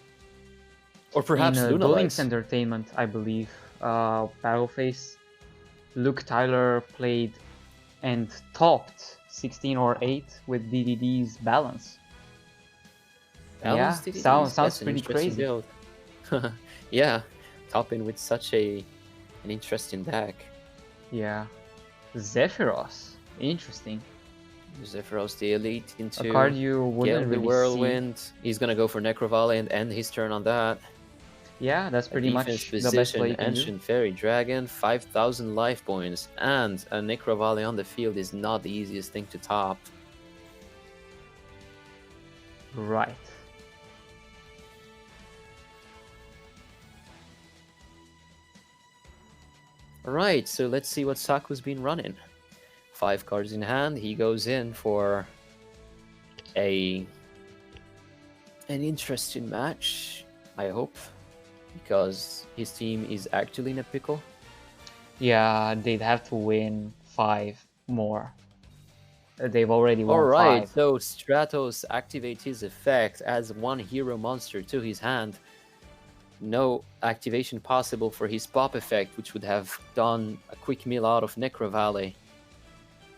Speaker 2: Or perhaps
Speaker 1: in Duel Links Entertainment, I believe, Battleface, Luke Tyler played and topped 16 or 8 with DDD's balance.
Speaker 2: Balance
Speaker 1: yeah,
Speaker 2: DDDs?
Speaker 1: sounds pretty crazy.
Speaker 2: Yeah, topping with such an interesting deck.
Speaker 1: Yeah, Zephyros, interesting.
Speaker 2: Zephyros the Elite into
Speaker 1: a card you wouldn't really
Speaker 2: Whirlwind.
Speaker 1: see.
Speaker 2: He's gonna go for Necrovalley and end his turn on that.
Speaker 1: Yeah, that's pretty much the best play you can do.
Speaker 2: Ancient Fairy Dragon, 5,000 life points, and a Necrovalley on the field is not the easiest thing to top.
Speaker 1: Right.
Speaker 2: Alright, so let's see what Saku's been running. 5 cards in hand, he goes in for an interesting match, I hope, because his team is actually in a pickle.
Speaker 1: Yeah, they'd have to win 5 more. They've already won 5.
Speaker 2: Alright, so Stratos activates his effect, adds 1 hero monster to his hand. No activation possible for his pop effect, which would have done a quick mill out of Necrovalley.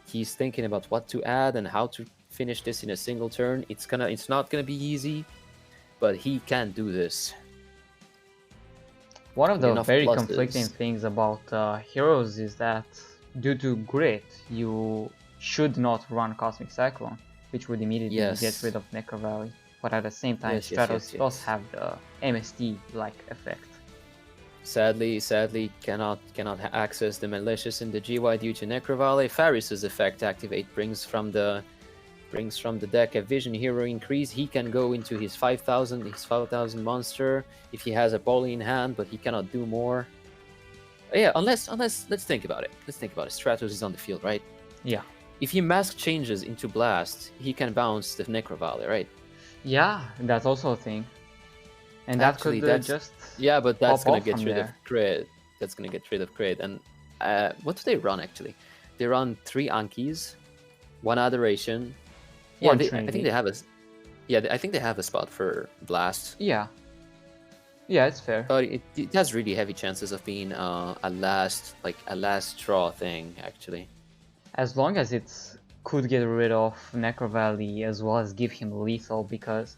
Speaker 2: He's thinking about what to add and how to finish this in a single turn. It's not gonna be easy, but he can do this.
Speaker 1: One of the very conflicting things about Heroes is that due to Grit, you should not run Cosmic Cyclone, which would immediately get rid of Necrovalley. But at the same time, Stratos does have the MST-like effect.
Speaker 2: Sadly, cannot access the Malicious in the GY due to Necrovalley. Faris's effect activate brings from the deck a Vision Hero increase. He can go into his 5,000 monster if he has a Poly in hand, but he cannot do more. Yeah, unless let's think about it. Stratos is on the field, right?
Speaker 1: Yeah.
Speaker 2: If he mask changes into Blast, he can bounce the Necrovalley, right?
Speaker 1: Yeah, that's also a thing. And actually, that could just
Speaker 2: but that's gonna get rid
Speaker 1: there.
Speaker 2: of crit. That's gonna get rid of crit. And what do they run actually? They run 3 Ankis, 1 Adoration. Yeah, I think they have a. Yeah, I think they have a spot for Blast.
Speaker 1: Yeah. Yeah, it's fair.
Speaker 2: But it has really heavy chances of being a last straw thing actually.
Speaker 1: As long as it could get rid of Necrovalley as well as give him lethal, because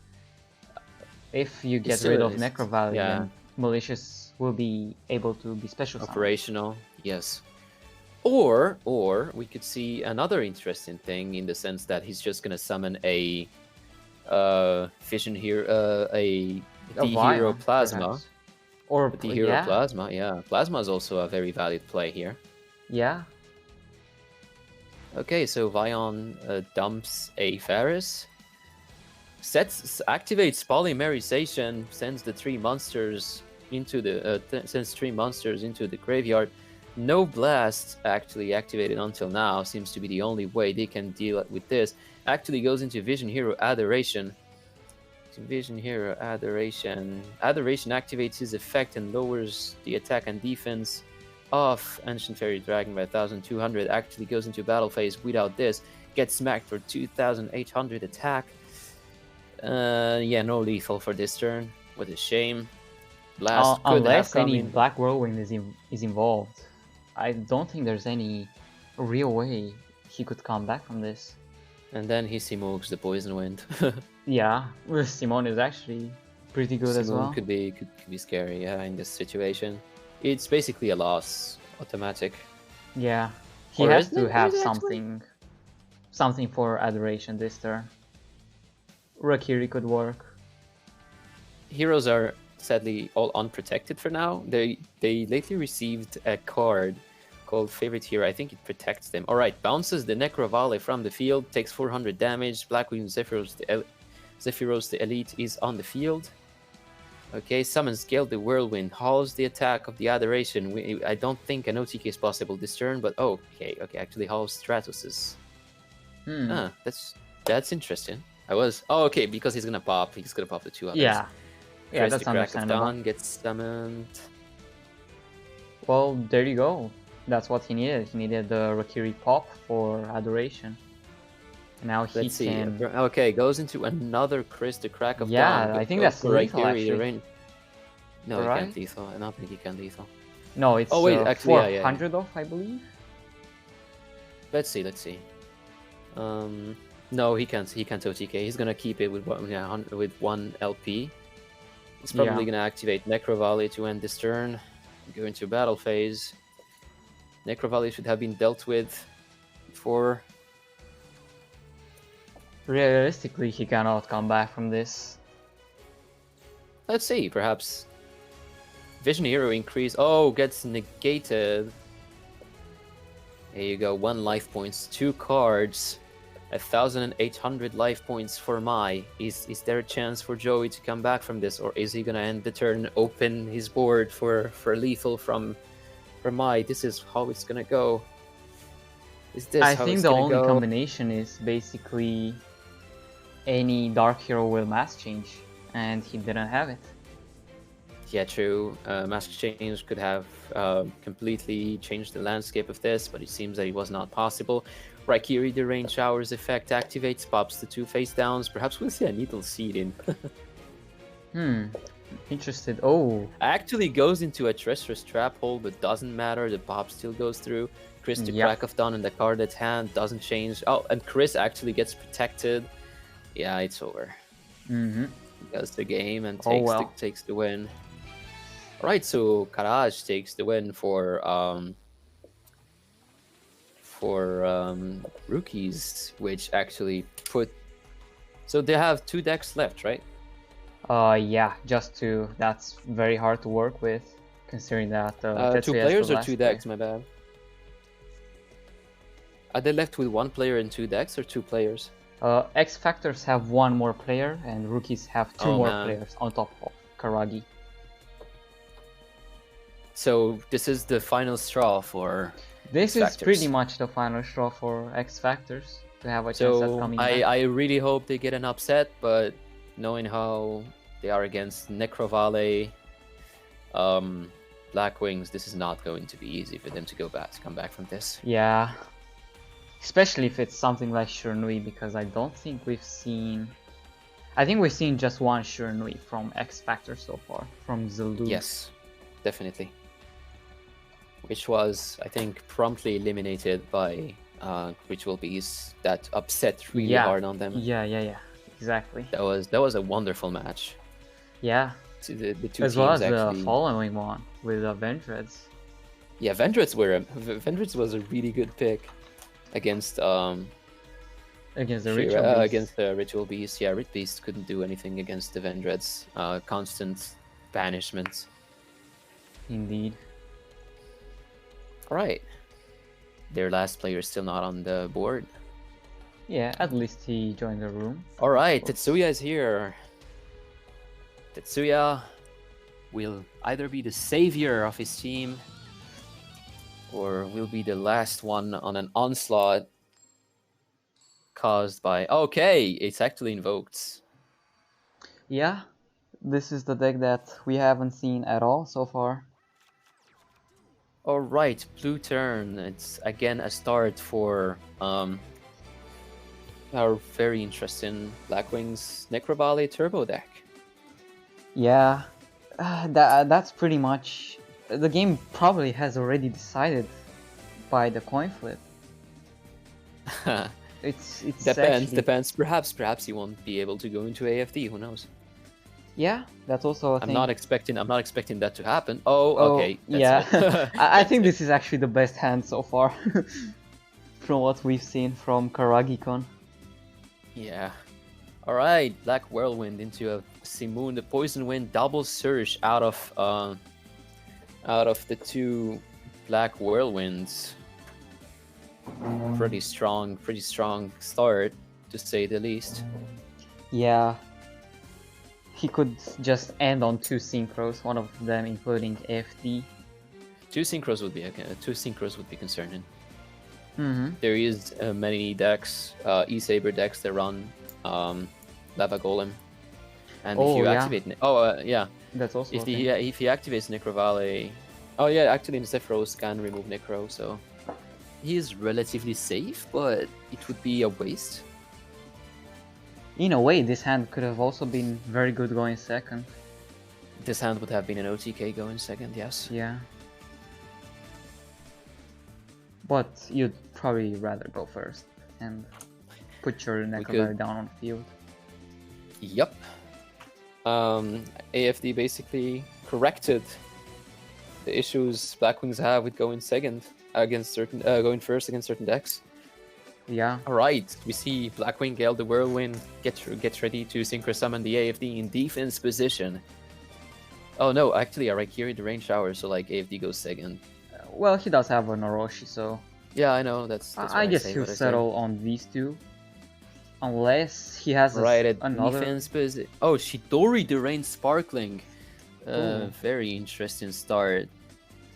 Speaker 1: if you get rid of Necrovalley, then Malicious will be able to be special
Speaker 2: operational. Yes. Or we could see another interesting thing in the sense that he's just gonna summon a Vision Hero, a D-Hero Plasma,
Speaker 1: perhaps. Or
Speaker 2: D-Hero Plasma. Yeah, Plasma is also a very valid play here.
Speaker 1: Yeah.
Speaker 2: Okay, so Vion dumps a Faris. Activates Polymerization, sends the 3 monsters into the sends 3 monsters into the graveyard. No Blast actually activated until now. Seems to be the only way they can deal with this. Actually goes into Vision Hero Adoration. Vision Hero Adoration. Adoration activates his effect and lowers the attack and defense of Ancient Fairy Dragon by 1,200. Actually goes into battle phase without this. Gets smacked for 2,800 attack. Yeah, no lethal for this turn. What a shame. Blast
Speaker 1: unless any Black Whirlwind is involved. I don't think there's any real way he could come back from this.
Speaker 2: And then he smokes the Poison Wind.
Speaker 1: Yeah, Simone is actually pretty good as
Speaker 2: Simone
Speaker 1: well.
Speaker 2: could be scary, yeah, in this situation. It's basically a loss, automatic.
Speaker 1: Yeah, he
Speaker 2: Or
Speaker 1: has
Speaker 2: isn't
Speaker 1: to
Speaker 2: it?
Speaker 1: have
Speaker 2: Is it actually?
Speaker 1: something for Adoration this turn. Rakiri could work.
Speaker 2: Heroes are sadly all unprotected for now. They lately received a card called Favorite Hero. I think it protects them. All right, bounces the Necrovale from the field, takes 400 damage. Blackwing Zephyros the Elite is on the field. Okay, summons Gale the Whirlwind, halls the attack of the Adoration. I don't think an OTK is possible this turn, but okay, actually halls Stratus's. Ah, that's interesting. Okay, because he's gonna pop the two others.
Speaker 1: Yeah, yeah,
Speaker 2: Chris
Speaker 1: that's
Speaker 2: the Crack of
Speaker 1: understandable.
Speaker 2: Dawn gets summoned.
Speaker 1: Well, there you go. That's what he needed. He needed the Rakiri pop for Adoration. Now he
Speaker 2: Let's see.
Speaker 1: can.
Speaker 2: Okay, goes into another Chris the Crack of Dawn.
Speaker 1: Yeah, I think
Speaker 2: Goes
Speaker 1: that's
Speaker 2: for
Speaker 1: lethal
Speaker 2: Raikiri,
Speaker 1: actually.
Speaker 2: Rain. No, he
Speaker 1: Right?
Speaker 2: can't lethal. I don't think he can lethal.
Speaker 1: No, it's
Speaker 2: Oh, wait, actually, yeah,
Speaker 1: 400 off, I believe.
Speaker 2: Let's see. No, he can't OTK. He's gonna keep it with one LP. He's probably
Speaker 1: Yeah.
Speaker 2: gonna activate Necrovalley to end this turn. Go into battle phase. Necrovalley should have been dealt with before.
Speaker 1: Realistically, he cannot come back from this.
Speaker 2: Let's see, perhaps Vision Hero increase. Oh, gets negated. There you go, 1 life points, 2 cards, 1,800 life points for Mai. Is there a chance for Joey to come back from this, or is he gonna end the turn, open his board for lethal from Mai? This is how it's gonna go.
Speaker 1: I think the only combination is basically any Dark Hero will mass change, and he didn't have it.
Speaker 2: Yeah, true. Mask Change could have completely changed the landscape of this, but it seems that it was not possible. Raikiri, the Rain Showers effect activates, pops the 2 face downs. Perhaps we'll see a Needle Seed in.
Speaker 1: Interested. Oh.
Speaker 2: Actually goes into a Treacherous Trap Hole, but doesn't matter. The pop still goes through. Chris the
Speaker 1: Yep.
Speaker 2: Crack of Dawn and the card at hand doesn't change. Oh, and Chris actually gets protected. Yeah, it's over.
Speaker 1: Mm-hmm.
Speaker 2: He does the game and
Speaker 1: Oh,
Speaker 2: takes the win. Right, so Karaj takes the win for rookies, which actually put. So they have 2 decks left, right?
Speaker 1: Yeah, just 2. That's very hard to work with, considering that
Speaker 2: 2
Speaker 1: Tetsuya is the
Speaker 2: players or
Speaker 1: last
Speaker 2: 2
Speaker 1: player.
Speaker 2: decks? My bad. Are they left with 1 player and 2 decks, or 2 players?
Speaker 1: X Factors have 1 more player, and rookies have 2
Speaker 2: Oh,
Speaker 1: more
Speaker 2: man.
Speaker 1: players on top of Karagi.
Speaker 2: So this is the final straw for.
Speaker 1: This
Speaker 2: X
Speaker 1: is pretty
Speaker 2: Factors.
Speaker 1: much the final straw for X Factors to have a chance at
Speaker 2: So
Speaker 1: coming back.
Speaker 2: I really hope they get an upset, but knowing how they are against Necrovale, Black Wings, this is not going to be easy for them to come back from this.
Speaker 1: Yeah. Especially if it's something like Shurnui, because I don't think we've seen... I think we've seen just one Shurnui from X Factor so far, from Zulu.
Speaker 2: Yes, definitely. Which was, I think, promptly eliminated by Ritual Beast that upset really hard on them.
Speaker 1: Yeah, exactly.
Speaker 2: That was a wonderful match.
Speaker 1: Yeah,
Speaker 2: The 2
Speaker 1: as
Speaker 2: teams
Speaker 1: well as
Speaker 2: actually.
Speaker 1: the following one with Vendreds.
Speaker 2: Yeah, Vendreds was a really good pick against
Speaker 1: Against the
Speaker 2: Shira-
Speaker 1: Ritual Beast.
Speaker 2: against the Ritual Beast. Yeah, Rit Beast couldn't do anything against the Vendreds. Constant banishment.
Speaker 1: Indeed.
Speaker 2: Alright. Their last player is still not on the board.
Speaker 1: Yeah, at least he joined the room.
Speaker 2: Alright, Tetsuya is here. Tetsuya will either be the savior of his team or will be the last one on an onslaught caused by... Okay, it's actually invoked.
Speaker 1: Yeah, this is the deck that we haven't seen at all so far.
Speaker 2: Alright, blue turn. It's again a start for our very interesting Blackwings Necrovale Turbo deck.
Speaker 1: Yeah, that's pretty much... The game probably has already decided by the coin flip. It's
Speaker 2: Depends.
Speaker 1: actually,
Speaker 2: Depends. Perhaps he won't be able to go into AFD. Who knows?
Speaker 1: yeah, that's also a
Speaker 2: I'm
Speaker 1: thing.
Speaker 2: not expecting that to happen. Oh,
Speaker 1: Oh,
Speaker 2: okay. That's
Speaker 1: yeah.
Speaker 2: it.
Speaker 1: I think this is actually the best hand so far from what we've seen from Karagikon.
Speaker 2: Yeah. All right. Black Whirlwind into a Simoon. The Poison Wind double surge out of the two Black Whirlwinds. Pretty strong start to say the least.
Speaker 1: Yeah. He could just end on 2 synchros, one of them including AFD.
Speaker 2: Two synchros would be concerning.
Speaker 1: Mm-hmm.
Speaker 2: There is many decks, E-Saber decks that run Lava Golem, and if you activate,
Speaker 1: That's also a
Speaker 2: if
Speaker 1: thing.
Speaker 2: he activates Necro Valley, oh yeah, actually Zephyros can remove Necro, so he is relatively safe, but it would be a waste.
Speaker 1: In a way, this hand could have also been very good going second.
Speaker 2: This hand would have been an OTK going second, yes.
Speaker 1: Yeah. But you'd probably rather go first and put your Necro down on the field.
Speaker 2: Yep. AFD basically corrected the issues Blackwings have with going second against going first against certain decks.
Speaker 1: Yeah.
Speaker 2: All right, we see Blackwing Gale the Whirlwind get ready to synchro summon the AFD in defense position. Oh no, actually, I carried the rain shower, so like AFD goes second.
Speaker 1: Well, he does have an Orochi, so
Speaker 2: yeah, I know that's
Speaker 1: I guess he'll settle on these two, unless he has another
Speaker 2: defense position. Oh, Shidori the Rain Sparkling. Very interesting start.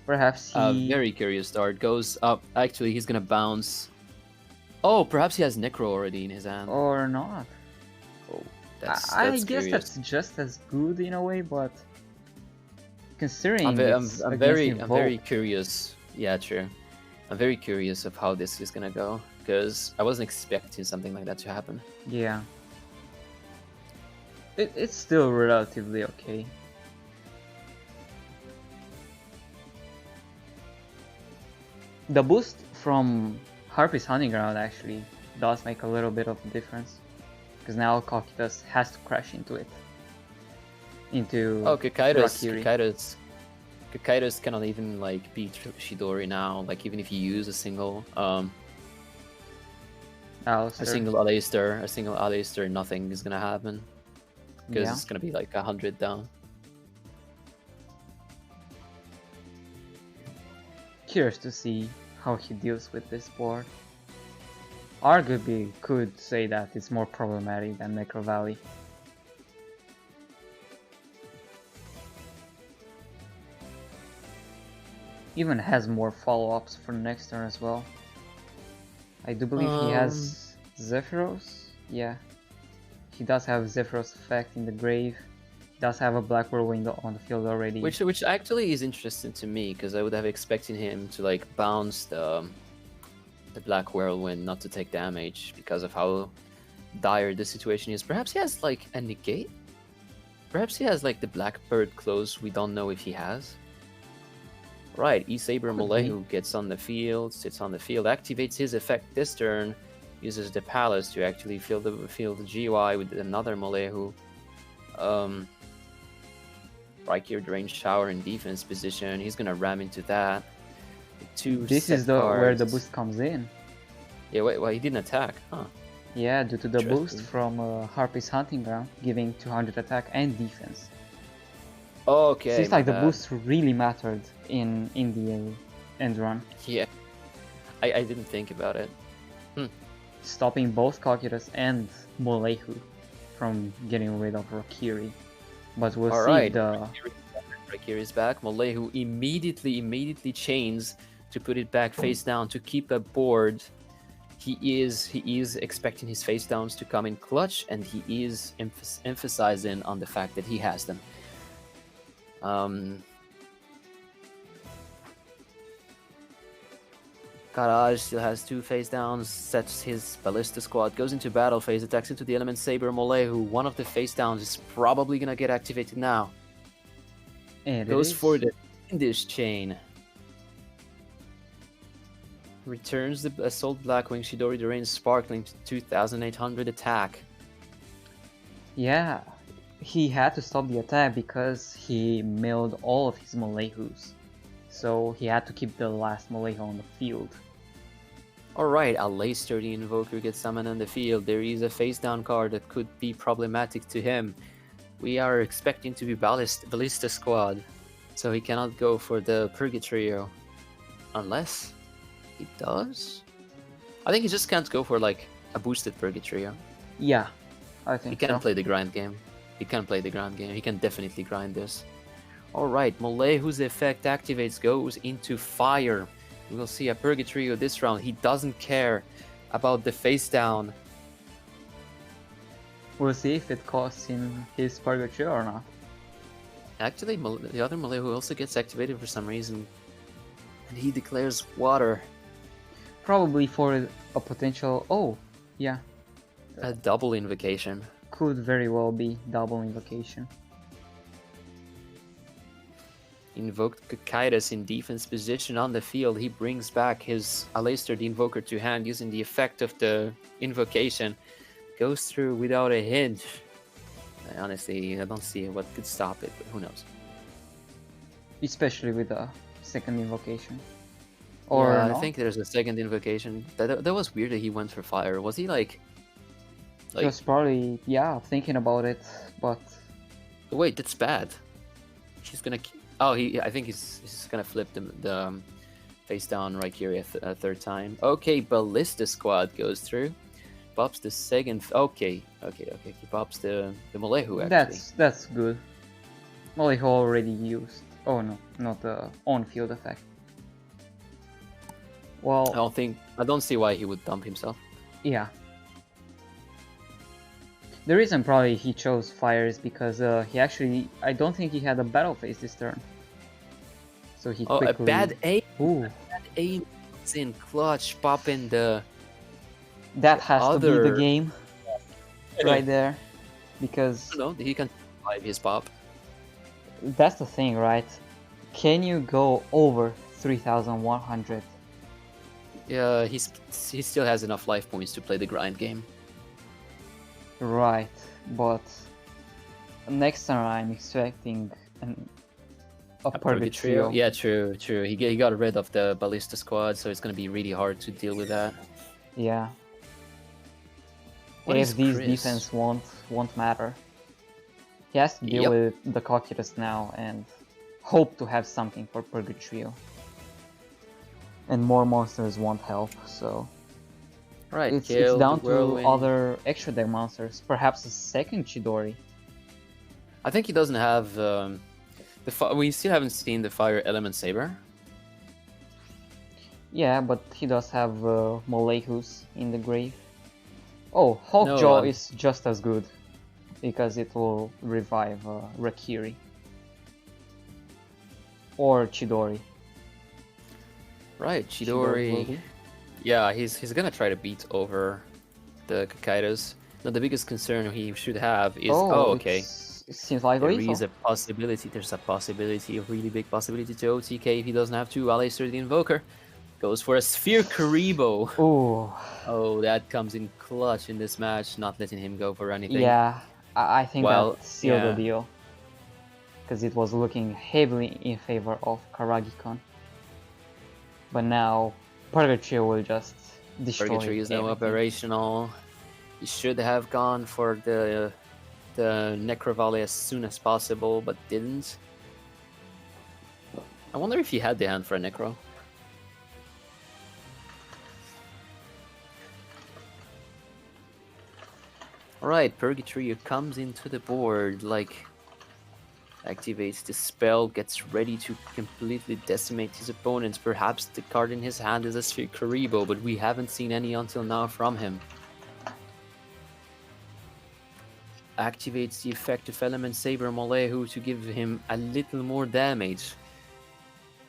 Speaker 1: Perhaps he.
Speaker 2: Very curious start. Goes up. Actually, he's gonna bounce. Oh, perhaps he has Necro already in his hand.
Speaker 1: Or not.
Speaker 2: Oh, that's
Speaker 1: I guess
Speaker 2: curious.
Speaker 1: that's just as good in a way, but considering
Speaker 2: I'm very
Speaker 1: Invoke,
Speaker 2: curious. Yeah, true. I'm very curious of how this is gonna go because I wasn't expecting something like that to happen.
Speaker 1: Yeah. It's still relatively okay. The boost from Harpy's Hunting Ground actually does make a little bit of a difference, because now Cocytus has to crash into it. Into
Speaker 2: Kakairos cannot even like beat Shidori now. Like even if you use a single Aleister, nothing is gonna happen because it's gonna be like 100 down.
Speaker 1: Curious to see how he deals with this board. Arguably could say that it's more problematic than Necro Valley. Even has more follow-ups for next turn as well. I do believe he has Zephyros. Yeah, he does have Zephyros effect in the grave. He does have a Black Whirlwind on the field already.
Speaker 2: Which actually is interesting to me because I would have expected him to like bounce the Black Whirlwind not to take damage because of how dire the situation is. Perhaps he has like a negate. Perhaps he has like the Blackbird close. We don't know if he has. Right, E-Saber Molehu gets on the field, sits on the field, activates his effect this turn, uses the Palace to actually fill the GY with another Molehu. Right here, the range shower in defense position. He's gonna ram into that.
Speaker 1: This is where the boost comes in.
Speaker 2: Yeah, wait, he didn't attack, huh?
Speaker 1: Yeah, due to the boost from Harpy's Hunting Ground, giving 200 attack and defense.
Speaker 2: Okay.
Speaker 1: Seems like the boost really mattered in the end run.
Speaker 2: Yeah, I didn't think about it.
Speaker 1: Stopping both Cocytus and Molehu from getting rid of Rokiri. But we'll see the...
Speaker 2: Rokiri's back. Molehu immediately chains to put it back face down to keep a board. He is expecting his face downs to come in clutch, and he is emphasizing on the fact that he has them. Garage still has 2 face downs, sets his Ballista Squad, goes into battle phase, attacks into the element Saber Molehu. One of the face downs is probably gonna get activated now.
Speaker 1: And
Speaker 2: goes for the Indish chain. returns the Assault Blackwing Chidori the range Sparkling to 2800 attack.
Speaker 1: Yeah, he had to stop the attack because he milled all of his Malehus. So he had to keep the last Malehu on the field.
Speaker 2: Alright, a Leicester the Invoker gets summoned on the field. There is a face down card that could be problematic to him. We are expecting to be Ballista Squad, so he cannot go for the Purgatrio. Unless he does? I think he just can't go for like a boosted Purgatrio.
Speaker 1: Yeah, I
Speaker 2: He
Speaker 1: think
Speaker 2: can
Speaker 1: so.
Speaker 2: play the grind game. He can play the grind game. He can definitely grind this. Alright, Malehu's effect activates, goes into fire. We will see a Purgatrio this round. He doesn't care about the face down.
Speaker 1: We'll see if it costs him his Purgatrio or not.
Speaker 2: Actually, the other Malehu also gets activated for some reason. And he declares water.
Speaker 1: Probably for a potential... Oh, yeah.
Speaker 2: A double invocation.
Speaker 1: Could very well be double invocation.
Speaker 2: Invoked Kakaitis in defense position on the field. He brings back his Aleister the Invoker to hand using the effect of the invocation. Goes through without a hit. Honestly, I don't see what could stop it, but who knows.
Speaker 1: Especially with the second invocation. Or
Speaker 2: yeah,
Speaker 1: no?
Speaker 2: I think there's a second invocation. That was weird that he went for fire. Was he like
Speaker 1: He was probably, yeah, thinking about it, but...
Speaker 2: Wait, that's bad. She's gonna... Oh, I think he's gonna flip the face down Raikyuri a third time. Okay, Ballista Squad goes through. Pops the second... Okay. He pops the Malehu, actually.
Speaker 1: That's good. Malehu already used... Oh no, not the on-field effect. Well...
Speaker 2: I don't see why he would dump himself.
Speaker 1: Yeah. The reason probably he chose fire is because he actually... I don't think he had a battle phase this turn. So he quickly...
Speaker 2: a bad aim!
Speaker 1: Ooh.
Speaker 2: Bad aim is in clutch, popping the...
Speaker 1: That has to be the
Speaker 2: other-
Speaker 1: game. Right there. Because...
Speaker 2: No, he can survive his pop.
Speaker 1: That's the thing, right? Can you go over 3,100?
Speaker 2: Yeah, he still has enough life points to play the grind game.
Speaker 1: Right, but next turn I'm expecting a Purgatrio.
Speaker 2: Yeah, true. He got rid of the Ballista Squad, so it's gonna be really hard to deal with that.
Speaker 1: Yeah.
Speaker 2: What
Speaker 1: If
Speaker 2: is
Speaker 1: these
Speaker 2: Chris?
Speaker 1: defense won't matter. He has to deal
Speaker 2: Yep.
Speaker 1: with the Cocytus now and hope to have something for Purgatrio. And more monsters won't help, so...
Speaker 2: Right,
Speaker 1: It's
Speaker 2: kill
Speaker 1: down
Speaker 2: the
Speaker 1: to
Speaker 2: Whirlwind.
Speaker 1: other extra deck monsters. Perhaps a second Chidori.
Speaker 2: I think he doesn't have we still haven't seen the Fire Element Saber.
Speaker 1: Yeah, but he does have Molehus in the grave. Oh, Hawkjaw is just as good, because it will revive Rakiri. Or Chidori.
Speaker 2: Right,
Speaker 1: Chidori will
Speaker 2: Chidori.
Speaker 1: be.
Speaker 2: Yeah, he's gonna try to beat over the Kakaidos. Now the biggest concern he should have is okay.
Speaker 1: It seems like
Speaker 2: There
Speaker 1: lethal.
Speaker 2: is a possibility. There's a possibility, a really big possibility to OTK if he doesn't have two Aleister the Invoker. Goes for a Sphere Karibo.
Speaker 1: Ooh,
Speaker 2: Oh, that comes in clutch in this match, not letting him go for anything.
Speaker 1: yeah, I think
Speaker 2: Well,
Speaker 1: that sealed
Speaker 2: yeah.
Speaker 1: the deal. Because it was looking heavily in favor of Karagikon. But now, Purgatrio will just destroy
Speaker 2: Purgatory is now
Speaker 1: everything.
Speaker 2: operational. He should have gone for the Necrovalley as soon as possible, but didn't. I wonder if he had the hand for a Necro. Alright, Purgatory comes into the board, like, activates the spell, gets ready to completely decimate his opponents. Perhaps the card in his hand is a Sphere Karibo, but we haven't seen any until now from him. Activates the effective element Saber Molehu to give him a little more damage.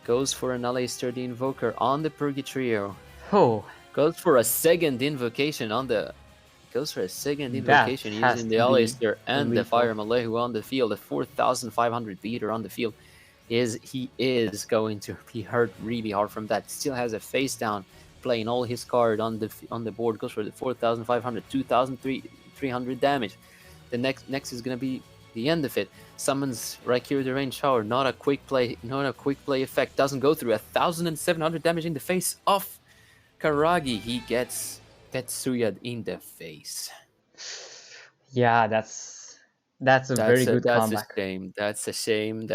Speaker 2: Goes for an Aleister the Invoker on the Purgatrio.
Speaker 1: Oh,
Speaker 2: Goes for a second invocation on the... Goes for a second
Speaker 1: That
Speaker 2: invocation
Speaker 1: has
Speaker 2: using the
Speaker 1: to be
Speaker 2: Aleister and the
Speaker 1: lethal.
Speaker 2: Fire Molehu on the field. A 4,500 beater on the field. He is going to be hurt really hard from that. Still has a face down. playing all his card on the board, goes for the 4,500, 2,300 damage. The next is gonna be the end of it. Summons Raikiri the Rain Shower, not a quick play effect. Doesn't go through 1,700 damage in the face of Karagi. He gets Tetsuya in the face.
Speaker 1: Yeah, that's a very good comeback.
Speaker 2: That's a shame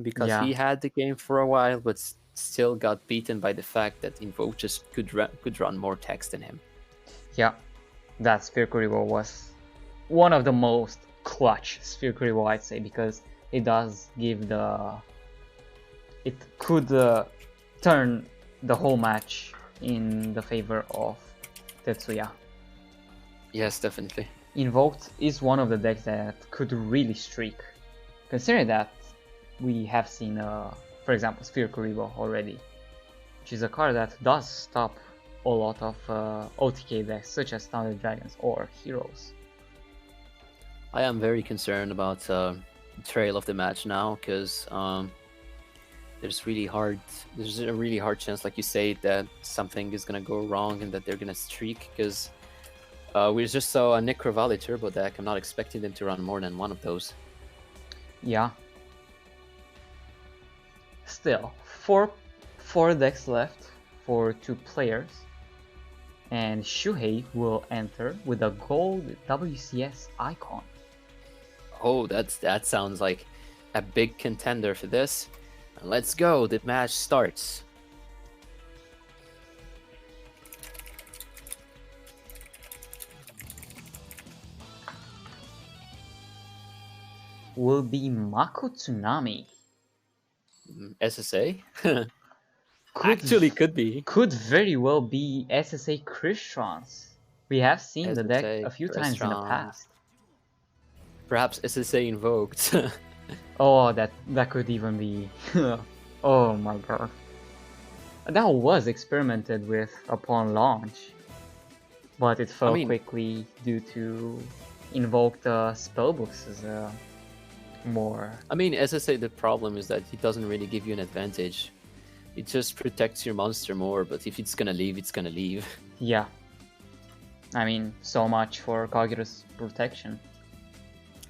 Speaker 2: because
Speaker 1: Yeah.
Speaker 2: he had the game for a while, but still got beaten by the fact that Invochus could run more text than him.
Speaker 1: Yeah, that Sphere Kuribo was one of the most clutch Sphere Kuribo, I'd say, because it does give it could turn the whole match in the favor of Tetsuya.
Speaker 2: Yes, definitely.
Speaker 1: Invoked is one of the decks that could really streak, considering that we have seen, for example, Sphere Kuribo already, which is a card that does stop a lot of OTK decks, such as Thunder Dragons or Heroes.
Speaker 2: I am very concerned about the trail of the match now, because there's a really hard chance, like you say, that something is gonna go wrong and that they're gonna streak, because we just saw a Necro Valley Turbo deck. I'm not expecting them to run more than one of those.
Speaker 1: Yeah. Still, four decks left for 2 players, and Shuhei will enter with a gold WCS icon.
Speaker 2: Oh, that sounds like a big contender for this. And let's go. The match starts.
Speaker 1: Will be Mako Tsunami.
Speaker 2: SSA? Could be.
Speaker 1: Could very well be SSA Crystron. We have seen the deck
Speaker 2: SSA
Speaker 1: a few times in the
Speaker 2: Crystron.
Speaker 1: past.
Speaker 2: Perhaps SSA invoked.
Speaker 1: Oh, that could even be. Oh my god. That was experimented with upon launch, but it fell quickly due to invoked spellbooks as more.
Speaker 2: I mean, SSA, the problem is that it doesn't really give you an advantage. It just protects your monster more, but if it's gonna leave, it's gonna leave.
Speaker 1: Yeah. I mean, so much for Kageru's protection.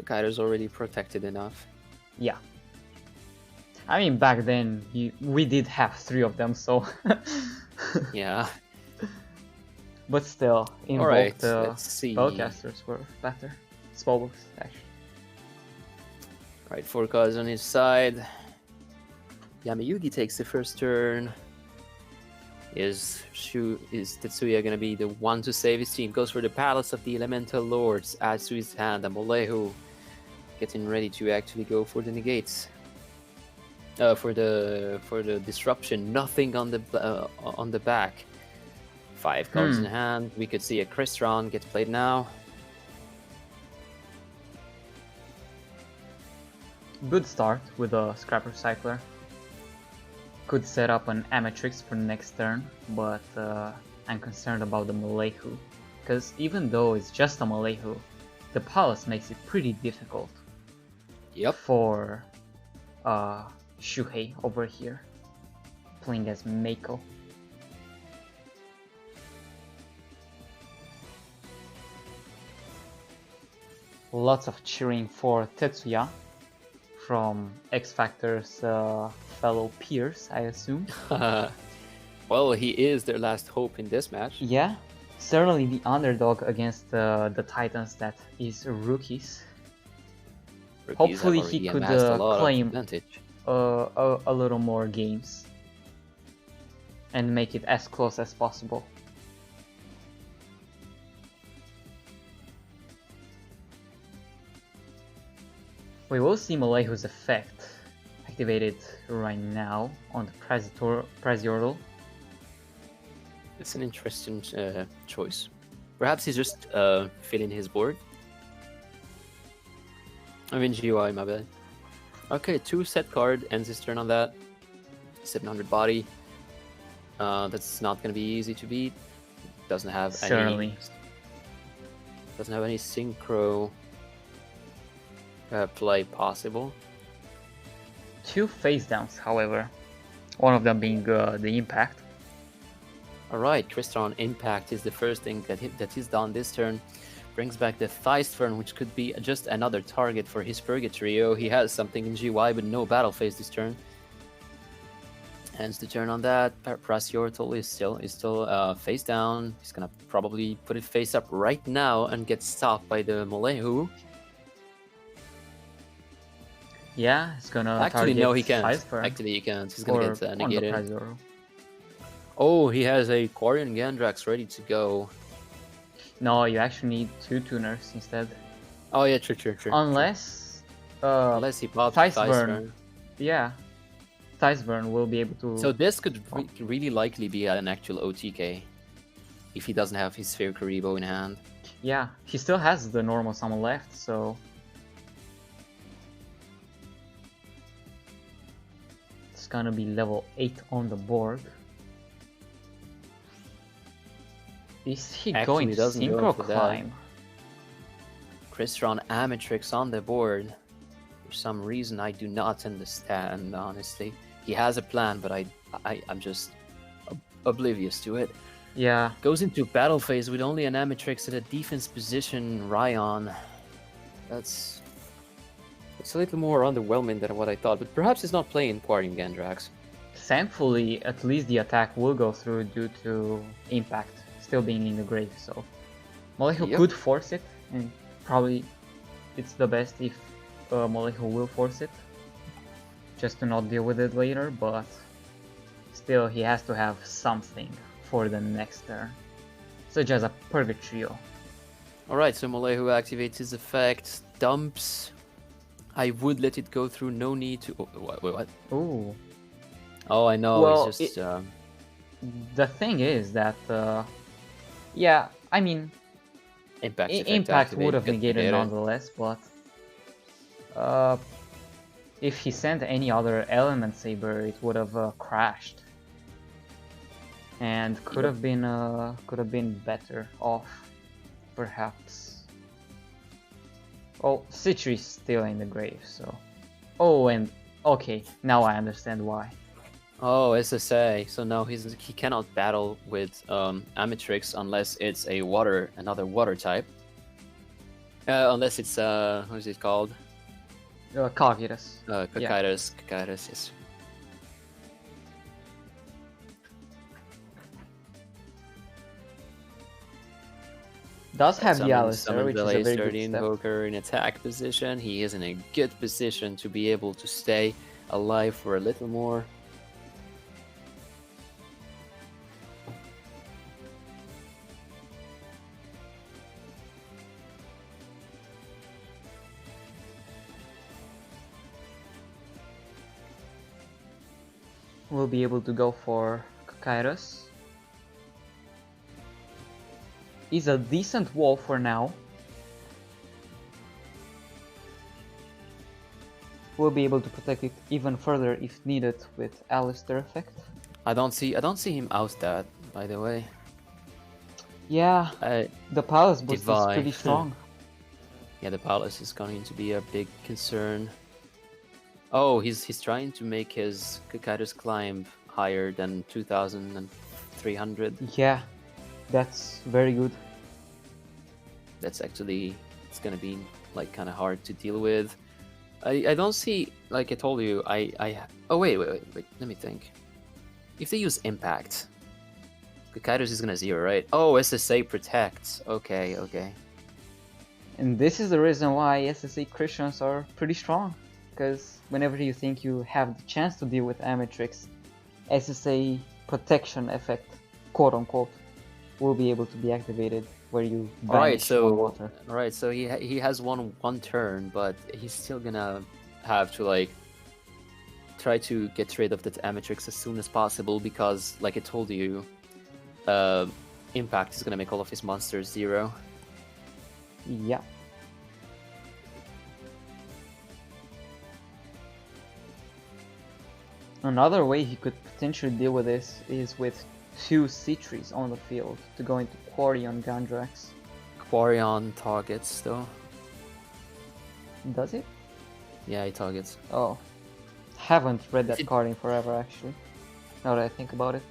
Speaker 2: Kairo's already protected enough.
Speaker 1: Yeah. I mean, back then, we did have 3 of them, so...
Speaker 2: Yeah.
Speaker 1: But still,
Speaker 2: Alright,
Speaker 1: invoked
Speaker 2: let's see.
Speaker 1: spellcasters were better. Spellbooks, actually.
Speaker 2: Right, 4 cards on his side. Yamayugi takes the first turn. Is Tetsuya gonna be the one to save his team? Goes for the Palace of the Elemental Lords. Adds to his hand a Molehu. Getting ready to actually go for the negates. For the disruption. Nothing on the back. 5 cards in hand. We could see a Crystron get played now.
Speaker 1: Good start with a Scrap Recycler. Could set up an Amatrix for next turn, but I'm concerned about the Molehu, because even though it's just a Molehu, the Palace makes it pretty difficult.
Speaker 2: Yep.
Speaker 1: For Shuhei over here, playing as Mako. Lots of cheering for Tetsuya from X Factor's fellow peers, I assume.
Speaker 2: Well, he is their last hope in this match.
Speaker 1: Yeah, certainly the underdog against the Titans that is Rookies. Hopefully he could claim a little more games and make it as close as possible. We will see Molehu's effect activated right now on the Presiortal.
Speaker 2: It's an interesting choice. Perhaps he's just filling his board. I mean GUI, my bad. Okay, 2 set card, ends his turn on that. 700 body. That's not gonna be easy to beat. Doesn't have any synchro play possible.
Speaker 1: 2 face downs, however. One of them being the impact.
Speaker 2: Alright, Crystron Impact is the first thing that he's done this turn. Brings back the Thystern, which could be just another target for his Purgatrio. He has something in GY, but no battle phase this turn. Ends the turn on that. Prasiortal is still face down. He's gonna probably put it face up right now and get stopped by the Molehu.
Speaker 1: Yeah, it's gonna
Speaker 2: Actually, no, he can't.
Speaker 1: Thystern.
Speaker 2: Actually, he can't. He's gonna get negated.
Speaker 1: Prasiortal.
Speaker 2: Oh, he has a Quarian Gandrax ready to go.
Speaker 1: No, you actually need 2 tuners instead.
Speaker 2: Oh yeah, true.
Speaker 1: Unless
Speaker 2: Unless he pops
Speaker 1: Thystern. Yeah, Thystern will be able to.
Speaker 2: So this could really likely be an actual OTK if he doesn't have his Sphere Karibo in hand.
Speaker 1: Yeah, he still has the normal summon left, so it's gonna be level 8 on the board. Is he
Speaker 2: Actually,
Speaker 1: going to
Speaker 2: doesn't go
Speaker 1: Synchro
Speaker 2: for that.
Speaker 1: Climb?
Speaker 2: Crystron Amatrix on the board. For some reason, I do not understand, honestly. He has a plan, but I'm just oblivious to it.
Speaker 1: Yeah,
Speaker 2: Goes into battle phase with only an Amatrix at a defense position, Ryan. It's a little more underwhelming than what I thought, but perhaps he's not playing Quarian Gandrax.
Speaker 1: thankfully, at least the attack will go through due to Impact still being in the grave, so Molehu
Speaker 2: Yep.
Speaker 1: could force it, and probably it's the best if Molehu will force it, just to not deal with it later, but still he has to have something for the next turn, such as a Purgatrio.
Speaker 2: Alright, so Molehu activates his effect, dumps. I would let it go through, no need to... Oh, wait, what?
Speaker 1: Ooh.
Speaker 2: Oh, I know,
Speaker 1: Well,
Speaker 2: it's just...
Speaker 1: The thing is that, yeah, I mean,
Speaker 2: Impact,
Speaker 1: Impact would have
Speaker 2: get
Speaker 1: negated nonetheless, but if he sent any other Element Saber, it would have crashed, and could have been better off, perhaps. Oh, Citri is still in the grave, so. Oh, and okay, now I understand why.
Speaker 2: Oh, SSA. So now he cannot battle with Amatrix unless it's another water type. Unless it's what is it called?
Speaker 1: Kagirus.
Speaker 2: Kakaitis, yes.
Speaker 1: Does have the
Speaker 2: Summon
Speaker 1: Alistair, which is a very good
Speaker 2: Eldaryon
Speaker 1: step.
Speaker 2: Invoker in attack position. He is in a good position to be able to stay alive for a little more.
Speaker 1: We'll be able to go for Kairos. He's a decent wall for now. We'll be able to protect it even further if needed with Alistair effect.
Speaker 2: I don't see him out that, by the way.
Speaker 1: Yeah, the Palace boost is
Speaker 2: Divine.
Speaker 1: pretty strong.
Speaker 2: Yeah, the Palace is going to be a big concern. Oh, he's trying to make his Kakaitis climb higher than 2,300.
Speaker 1: Yeah, that's very good.
Speaker 2: That's actually, it's gonna be like kind of hard to deal with. I don't see, like I told you, oh wait, let me think. If they use Impact, Kakaitis is gonna zero, right? Oh, SSA protects. Okay.
Speaker 1: And this is the reason why SSA Christians are pretty strong. Because whenever you think you have the chance to deal with Amatrix, SSA protection effect, quote unquote, will be able to be activated where you banish one water.
Speaker 2: Alright, so he has one turn, but he's still gonna have to like try to get rid of that Amatrix as soon as possible because, like I told you, Impact is gonna make all of his monsters zero.
Speaker 1: Yeah. Another way he could potentially deal with this is with 2 Citris on the field to go into Quarian Gandrax.
Speaker 2: Quarion targets though.
Speaker 1: Does it?
Speaker 2: Yeah, he targets.
Speaker 1: Oh. Haven't read that card in forever actually. Now that I think about it.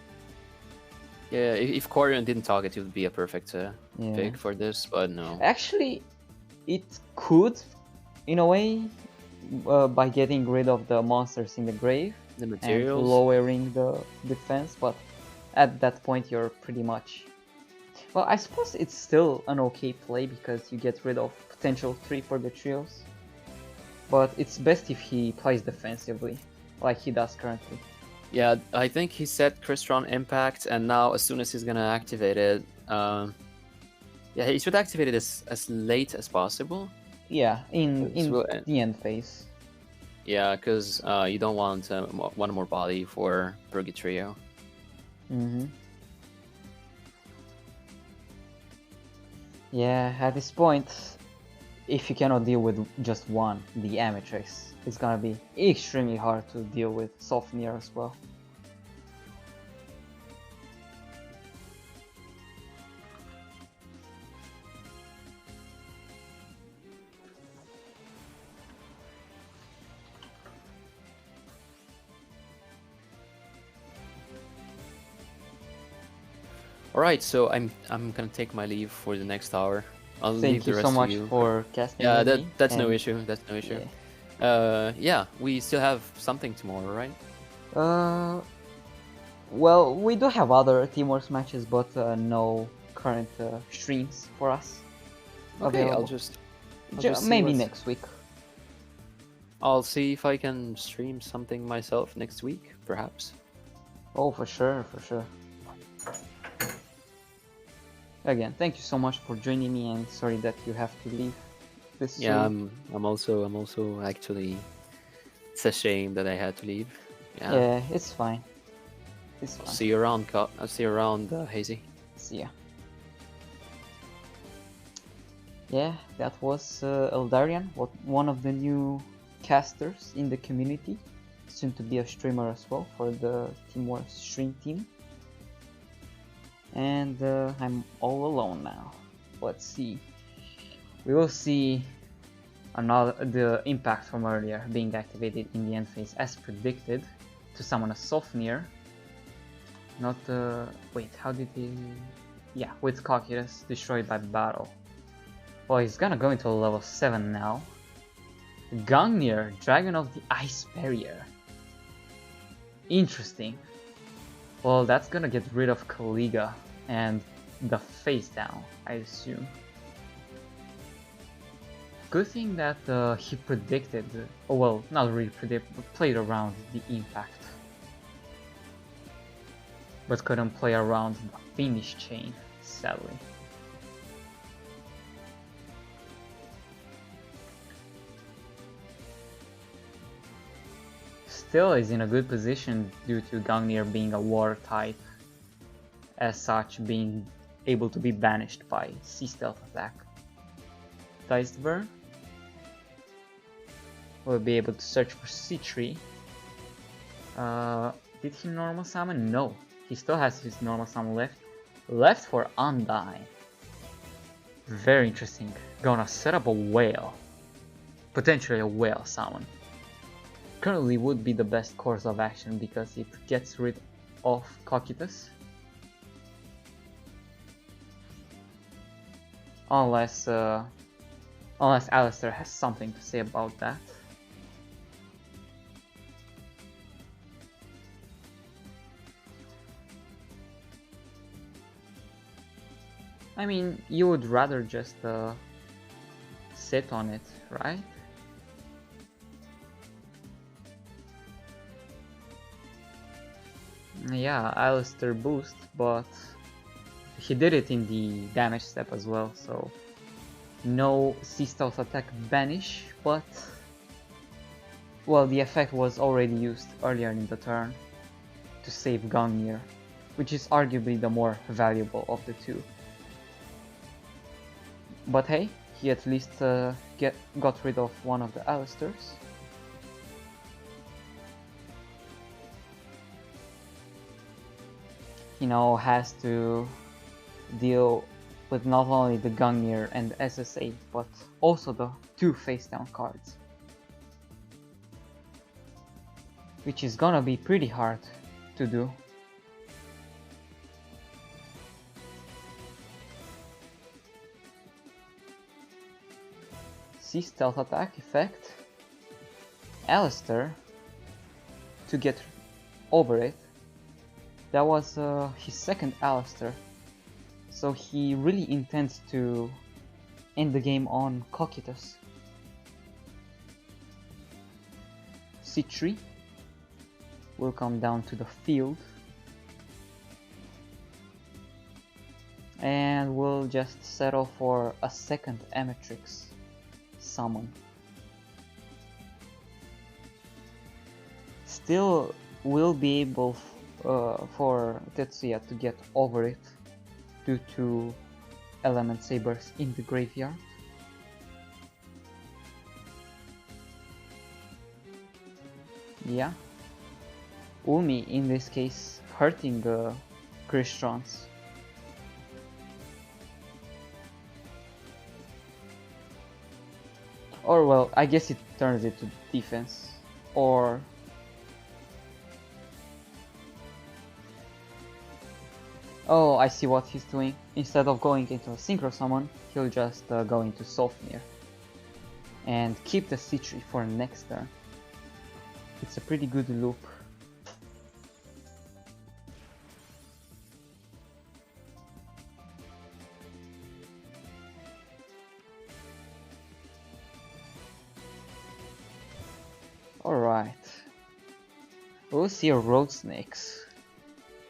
Speaker 2: Yeah, if Corian didn't target, it would be a perfect
Speaker 1: Yeah.
Speaker 2: pick for this, but no.
Speaker 1: Actually, it could, in a way, by getting rid of the monsters in the grave
Speaker 2: The
Speaker 1: and
Speaker 2: materials.
Speaker 1: lowering the defense, but at that point you're pretty much... Well, I suppose it's still an okay play because you get rid of potential 3 for the trios. But it's best if he plays defensively, like he does currently.
Speaker 2: Yeah, I think he set Crystron Impact, and now as soon as he's gonna activate it, yeah, he should activate it as late as possible.
Speaker 1: Yeah, in
Speaker 2: will
Speaker 1: the end phase.
Speaker 2: Yeah, because you don't want one more body for Purgatrio.
Speaker 1: Mm-hmm. Yeah, at this point, if you cannot deal with just one, the Ametrix, it's gonna be extremely hard to deal with Sofnir as well.
Speaker 2: Alright, so I'm gonna take my leave for the next hour. I'll leave
Speaker 1: Thank
Speaker 2: the
Speaker 1: you
Speaker 2: rest
Speaker 1: so much
Speaker 2: to you.
Speaker 1: for casting.
Speaker 2: Yeah,
Speaker 1: with me,
Speaker 2: that's no
Speaker 1: and
Speaker 2: issue. That's no issue.
Speaker 1: yeah.
Speaker 2: Yeah, we still have something tomorrow, right?
Speaker 1: Well, we do have other Team Wars matches, but no current streams for us.
Speaker 2: Okay,
Speaker 1: available.
Speaker 2: I'll just see
Speaker 1: maybe
Speaker 2: what's-
Speaker 1: next week.
Speaker 2: I'll see if I can stream something myself next week, perhaps.
Speaker 1: Oh, for sure, for sure. Again, thank you so much for joining me, and sorry that you have to leave. This
Speaker 2: Yeah,
Speaker 1: soon.
Speaker 2: I'm also actually. It's a shame that I had to leave. Yeah.
Speaker 1: Yeah, it's fine. It's
Speaker 2: I'll
Speaker 1: fine.
Speaker 2: see you around. I'll see you around, HeyZZy.
Speaker 1: See ya. Yeah, that was Eldaryon, one of the new casters in the community, soon to be a streamer as well for the Team Wars stream team. And I'm all alone now. Let's see. We will see the impact from earlier being activated in the end phase as predicted to summon a Sofnir. Not wait, how did he... Yeah, with Cocytus destroyed by battle. Well, he's gonna go into level 7 now. Gungnir, Dragon of the Ice Barrier. Interesting. Well, that's gonna get rid of Kaliga and the face down, I assume. Good thing that he predicted, oh well, not really predicted, but played around the impact. But couldn't play around the finish chain, sadly. Still is in a good position due to Gungnir being a water type, as such being able to be banished by Sea Stealth attack. Diced Burn will be able to search for C3. Did he normal summon? No, he still has his normal summon left. Left for Undyne. Very interesting. Gonna set up a whale. Potentially a whale summon. Currently would be the best course of action because it gets rid of Cocytus. Unless Alistair has something to say about that. I mean, you would rather just sit on it, right? Yeah, Alistair boost, but he did it in the damage step as well, so no Sea Stealth attack banish, but well, the effect was already used earlier in the turn to save Gungnir, which is arguably the more valuable of the two. But hey, he at least got rid of one of the Alistairs. He now has to deal with not only the Gungnir and the SSA, but also the two face down cards. Which is gonna be pretty hard to do. see stealth attack effect, Alistair to get over it. That was his second Alistair, so he really intends to end the game on Cocytus. C3 will come down to the field, and we'll just settle for a second Amatrix summon. Still will be able for Tetsuya to get over it due to Element Sabers in the graveyard. Yeah, Umi in this case hurting Gristrons. Or well, I guess it turns it to defense, or oh, I see what he's doing. Instead of going into a Synchro Summon, he'll just go into Sofnir and keep the C3 for next turn. It's a pretty good loop. Alright. We'll see a Road Snakes,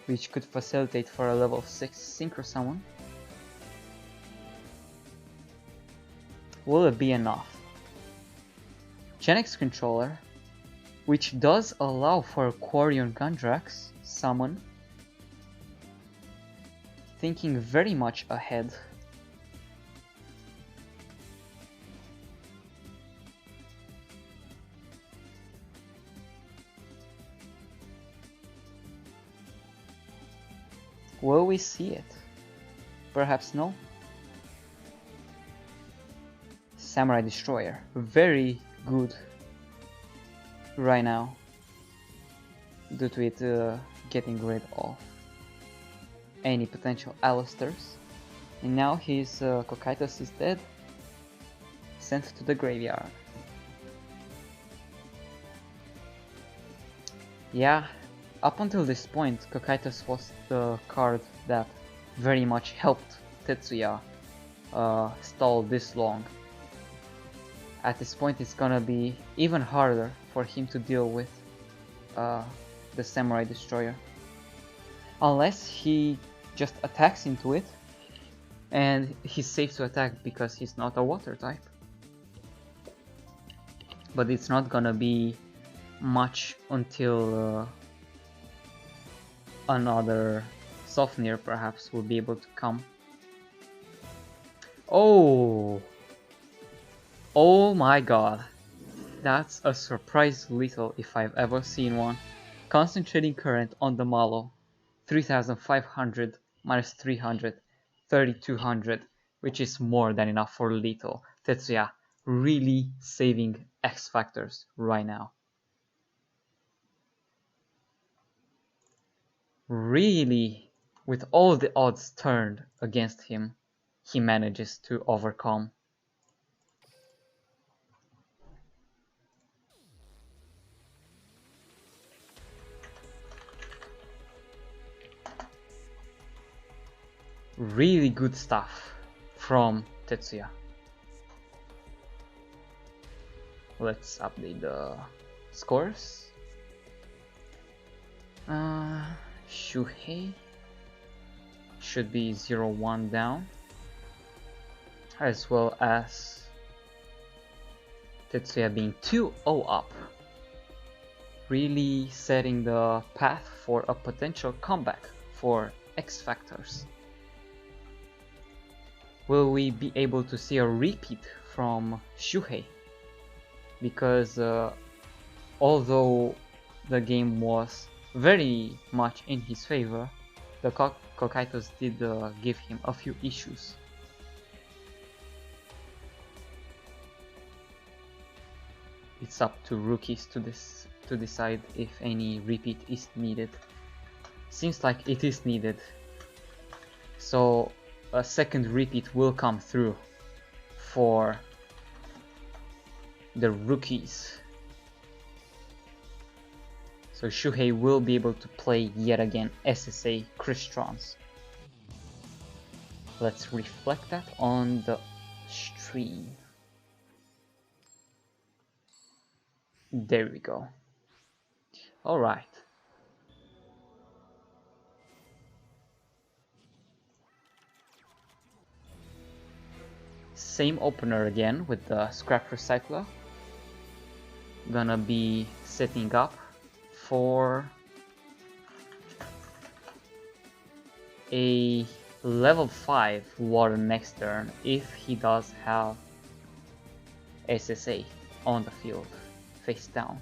Speaker 1: which could facilitate for a level 6 Synchro Summon. Will it be enough? Genex Controller, which does allow for a Quarion Gundrax summon. Thinking very much ahead. Will we see it? Perhaps no. Samurai Destroyer, very good right now due to it getting rid of any potential Alistairs. And now his Cocytus is dead, sent to the graveyard. Yeah, up until this point, Cocytus was the card that very much helped Tetsuya stall this long. At this point it's gonna be even harder for him to deal with the Samurai Destroyer. Unless he just attacks into it, and he's safe to attack because he's not a water type. But it's not gonna be much until another Sofnir perhaps will be able to come. Oh my god, that's a surprise lethal if I've ever seen one. Concentrating Current on the Malo, 3500 minus 300, 3200, which is more than enough for lethal. Tetsuya really saving X Factors right now. Really, with all the odds turned against him, he manages to overcome. Really good stuff from Tetsuya. Let's update the scores. Shuhei should be 0-1 down, as well as Tetsuya being 2-0 up, really setting the path for a potential comeback for X Factors. Will we be able to see a repeat from Shuhei? Because although the game was very much in his favor, the Cocytus did give him a few issues. It's up to rookies to decide if any repeat is needed. Seems like it is needed, so a second repeat will come through for the rookies. So Shuhei will be able to play yet again SSA Crystons. Let's reflect that on the stream. There we go. Alright. Same opener again with the Scrap Recycler. Gonna be setting up for a level 5 water next turn if he does have SSA on the field, face down.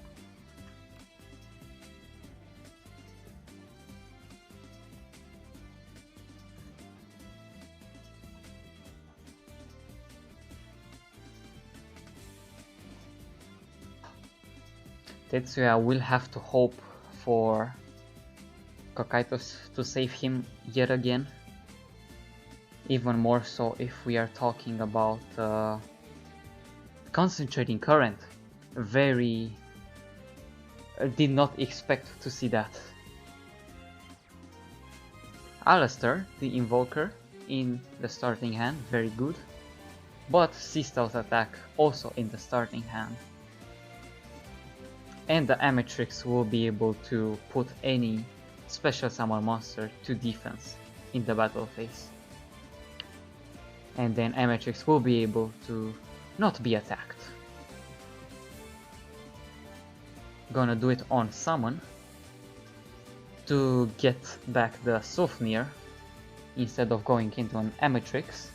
Speaker 1: Tetsuya will have to hope for Kokaitos to save him yet again. Even more so if we are talking about concentrating current. Very did not expect to see that. Alistair, the Invoker, in the starting hand, very good. But Sea Stealth attack also in the starting hand. And the Amatrix will be able to put any special summon monster to defense in the battle phase. And then Amatrix will be able to not be attacked. Gonna do it on summon to get back the Souvenir instead of going into an Amatrix.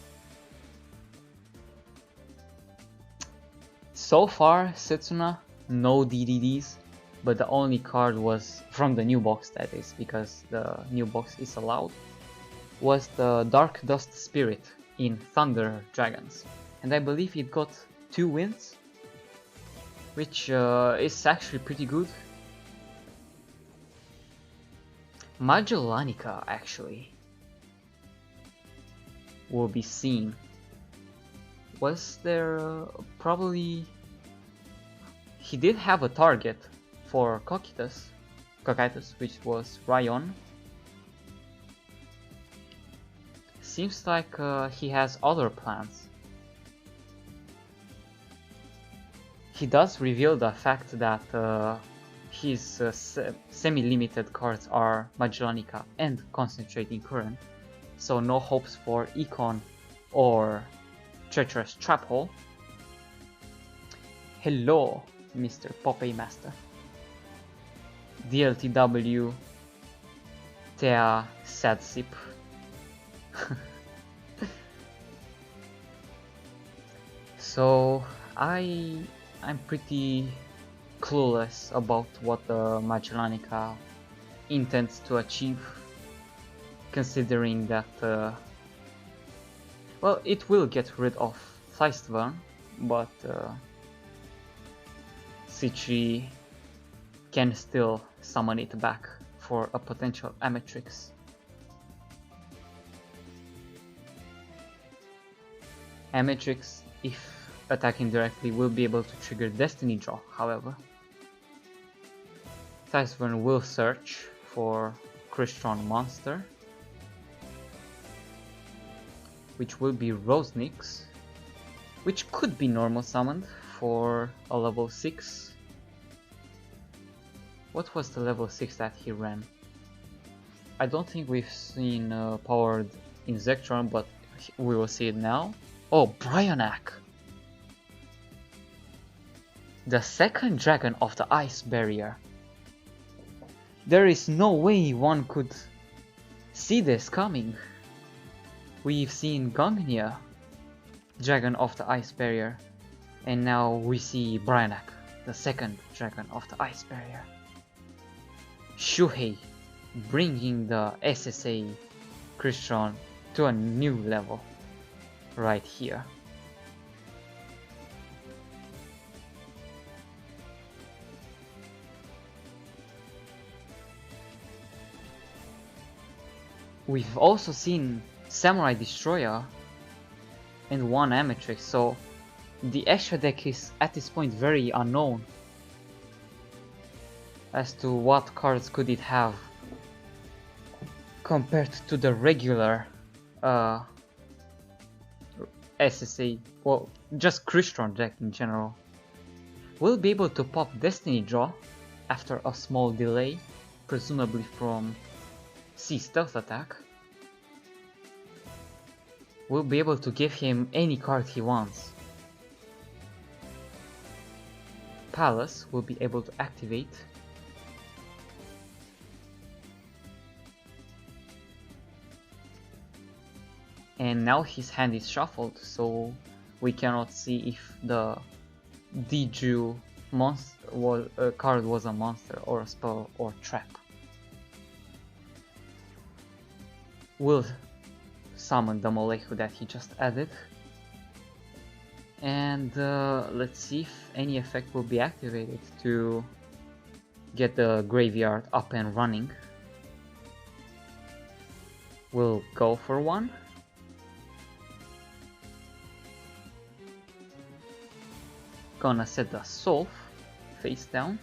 Speaker 1: So far, Setsuna, no DDDs, but the only card was from the new box, that is, because the new box is allowed, was the Dark Dust Spirit in Thunder Dragons. And I believe it got 2 wins, which is actually pretty good. Magellanica actually will be seen. Was there probably... He did have a target for Kokaitos, which was Ryon. Seems like he has other plans. He does reveal the fact that his semi-limited cards are Magellanica and Concentrating Current, so no hopes for Econ or Treacherous Trap Hole. Hello, Mr. Popeye Master. DLTW Tea Sad Sip. So I'm pretty clueless about what the Magellanica intends to achieve, considering that well, it will get rid of Feistvern, but C3 can still summon it back for a potential Amatrix. Amatrix, if attacking directly, will be able to trigger Destiny Draw, however. Feistvern will search for Crystron monster, which will be Rosenix, which could be normal summoned for a level 6. What was the level 6 that he ran? I don't think we've seen powered Insectron, but we will see it now. Oh, Bryonak! The second dragon of the Ice Barrier. There is no way one could see this coming. We've seen Gongnia, dragon of the Ice Barrier, and now we see Bryonak, the second dragon of the Ice Barrier. Shuhei bringing the SSA Crystron to a new level right here. We've also seen Samurai Destroyer and one Amatrix, so The extra deck is at this point very unknown as to what cards could it have compared to the regular SSA, well, just Crystron deck in general. We'll be able to pop Destiny Draw after a small delay, presumably from C Stealth Attack. We'll be able to give him any card he wants. Palace will be able to activate. And now his hand is shuffled, so we cannot see if the Diju monster card was a monster or a spell or trap. We'll summon the Molehu that he just added. And let's see if any effect will be activated to get the graveyard up and running. We'll go for one. Gonna set the Solve face down.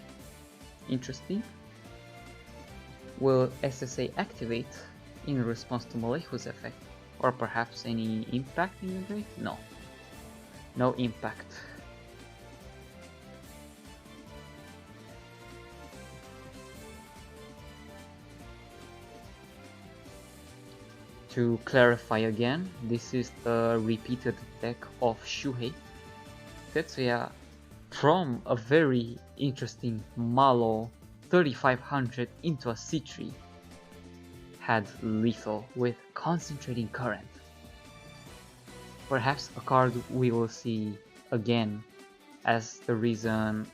Speaker 1: Interesting. Will SSA activate in response to Molehu's effect? Or perhaps any impact in the grave? No. No impact. To clarify again, this is the repeated deck of Shuhei. Tetsuya, from a very interesting Malo 3500 into a C3, had lethal with Concentrating Current. Perhaps a card we will see again as the reason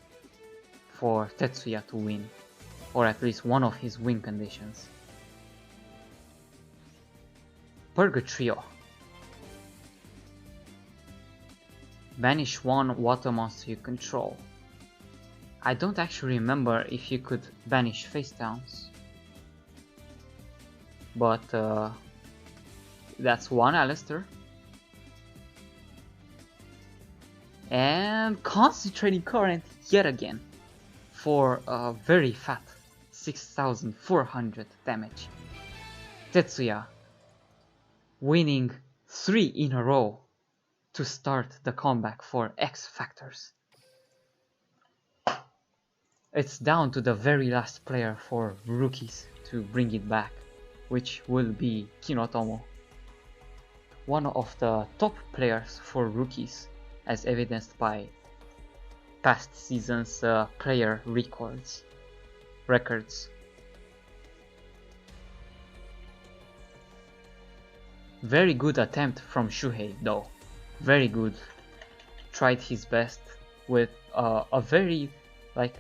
Speaker 1: for Tetsuya to win, or at least one of his win conditions. Purgatrio. Banish one water monster you control. I don't actually remember if you could banish face downs, but that's one Alistair. And Concentrating Current yet again for a very fat 6400 damage. Tetsuya winning 3 in a row to start the comeback for X Factors. It's down to the very last player for rookies to bring it back, which will be Kinotomo, one of the top players for rookies, as evidenced by past seasons' player records. Very good attempt from Shuhei though, very good. Tried his best with a very, like,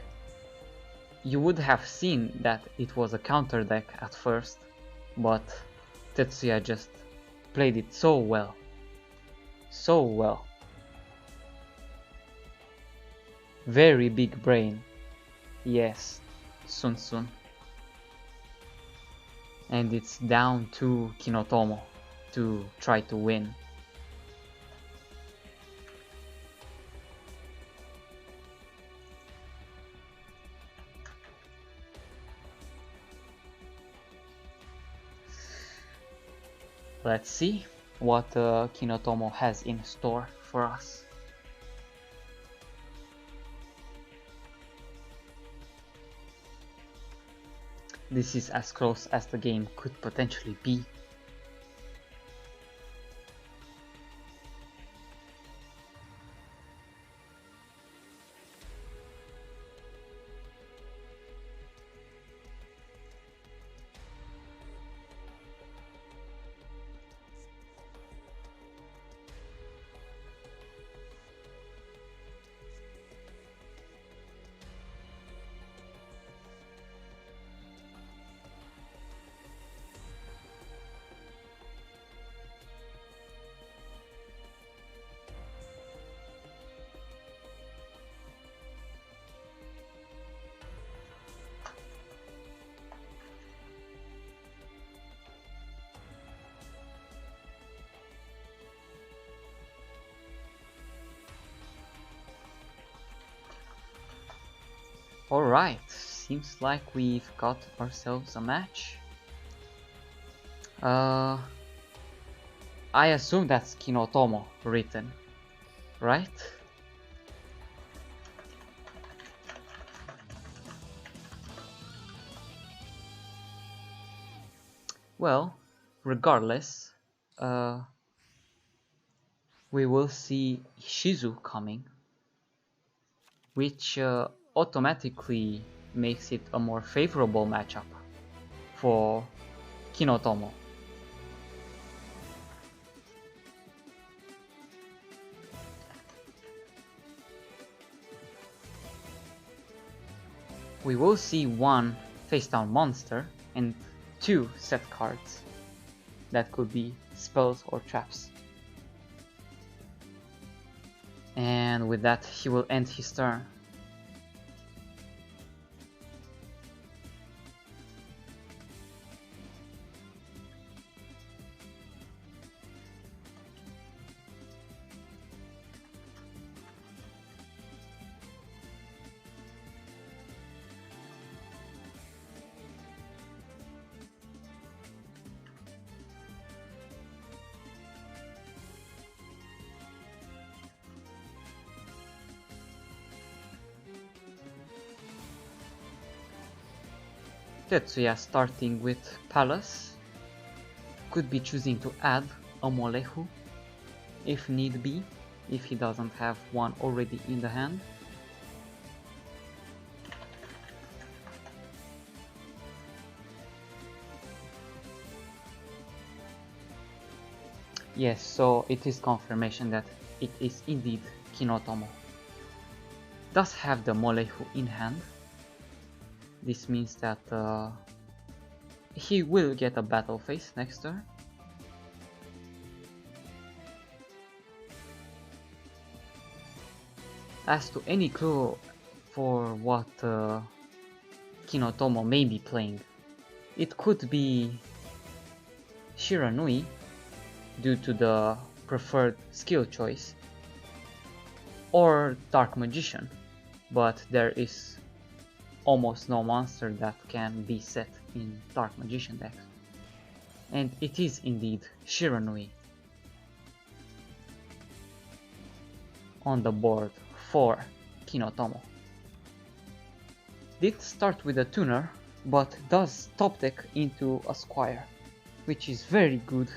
Speaker 1: you would have seen that it was a counter deck at first, but Tetsuya just played it so well. So well. Very big brain. Yes, Sun Sun. And it's down to Kinotomo to try to win. Let's see what Kinotomo has in store for us. This is as close as the game could potentially be. Alright, seems like we've got ourselves a match. I assume that's Kinotomo written, right? Well, regardless, we will see Shizu coming, which automatically makes it a more favorable matchup for Kinotomo. We will see one face-down monster and 2 set cards that could be spells or traps. And with that he will end his turn. Tetsuya starting with Palace, could be choosing to add a Molehu if need be, if he doesn't have one already in the hand. Yes, so it is confirmation that it is indeed Kinotomo. Does have the Molehu in hand. This means that he will get a battle phase next turn. As to any clue for what Kinotomo may be playing, it could be Shiranui due to the preferred skill choice, or Dark Magician, but there is almost no monster that can be set in Dark Magician decks. And it is indeed Shiranui on the board for Kinotomo. Did start with a tuner, but does top deck into a squire, which is very good.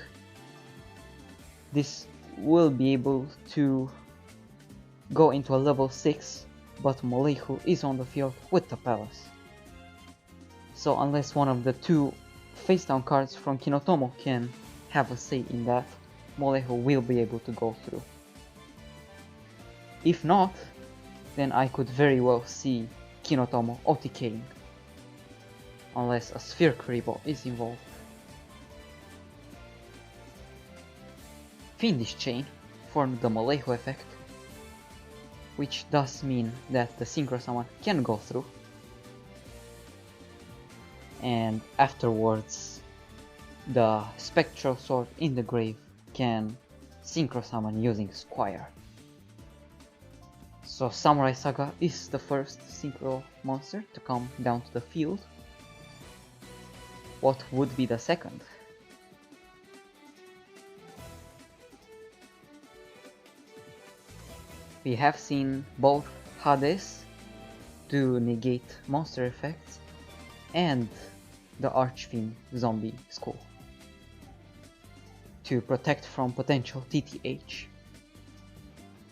Speaker 1: This will be able to go into a level 6, but Molehu is on the field with the Palace. So unless one of the 2 face-down cards from Kinotomo can have a say in that, Molehu will be able to go through. If not, then I could very well see Kinotomo OTKing, unless a Sphere Kuriboh is involved. Fiendish Chain for the Molehu effect, which does mean that the Synchro Summon can go through, and afterwards the Spectral Sword in the grave can Synchro Summon using Squire. So Samurai Saga is the first Synchro monster to come down to the field. What would be the second? We have seen both Hades to negate monster effects and the Archfiend Zombie School to protect from potential TTH.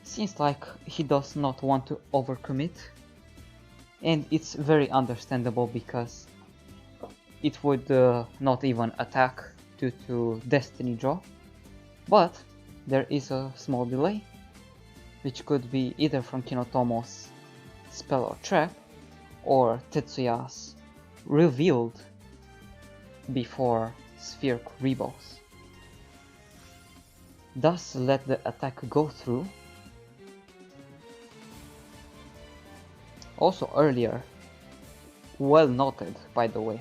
Speaker 1: Seems like he does not want to overcommit, and it's very understandable because it would not even attack due to Destiny draw, but there is a small delay, which could be either from Kinotomo's spell or trap, or Tetsuya's revealed before Sphere Kuribohs. Thus let the attack go through. Also earlier, well noted by the way,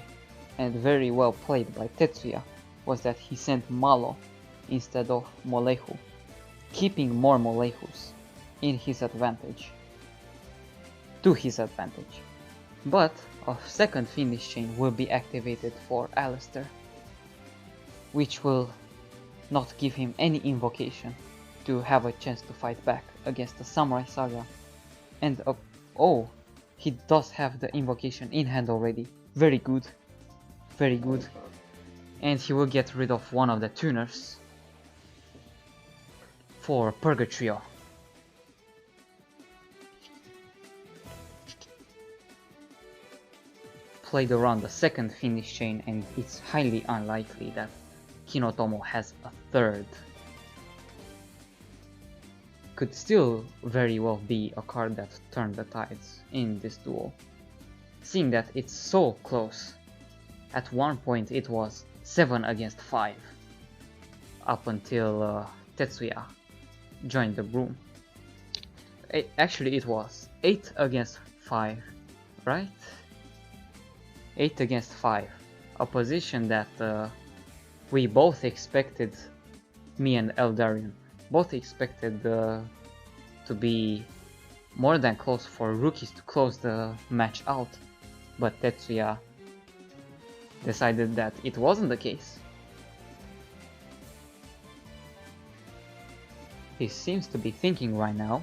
Speaker 1: and very well played by Tetsuya, was that he sent Malo instead of Molehu, keeping more Molehus in his advantage, to his advantage. But a second finish chain will be activated for Alistair, which will not give him any invocation to have a chance to fight back against the Samurai Saga. And oh, he does have the invocation in hand already. Very good. Very good. And he will get rid of one of the tuners for Purgatrio. Played around the second finish chain, and it's highly unlikely that Kinotomo has a third. Could still very well be a card that turned the tides in this duel, seeing that it's so close. At one point it was 7 against 5, up until Tetsuya joined the room. Actually it was 8 against 5, right? 8 against 5, a position that we both expected, me and Eldaryon, both expected to be more than close for rookies to close the match out, but Tetsuya decided that it wasn't the case. He seems to be thinking right now.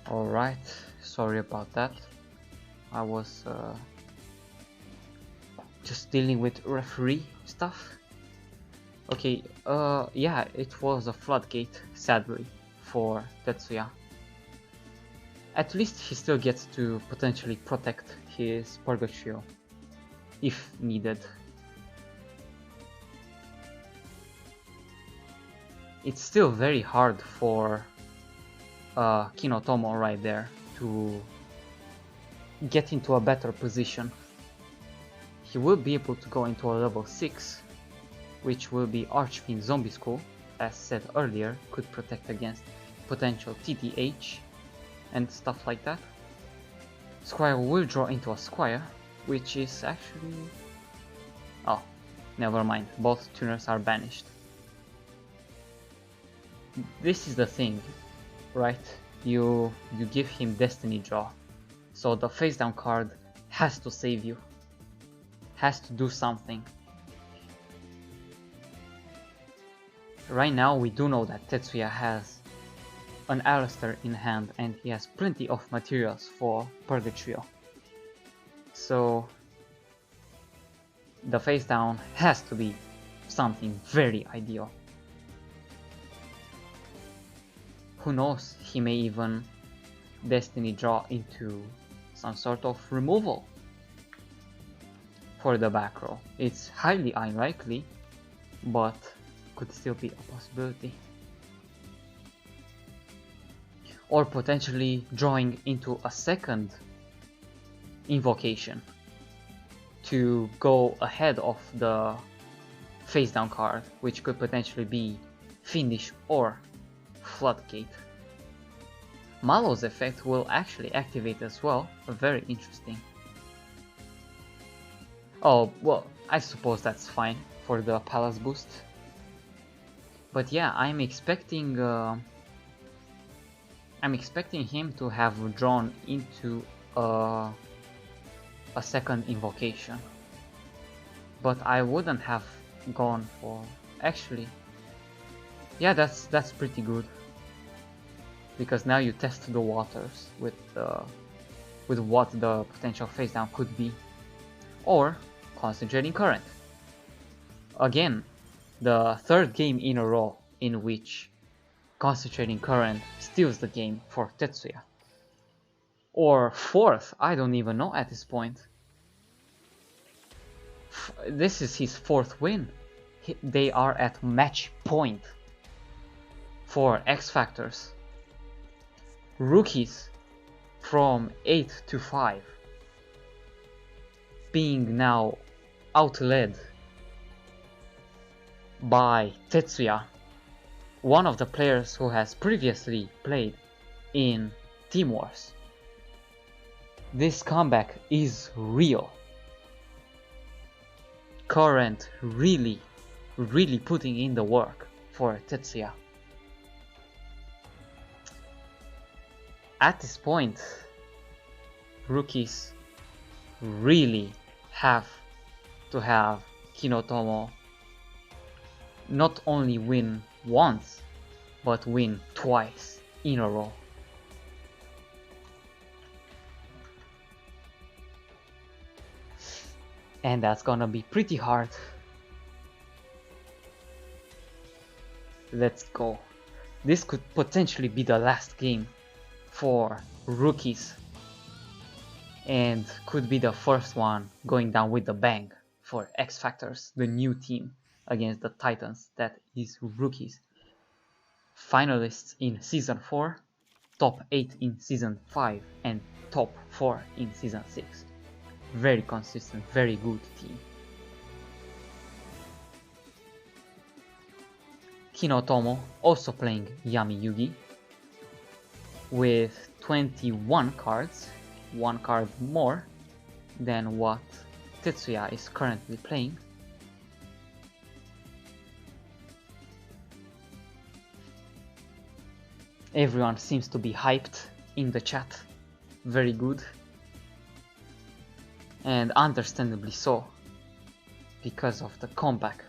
Speaker 1: Alright, sorry about that. I was just dealing with referee stuff. Okay, yeah, it was a floodgate, sadly, for Tetsuya. At least he still gets to potentially protect his Purgatrio, if needed. It's still very hard for Kinotomo right there to get into a better position. He will be able to go into a level 6, which will be Archfiend Zombie School, as said earlier, could protect against potential TTH and stuff like that. Squire will draw into a Squire, which is actually... oh, never mind, both tuners are banished. This is the thing, right? You give him Destiny Draw, so the face down card has to save you, has to do something. Right now we do know that Tetsuya has an Alistair in hand and he has plenty of materials for Purgatrio, so the face down has to be something very ideal. Who knows, he may even Destiny Draw into some sort of removal for the back row. It's highly unlikely, but could still be a possibility. Or potentially drawing into a second invocation to go ahead of the face down card, which could potentially be Finish or Floodgate. Malo's effect will actually activate as well, very interesting. Oh, well, I suppose that's fine for the Palace boost. But yeah, I'm expecting him to have drawn into a second invocation. But I wouldn't have gone for... actually, yeah, that's pretty good. Because now you test the waters with what the potential face down could be. Or Concentrating Current, again, the third game in a row in which Concentrating Current steals the game for Tetsuya. Or fourth, I don't even know at this point. This is his fourth win. They are at match point for X Factors. Rookies from 8 to 5 being now outled by Tetsuya, one of the players who has previously played in Team Wars. This comeback is real. Current really putting in the work for Tetsuya. At this point, rookies really have to have Kinotomo not only win once, but win twice in a row. And that's gonna be pretty hard. Let's go. This could potentially be the last game for rookies, and could be the first one going down with a bang for X Factors, the new team, against the Titans that is rookies. Finalists in Season 4, top 8 in Season 5, and top 4 in Season 6. Very consistent, very good team. Kinotomo also playing Yami Yugi with 21 cards, one card more than what Tetsuya is currently playing. Everyone seems to be hyped in the chat, very good. And understandably so, because of the comeback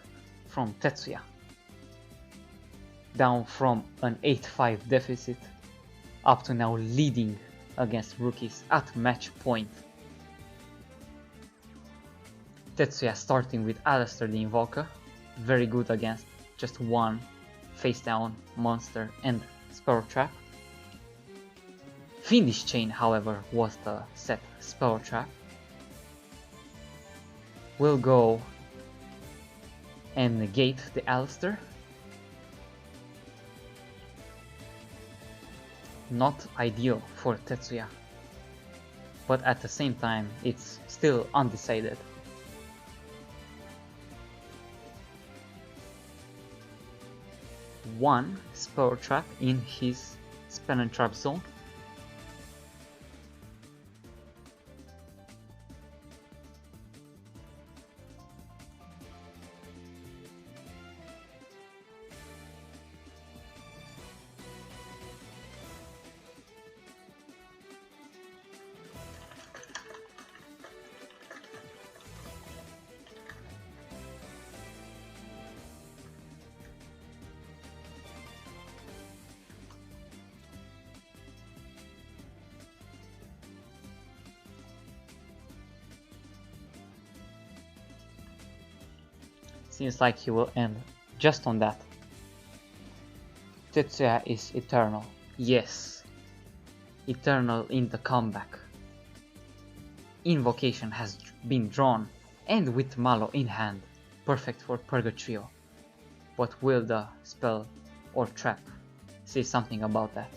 Speaker 1: from Tetsuya. Down from an 8-5 deficit up to now leading against rookies at match point. Tetsuya starting with Alistair the Invoker, very good against just one face down monster and Spell Trap. Fiendish Chain, however, was the set Spell Trap. Will go and negate the Alistair. Not ideal for Tetsuya, but at the same time it's still undecided. One Spell Trap in his Spell and Trap zone. Seems like he will end just on that. Tetsuya is eternal. Yes. Eternal in the comeback. Invocation has been drawn, and with Malo in hand, perfect for Purgatrio. But will the spell or trap say something about that?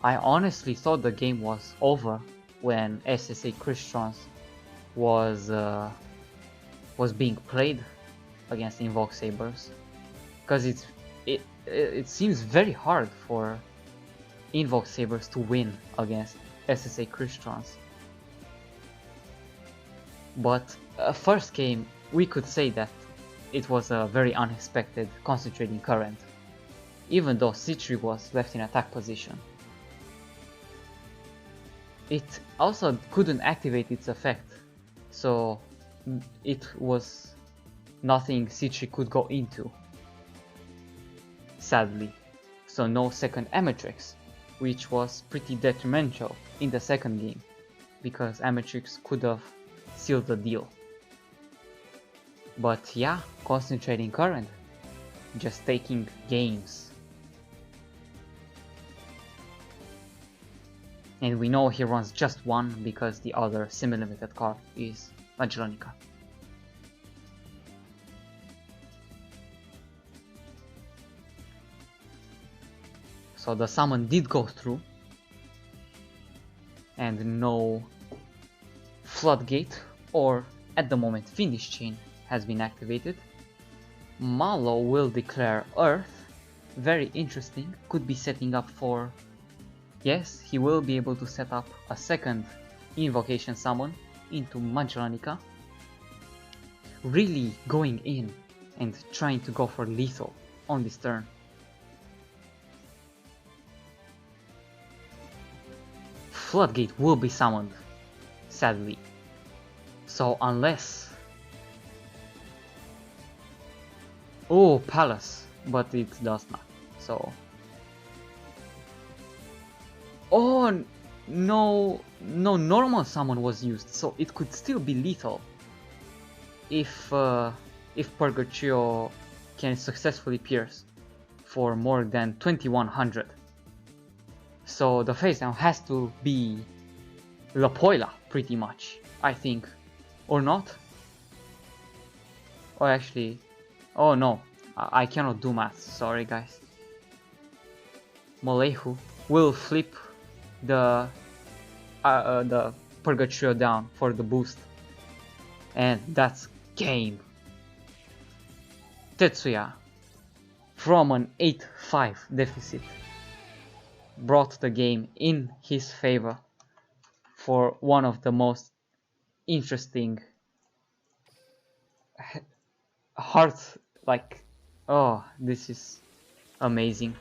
Speaker 1: I honestly thought the game was over when SSA Christrons was being played against Invoke Sabers, because it seems very hard for Invoke Sabers to win against SSA Christrons. But first game, we could say that it was a very unexpected Concentrating Current, even though C3 was left in attack position. It also couldn't activate its effect, so it was nothing C3 could go into, sadly. So no second Amatrix, which was pretty detrimental in the second game, because Amatrix could have seal the deal. But yeah, concentrating current, just taking games. And we know he runs just one because the other semi-limited card is Magellanica. So the summon did go through, and no Floodgate or at the moment Finish Chain has been activated. Malo will declare Earth, very interesting, could be setting up for... Yes, he will be able to set up a second invocation summon into Magellanica, really going in and trying to go for lethal on this turn. Floodgate will be summoned, sadly. So unless... Oh, Palace, but it does not, so... Oh, no normal summon was used, so it could still be lethal if Purgatrio can successfully pierce for more than 2100. So the face down has to be Lapoila, pretty much, I think, or not? Or actually, oh no, I cannot do math, sorry guys. Molehu will flip the Purgatrio down for the boost, and that's game. Tetsuya, from an 8-5 deficit, brought the game in his favor for one of the most interesting oh, this is amazing.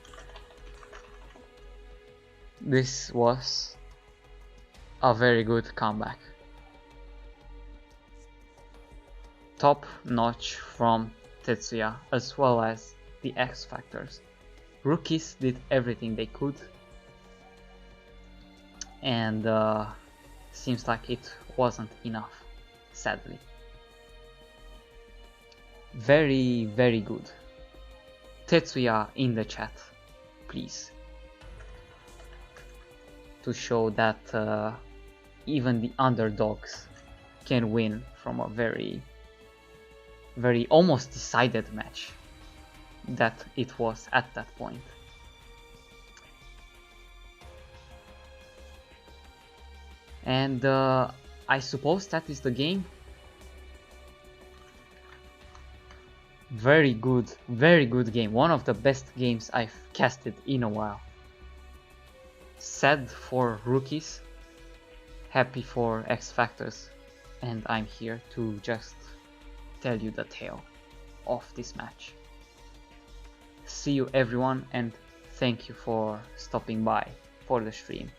Speaker 1: This was a very good comeback. Top notch from Tetsuya, as well as the X Factors. Rookies did everything they could, and seems like it wasn't enough, sadly. Very, very good. Tetsuya in the chat, please, to show that even the underdogs can win from a very, very almost decided match that it was at that point. And I suppose that is the game. Very good game. One of the best games I've casted in a while. Sad for rookies, happy for X Factors, and I'm here to just tell you the tale of this match. See you everyone, and thank you for stopping by for the stream.